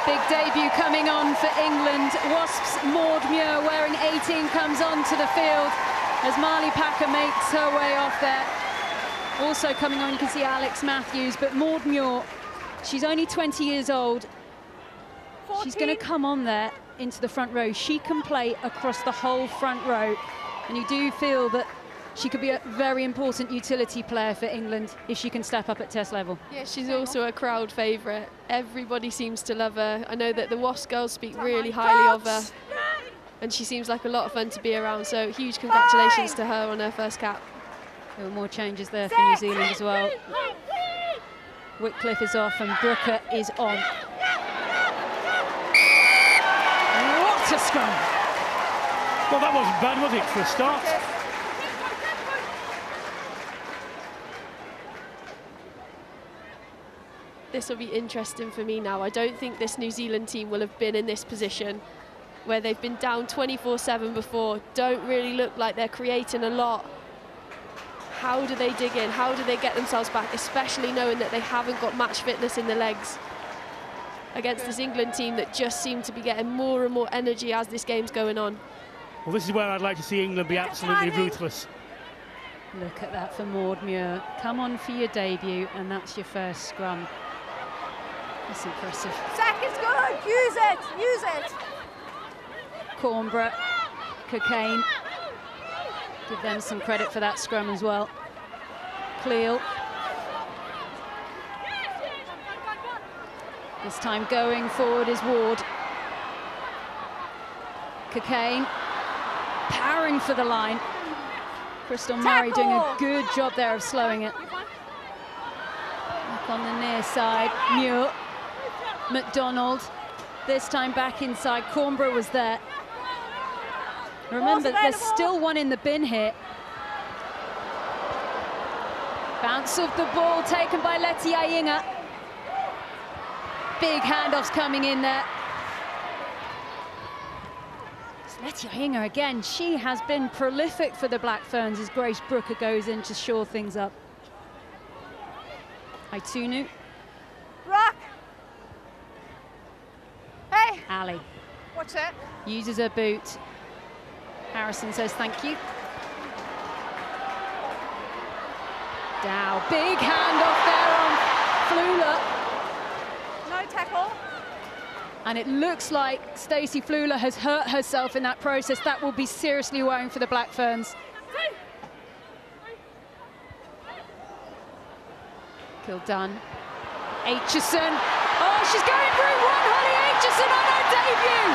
Big debut coming on for England. Wasps' Maud Muir wearing 18 comes onto the field as Marley Packer makes her way off there. Also coming on, you can see Alex Matthews, but Maud Muir, she's only 20 years old. 14. She's going to come on there into the front row. She can play across the whole front row, and you do feel that she could be a very important utility player for England if she can step up at test level. Yeah, she's also a crowd favourite. Everybody seems to love her. I know that the Wasp girls speak really highly of her, and she seems like a lot of fun to be around, so huge congratulations to her on her first cap. There were more changes there for New Zealand as well. Whitcliffe is off and Brooker is on. What a scrum! Well, that wasn't bad, was it, for a start? This will be interesting for me now. I don't think this New Zealand team will have been in this position where they've been down 24/7 before, don't really look like they're creating a lot. How do they dig in? How do they get themselves back, especially knowing that they haven't got match fitness in the legs against this England team that just seem to be getting more and more energy as this game's going on? Well, this is where I'd like to see England be absolutely ruthless. Look at that for Maud Muir. Come on for your debut, and that's your first scrum. That's impressive. Sack is good. Use it. Use it. Cornborough, Cocaine. Give them some credit for that scrum as well. Cleel. This time going forward is Ward. Cocaine. Powering for the line. Crystal Murray doing a good job there of slowing it. Back on the near side, Muir. McDonald, this time back inside. Cornborough was there. Remember, there's still one in the bin here. Bounce of the ball taken by Letty Ayinga. Big handoffs coming in there. It's Letty Ayinga again. She has been prolific for the Black Ferns as Grace Brooker goes in to shore things up. Aitunu. Rock. Hey. Ali. Watch it. Uses her boot. Harrison says thank you. Dow, big handoff there on Flula. No tackle. And it looks like Stacey Flula has hurt herself in that process. That will be seriously worrying for the Black Ferns. Kildunn. Aitchison. Oh, she's going through one. Holly Aitchison on her debut.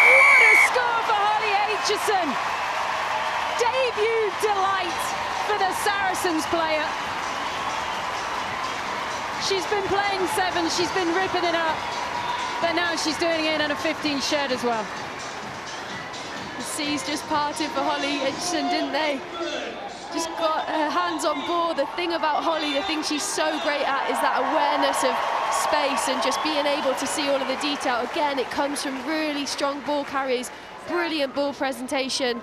What a score for Holly Aitchison. Debut delight for the Saracens player. She's been playing 7, she's been ripping it up, but now she's doing it in a 15 shirt as well. The seas just parted for Holly Aitchison, didn't they? Just got her hands on ball. The thing about Holly, the thing she's so great at is that awareness of space and just being able to see all of the detail. Again, it comes from really strong ball carries, brilliant ball presentation.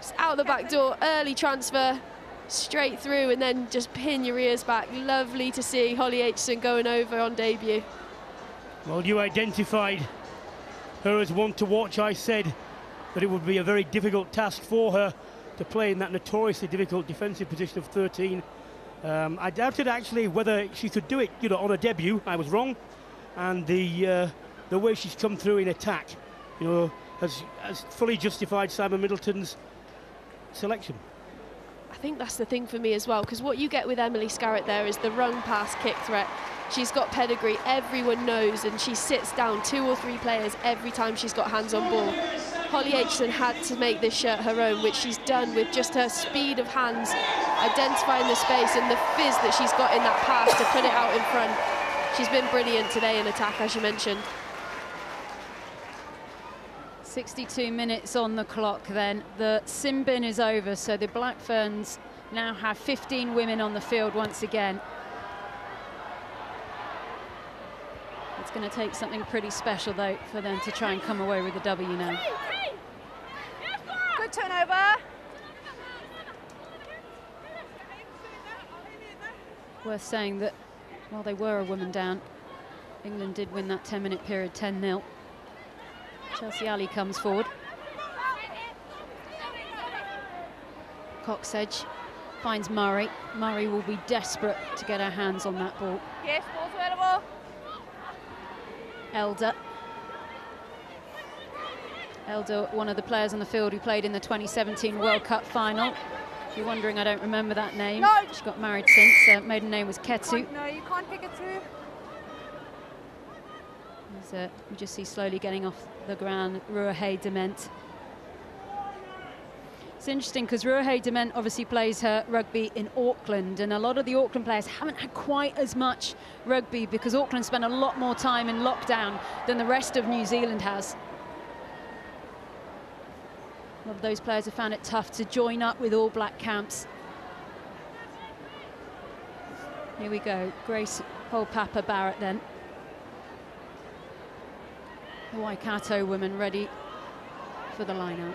Just out the back door, early transfer, straight through, and then just pin your ears back. Lovely to see Holly Aitchison going over on debut. Well, you identified her as one to watch. I said that it would be a very difficult task for her to play in that notoriously difficult defensive position of 13. I doubted actually whether she could do it, you know, on her debut. I was wrong, and the way she's come through in attack, you know, has fully justified Simon Middleton's selection. I think that's the thing for me as well, because what you get with Emily Scarrett there is the run, pass, kick threat. She's got pedigree, everyone knows, and she sits down 2 or 3 players every time she's got hands on ball. Holly Aitchison had to make this shirt her own, which she's done with just her speed of hands, identifying the space and the fizz that she's got in that pass to put it out in front. She's been brilliant today in attack, as you mentioned. 62 minutes on the clock then. The sin bin is over, so the Black Ferns now have 15 women on the field once again. It's going to take something pretty special, though, for them to try and come away with the W now. Good turnover. Worth saying that while they were a woman down, England did win that 10-minute period 10-0. Chelsea Alley comes forward. Coxedge finds Murray. Murray will be desperate to get her hands on that ball. Yes, ball's available. Elder, one of the players on the field who played in the 2017 World Cup final. If you're wondering, I don't remember that name. No. She got married since. Maiden name was Ketsu. No, you can't pick it through. We just see slowly getting off the ground Ruahei Dement. It's interesting because Ruahei Dement obviously plays her rugby in Auckland, and a lot of the Auckland players haven't had quite as much rugby because Auckland spent a lot more time in lockdown than the rest of New Zealand has. A lot of those players have found it tough to join up with All Black camps. Here we go, Grace Holpapa Barrett then. The Waikato woman ready for the line-out.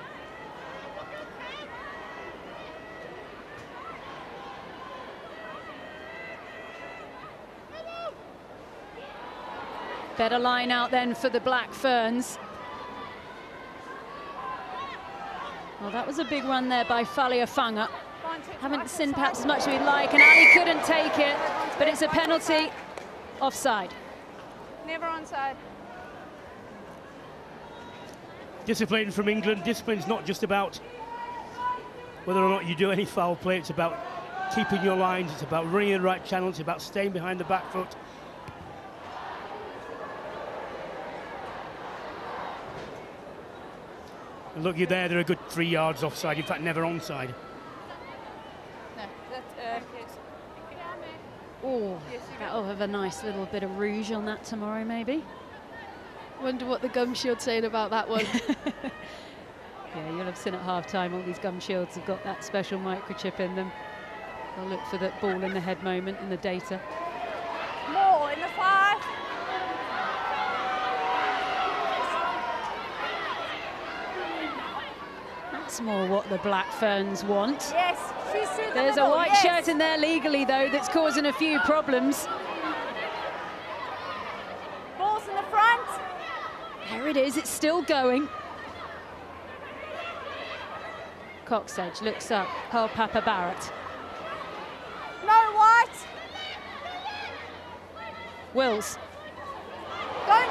Better line out then for the Black Ferns. Well, that was a big run there by Faleafanga. Haven't seen perhaps as much as we'd like, and Ali couldn't take it, but it's a penalty. Offside. Never onside. Discipline from England. Discipline's not just about whether or not you do any foul play, it's about keeping your lines, it's about running in the right channel, it's about staying behind the back foot. And look, you're there, they're a good 3 yards offside, in fact never onside. No, that's Oh, that'll have a nice little bit of rouge on that tomorrow, maybe. Wonder what the gum shield's saying about that one. Yeah, you'll have seen at half-time all these gum shields have got that special microchip in them. They'll look for that ball in the head moment in the data. More in the 5. That's more what the Black Ferns want. Yes, she's through the There's middle, a white yes. shirt in there legally, though, that's causing a few problems. Ball's in the front. There it is, it's still going. Coxedge looks up, Holpapa Barrett. No white. Wills. Don't.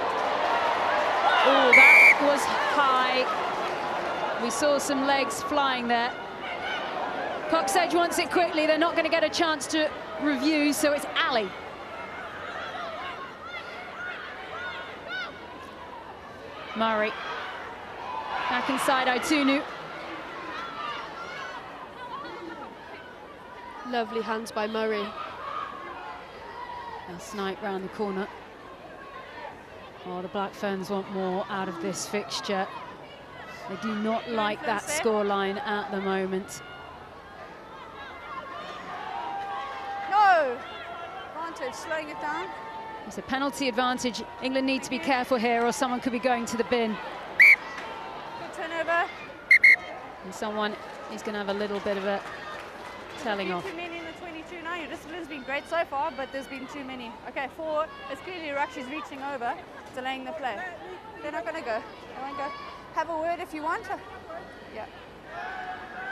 Oh, that was high. We saw some legs flying there. Coxedge wants it quickly. They're not going to get a chance to review, so it's Ali. Murray. Back inside Aitunu. Lovely hands by Murray. A snipe round the corner. Oh, the Black Ferns want more out of this fixture. They do not like that scoreline at the moment. No. Advantage, slowing it down. It's a penalty advantage. England need to be careful here or someone could be going to the bin. Good turnover. And someone is going to have a little bit of a telling off. Too many in the 22 now. Your discipline's been great so far, but there's been too many. Okay, forward. It's clearly Rukshi's reaching over, delaying the play. They're not going to go. They won't go. Have a word if you want. Yeah.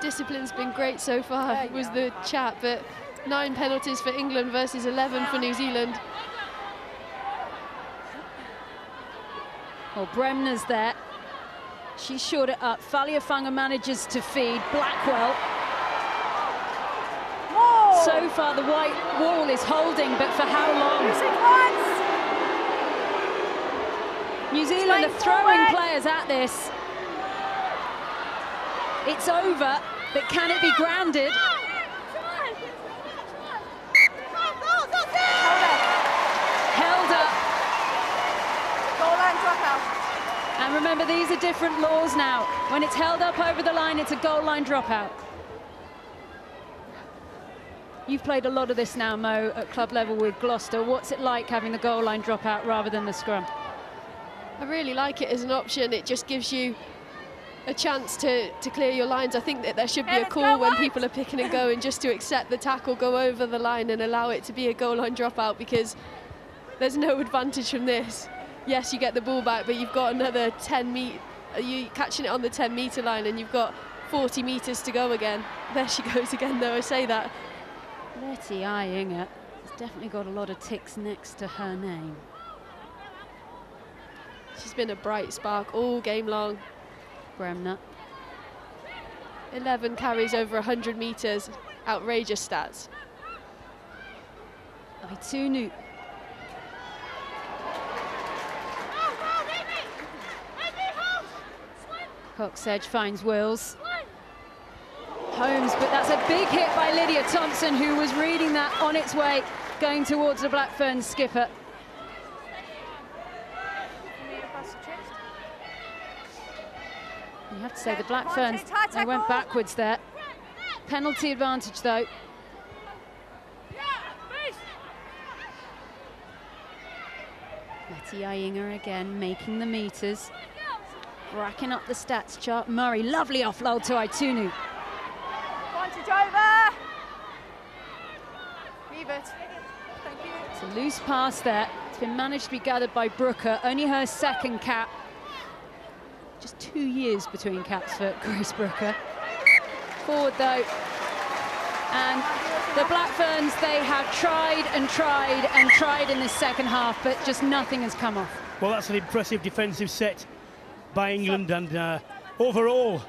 Discipline's been great so far, was the chat, but 9 penalties for England versus 11 for New Zealand. Well, Bremner's there. She shored it up. Faliafanga manages to feed Blackwell. Whoa. So far, the white wall is holding, but for how long? New Zealand are throwing players at this. It's over, but can it be grounded? Held up. Goal line dropout. And remember, these are different laws now. When it's held up over the line, it's a goal line dropout. You've played a lot of this now, Mo, at club level with Gloucester. What's it like having the goal line dropout rather than the scrum? I really like it as an option. It just gives you a chance to clear your lines. I think that there should be a call when people are picking and going just to accept the tackle, go over the line and allow it to be a goal line dropout, because there's no advantage from this. Yes, you get the ball back, but you've got another 10 metre, you're catching it on the 10-metre line and you've got 40 metres to go again. There she goes again, though, I say that. Letty Iyinger has definitely got a lot of ticks next to her name. She's been a bright spark all game long. Bremner. 11 carries over 100 metres. Outrageous stats. Aitunu. Cox Edge finds Wills. Holmes, but that's a big hit by Lydia Thompson, who was reading that on its way, going towards the Black Ferns skipper. You have to say the Black Ferns, they went backwards there. Penalty advantage, though. Letty Iyinger again, making the meters. Racking up the stats chart. Murray, lovely offload to Aitunu. Advantage over. Leave it. Thank you. It's a loose pass there. It's been managed to be gathered by Brooker. Only her second cap. Just 2 years between caps for Grace Brooker. Forward though. And the Black Ferns, they have tried and tried and tried in this second half, but just nothing has come off. Well, that's an impressive defensive set by England, and overall,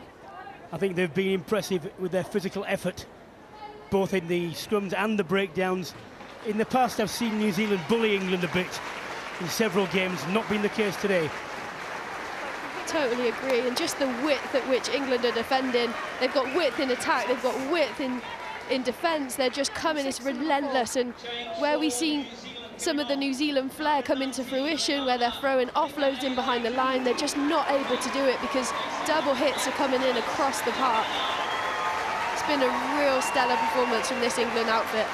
I think they've been impressive with their physical effort, both in the scrums and the breakdowns. In the past, I've seen New Zealand bully England a bit in several games, not been the case today. Totally agree, and just the width at which England are defending. They've got width in attack, they've got width in defence. They're just coming, it's relentless, and where we've seen some of the New Zealand flair come into fruition, where they're throwing offloads in behind the line, they're just not able to do it because double hits are coming in across the park. It's been a real stellar performance from this England outfit.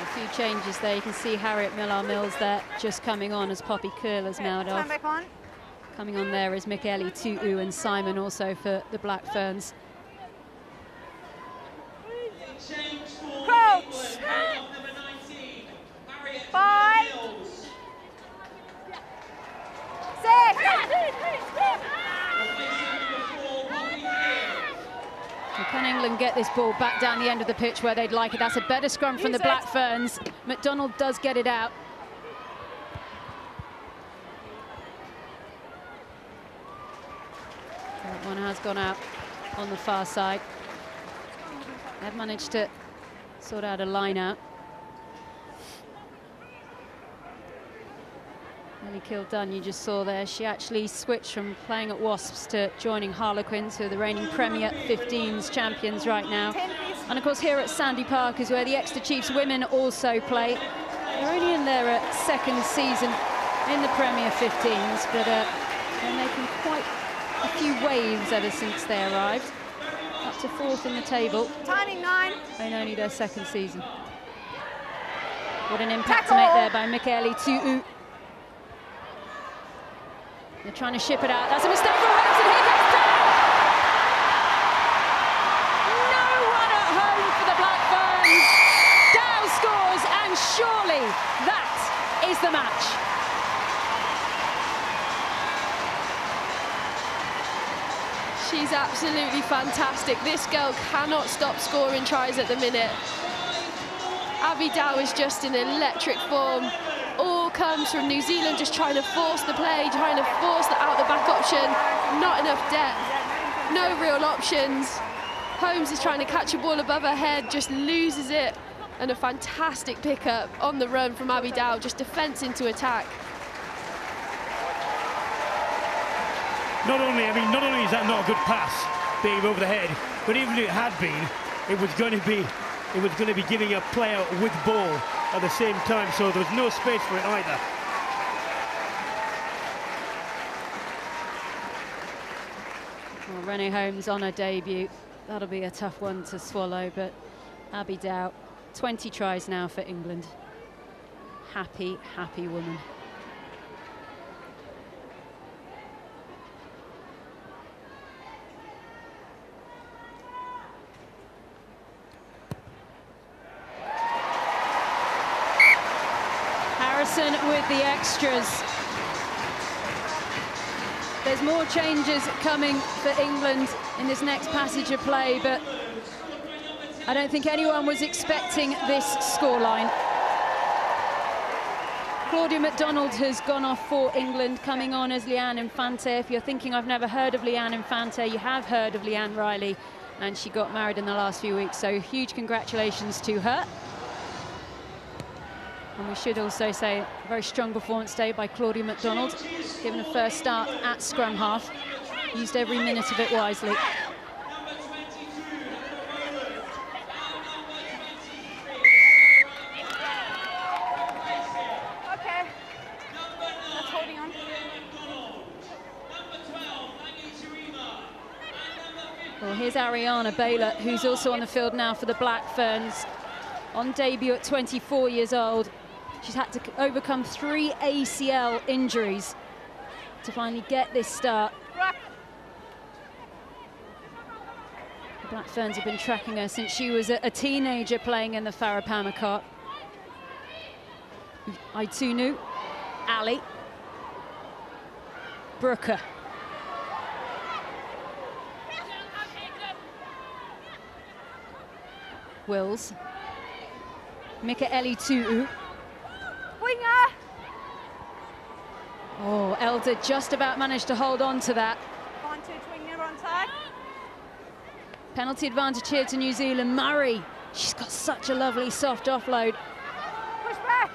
A few changes there. You can see Harriet Millar-Mills there just coming on as Poppy Curl has mailed off. Coming on there is Michaeli Tu'u and Simon also for the Black Ferns. Coach. 5, 6. And can England get this ball back down the end of the pitch where they'd like it? That's a better scrum from the Black Ferns. McDonald does get it out. That one has gone out on the far side. They've managed to sort out a line out. Ellie Kildunn, you just saw there, she actually switched from playing at Wasps to joining Harlequins, who are the reigning Premier 15s champions right now. And of course here at Sandy Park is where the Exeter Chiefs women also play. They're only in their second season in the Premier 15s, but they're making quite a few waves ever since they arrived. Up to 4th in the table. Timing 9. And only their second season. What an impact to make there by Michaeli Tu'u. They're trying to ship it out. That's a mistake for Wales, and here comes Dow! No one at home for the Black Ferns. Dow scores, and surely that is the match. She's absolutely fantastic. This girl cannot stop scoring tries at the minute. Abby Dow is just in electric form. All comes from New Zealand just trying to force the play, trying to force the out-the-back option. Not enough depth, no real options. Holmes is trying to catch a ball above her head, just loses it. And a fantastic pickup on the run from Abby Dow, just defence into attack. Not only is that not a good pass being over the head, but even if it had been, it was going to be giving a player with ball at the same time, so there was no space for it either. Well, Renee Holmes on her debut. That'll be a tough one to swallow, but Abby Dow, 20 tries now for England. Happy, happy woman. Harrison with the extras. There's more changes coming for England in this next passage of play, but I don't think anyone was expecting this scoreline. Claudia MacDonald has gone off for England, coming on as Leanne Infante. If you're thinking I've never heard of Leanne Infante, you have heard of Leanne Riley, and she got married in the last few weeks, so huge congratulations to her. And we should also say a very strong performance today by Claudia MacDonald, given a first start at scrum half, used every minute of it wisely. Okay, that's holding on. Well, here's Ariana Baylor, who's also on the field now for the Black Ferns, on debut at 24 years old. She's had to overcome 3 ACL injuries to finally get this start. The Black Ferns have been tracking her since she was a teenager playing in the Farah Pamakot. Aitunu, Ali, Brooker. Wills. Mikaeli Tu'u. Winger! Oh, Elder just about managed to hold on to that. Advantage, winger on tag. Penalty advantage here to New Zealand. Murray, she's got such a lovely soft offload. Push back!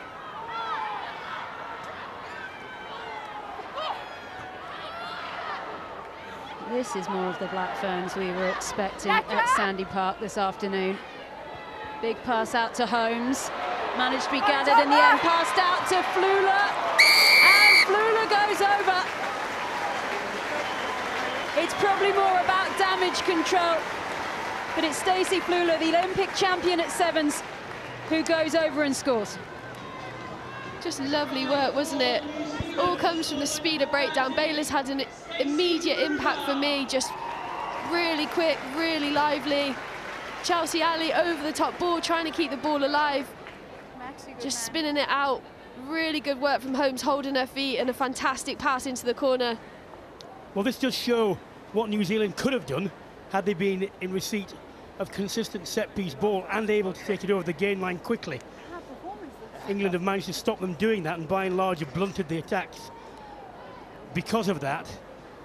This is more of the Black Ferns we were expecting at Sandy Park this afternoon. Big pass out to Holmes. Managed to be gathered in the end, passed out to Flula, and Flula goes over. It's probably more about damage control, but it's Stacey Flula, the Olympic champion at sevens, who goes over and scores. Just lovely work, wasn't it? All comes from the speed of breakdown. Baylor's had an immediate impact for me, just really quick, really lively. Chelsea Ali over the top ball, trying to keep the ball alive. Just spinning it out. Really good work from Holmes, holding her feet, and a fantastic pass into the corner. Well, this does show what New Zealand could have done had they been in receipt of consistent set-piece ball and able to take it over the gain line quickly. England have managed to stop them doing that and by and large have blunted the attacks because of that.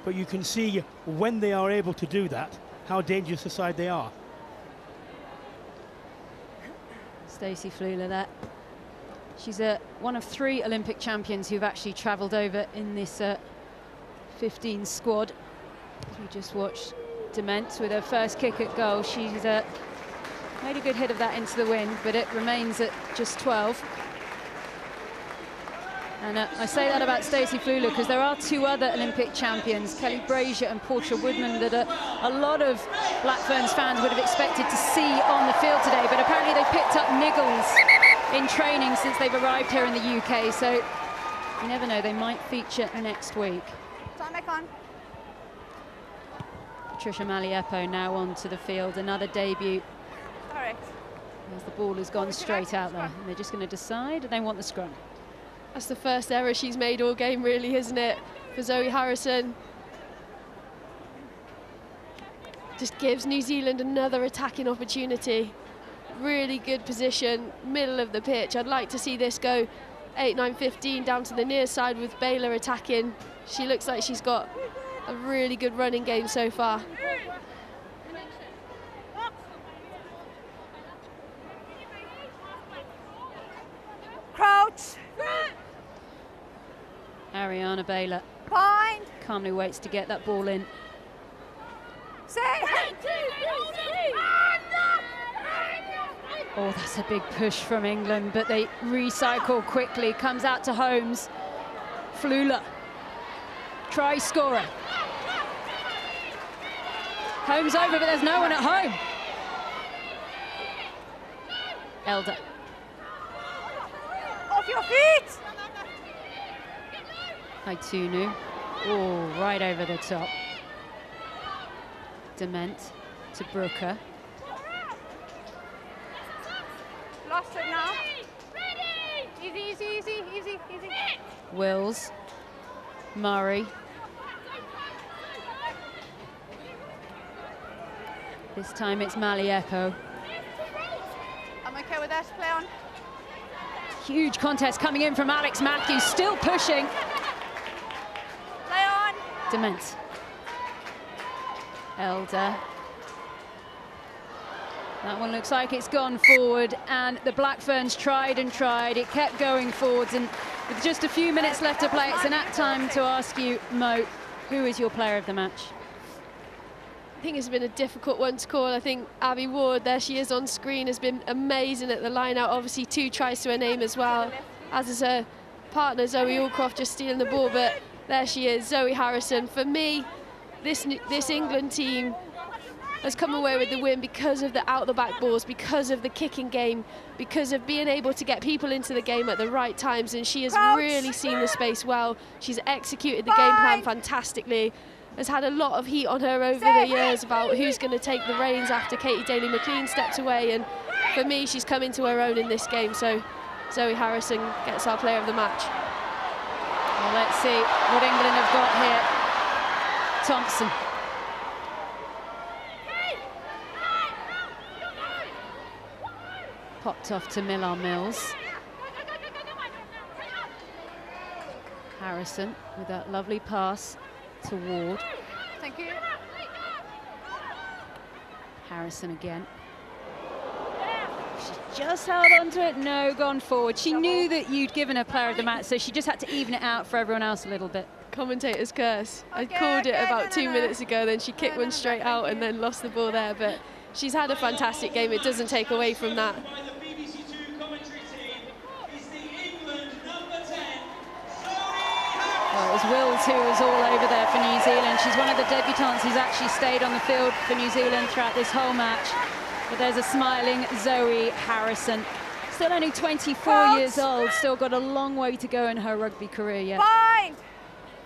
But you can see when they are able to do that, how dangerous a side they are. Stacey Flula there. She's one of 3 Olympic champions who've actually travelled over in this 15 squad. As we just watched Dement with her first kick at goal. She's made a good hit of that into the wind, but it remains at just 12. And I say that about Stacey Flula because there are 2 other Olympic champions, Kelly Brazier and Portia Woodman, that a lot of Black Ferns fans would have expected to see on the field today, but apparently they picked up niggles in training since they've arrived here in the UK, so you never know, they might feature next week. Time back on. Patricia Maliepo now onto the field, another debut. Correct. As the ball has gone straight out there, and they're just going to decide they want the scrum. That's the first error she's made all game, really, isn't it, for Zoe Harrison? just gives New Zealand another attacking opportunity. Really good position, middle of the pitch. I'd like to see this go 8-9-15 down to the near side with Baylor attacking. She looks like she's got a really good running game so far. Crouch. Ariana Baylor Bind. calmly waits to get that ball in. Say. Oh, that's a big push from England, but they recycle quickly. Comes out to Holmes. Flula. Try scorer. Holmes over, but there's no one at home. Elder. Off your feet. Aitunu. Oh, right over the top. Dement to Brooker. Lost it now. Easy, easy, easy, easy, easy. Wills. Murray. This time it's Maliepo. I'm okay with that. Play on. Huge contest coming in from Alex Matthews, still pushing. Play on. Dement. Elder. That one looks like it's gone forward, and the Black Ferns tried and tried. It kept going forwards, and with just a few minutes left to play, it's an apt time to ask you, Mo, who is your player of the match? I think it's been a difficult one to call. I think Abby Ward, there she is on screen, has been amazing at the line-out. Obviously 2 tries to her name as well, as is her partner Zoe Allcroft just stealing the ball, but there she is, Zoe Harrison. For me, this England team has come away with the win because of the out-the-back balls, because of the kicking game, because of being able to get people into the game at the right times, and she has really seen the space well. She's executed the game plan fantastically, has had a lot of heat on her over the years about who's going to take the reins after Katie Daly-McLean stepped away, and for me, she's come into her own in this game, so Zoe Harrison gets our player of the match. Well, let's see what England have got here. Thompson. Popped off to Millar-Mills. Harrison with that lovely pass to Ward. Thank you. Harrison again. She just held on to it. No, gone forward. She knew that you'd given her player of the match, so she just had to even it out for everyone else a little bit. Commentator's curse. I called it about 2 minutes ago, then she kicked one straight out and then lost the ball there, but she's had a fantastic game. It doesn't take away from that. Well, it was Wills who was all over there for New Zealand. She's one of the debutants who's actually stayed on the field for New Zealand throughout this whole match. But there's a smiling Zoe Harrison. Still only 24 years old, still got a long way to go in her rugby career yet. Bind.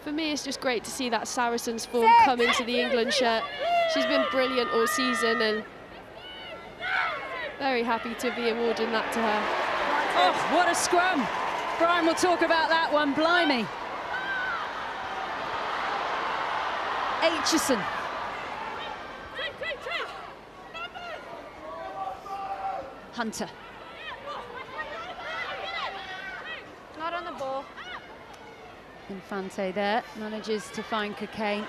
For me, it's just great to see that Saracens form come into the England shirt. She's been brilliant all season, and very happy to be awarding that to her. Oh, what a scrum. Brian will talk about that one, blimey. Aitchison. Hunter. Not on the ball. Infante there, manages to find Cocaine.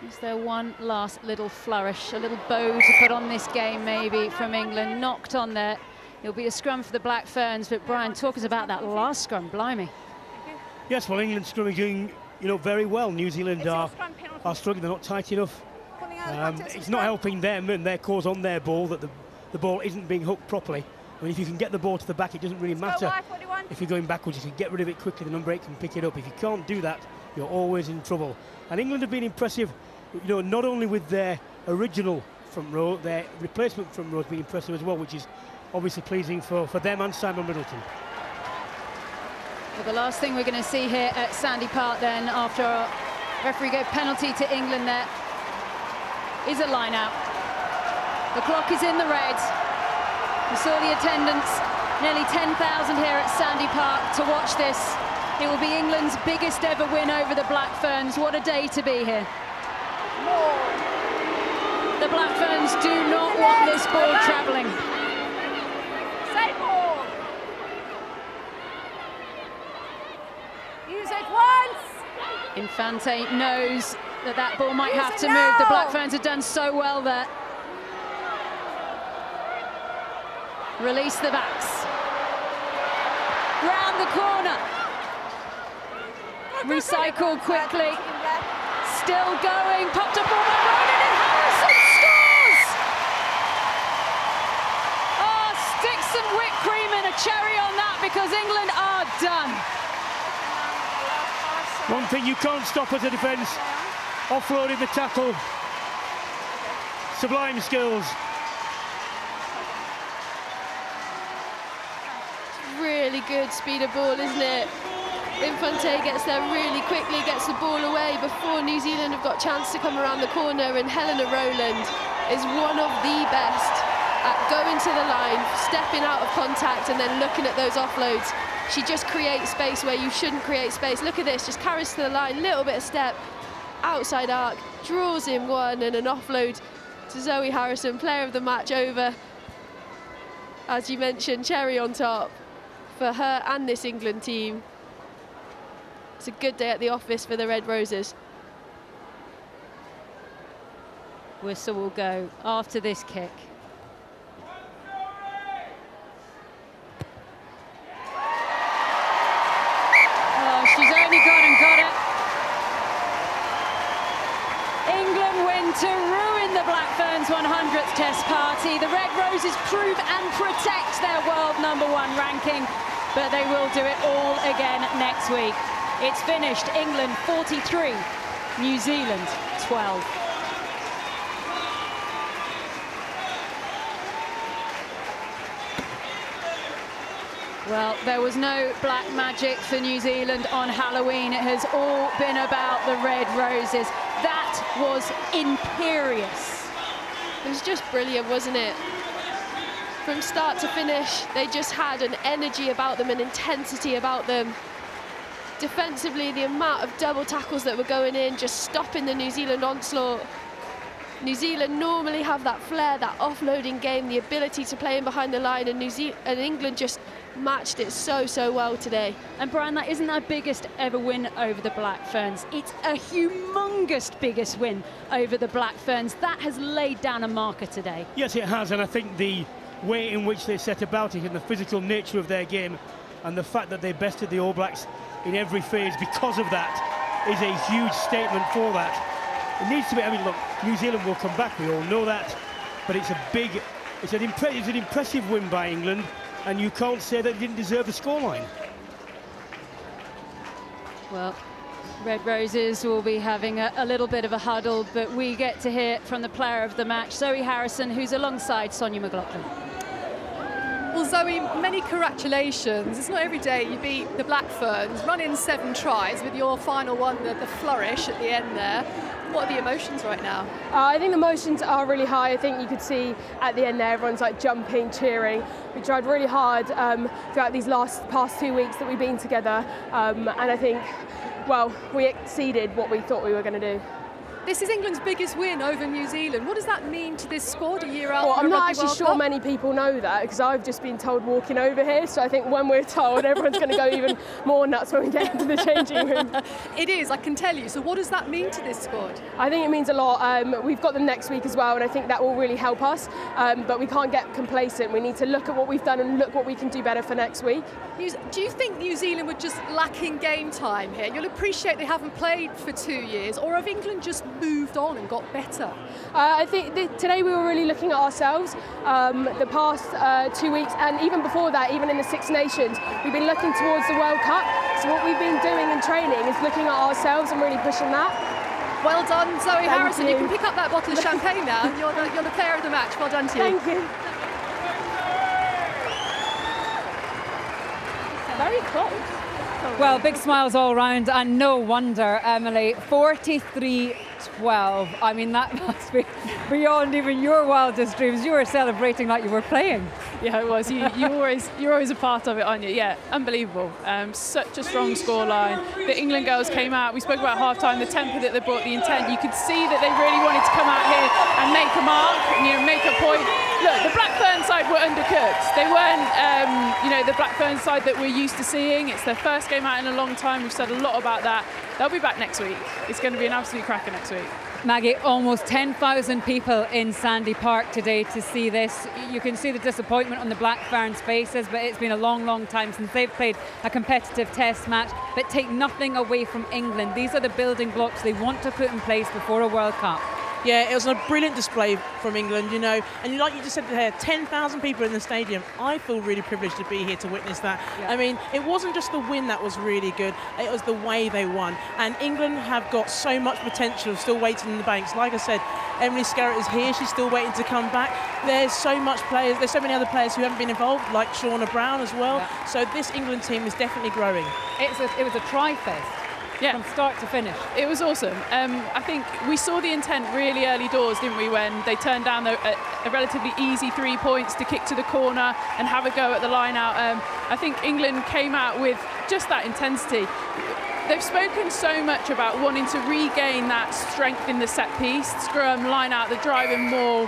Is there one last little flourish, a little bow to put on this game maybe from England? Knocked on there. It'll be a scrum for the Black Ferns, but Brian, talk us about that last scrum, blimey. Yes, well, England's scrumming doing, very well. New Zealand are struggling, they're not tight enough. It's not helping them and their cause on their ball that the ball isn't being hooked properly. I mean, if you can get the ball to the back, it doesn't really matter. If you're going backwards, you can get rid of it quickly, the number 8 can pick it up. If you can't do that, you're always in trouble. And England have been impressive, not only with their original front row, their replacement front row has been impressive as well, which is obviously pleasing for them and Simon Middleton. Well, the last thing we're going to see here at Sandy Park then, after our referee gave penalty to England there, is a line out. The clock is in the red. We saw the attendance, nearly 10,000 here at Sandy Park to watch this. It will be England's biggest ever win over the Black Ferns. What a day to be here. The Black Ferns do not want this ball travelling. Save ball. Use it once. Infante knows that that ball might have to move. The Black Ferns have done so well there. Release the backs. Round the corner. Recycle quickly. Still going. Popped up ball by Ronan and Harrison scores! Oh, stick some whipped cream and a cherry on that because England are done. One thing you can't stop as a defence, offloading the tackle. Sublime skills. Really good speed of ball, isn't it? Infante gets there really quickly, gets the ball away before New Zealand have got a chance to come around the corner, and Helena Rowland is one of the best at going to the line, stepping out of contact and then looking at those offloads. She just creates space where you shouldn't create space. Look at this, just carries to the line, little bit of step, outside arc, draws in one, and an offload to Zoe Harrison, player of the match over, as you mentioned, cherry on top for her and this England team. It's a good day at the office for the Red Roses. Whistle will go after this kick. Oh, she's only got it. England win to ruin the Black Ferns' 100th Test party. The Red Roses prove and protect their world #1 ranking, but they will do it all again next week. It's finished. England 43, New Zealand 12. Well, there was no black magic for New Zealand on Halloween. It has all been about the Red Roses. That was imperious. It was just brilliant, wasn't it? From start to finish, they just had an energy about them, an intensity about them. Defensively, the amount of double tackles that were going in, just stopping the New Zealand onslaught. New Zealand normally have that flair, that offloading game, the ability to play in behind the line, and England just matched it so well today. And Brian, that isn't our biggest ever win over the Black Ferns. It's a humongous biggest win over the Black Ferns. That has laid down a marker today. Yes, it has, and I think the way in which they set about it and the physical nature of their game and the fact that they bested the All Blacks in every phase because of that is a huge statement for that. It needs to be, I mean, look, New Zealand will come back, we all know that, but it's an impressive win by England, and you can't say that they didn't deserve the scoreline. Well, Red Roses will be having a little bit of a huddle, but we get to hear from the player of the match, Zoe Harrison, who's alongside Sonia McLaughlin. Well, Zoe, many congratulations. It's not every day you beat the Black Ferns, run in 7 tries with your final one, the flourish at the end there. What are the emotions right now? I think the emotions are really high. I think you could see at the end there, everyone's like jumping, cheering. We tried really hard throughout these past 2 weeks that we've been together. And I think, well, we exceeded what we thought we were going to do. This is England's biggest win over New Zealand. What does that mean to this squad a year out? Well, from I'm a not Rugby actually World sure Cup? many people know that, because I've just been told walking over here. So I think when we're told, everyone's going to go even more nuts when we get into the changing room. It is, I can tell you. So what does that mean to this squad? I think it means a lot. We've got them next week as well, and I think that will really help us. But we can't get complacent. We need to look at what we've done and look what we can do better for next week. Do you think New Zealand were just lacking game time here? You'll appreciate they haven't played for 2 years, or have England just moved on and got better? I think today we were really looking at ourselves. The past 2 weeks, and even before that, even in the Six Nations, we've been looking towards the World Cup. So what we've been doing in training is looking at ourselves and really pushing that. Well done, Zoe Harrison. You. You can pick up that bottle of champagne now. You're the player of the match. Well done to you. Thank you. Very close. Well, big smiles all round, and no wonder, Emily. 43 12. I mean, that must be beyond even your wildest dreams. You were celebrating like you were playing. Yeah, it was. You're always a part of it, aren't you? Yeah, unbelievable. Such a strong scoreline. The England girls came out. We spoke about half-time, the tempo that they brought, the intent. You could see that they really wanted to come out here and make a mark, and, make a point. Look, the Blackburn side were undercooked. They weren't, the Blackburn side that we're used to seeing. It's their first game out in a long time. We've said a lot about that. They'll be back next week. It's going to be an absolute cracker next week. Maggie, almost 10,000 people in Sandy Park today to see this. You can see the disappointment on the Blackburns' faces, but it's been a long, long time since they've played a competitive test match. But take nothing away from England. These are the building blocks they want to put in place before a World Cup. Yeah, it was a brilliant display from England, and like you just said there, 10,000 people in the stadium. I feel really privileged to be here to witness that. Yeah. I mean, it wasn't just the win that was really good, it was the way they won. And England have got so much potential still waiting in the banks. Like I said, Emily Scarrett is here, she's still waiting to come back. There's so many other players who haven't been involved, like Shauna Brown as well. Yeah. So this England team is definitely growing. It was a tri-fest. Yeah. From start to finish. It was awesome. I think we saw the intent really early doors, didn't we, when they turned down a relatively easy 3 points to kick to the corner and have a go at the line out. I think England came out with just that intensity. They've spoken so much about wanting to regain that strength in the set piece, scrum, line out, the driving maul.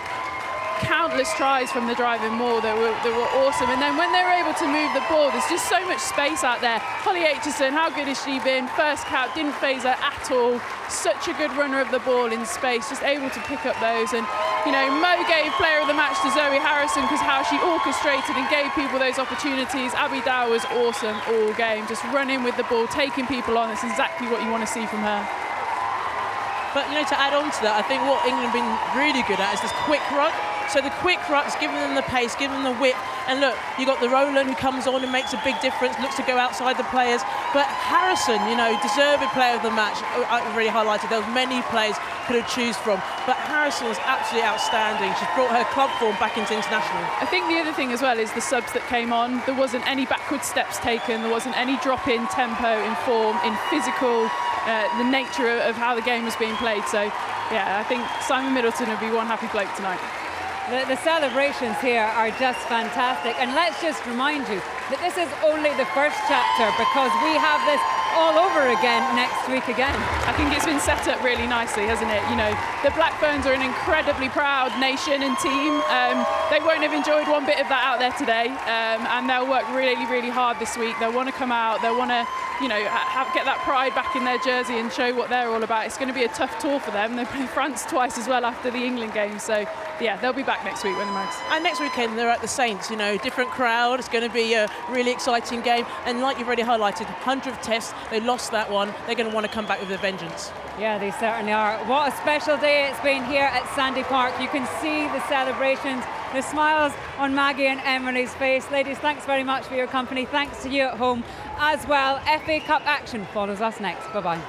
Countless tries from the driving maul that were awesome, and then when they were able to move the ball, there's just so much space out there. Holly Aitchison, how good has she been? First cap, didn't phase her at all. Such a good runner of the ball in space, just able to pick up those. And Mo gave player of the match to Zoe Harrison because how she orchestrated and gave people those opportunities. Abby Dow was awesome all game, just running with the ball, taking people on. That's exactly what you want to see from her. But to add on to that, I think what England have been really good at is this quick ruck. So the quick rucks, giving them the pace, giving them the width. And look, you got the Roland who comes on and makes a big difference, looks to go outside the players. But Harrison, deserved player of the match. I really highlighted there was many players could have choose from. But Harrison was absolutely outstanding. She's brought her club form back into international. I think the other thing as well is the subs that came on. There wasn't any backward steps taken. There wasn't any drop in tempo, in form, in physical, the nature of how the game was being played. So, yeah, I think Simon Middleton will be one happy bloke tonight. The celebrations here are just fantastic, and let's just remind you that this is only the first chapter, because we have this all over again next week again. I think it's been set up really nicely, hasn't it? The Blackburns are an incredibly proud nation and team. They won't have enjoyed one bit of that out there today, and they'll work really, really hard this week. They'll want to come out, they'll want to get that pride back in their jersey and show what they're all about. It's going to be a tough tour for them. They play France twice as well after the England game, so yeah, they'll be back next week when the Mags. And next weekend they're at the Saints, different crowd. It's going to be a really exciting game, and like you've already highlighted, 100th test, they lost that one. They're going to want to come back with a vengeance. Yeah, they certainly are. What a special day it's been here at Sandy Park. You can see the celebrations, the smiles on Maggie and Emily's face. Ladies, thanks very much for your company. Thanks to you at home as well. FA Cup action follows us next. Bye-bye.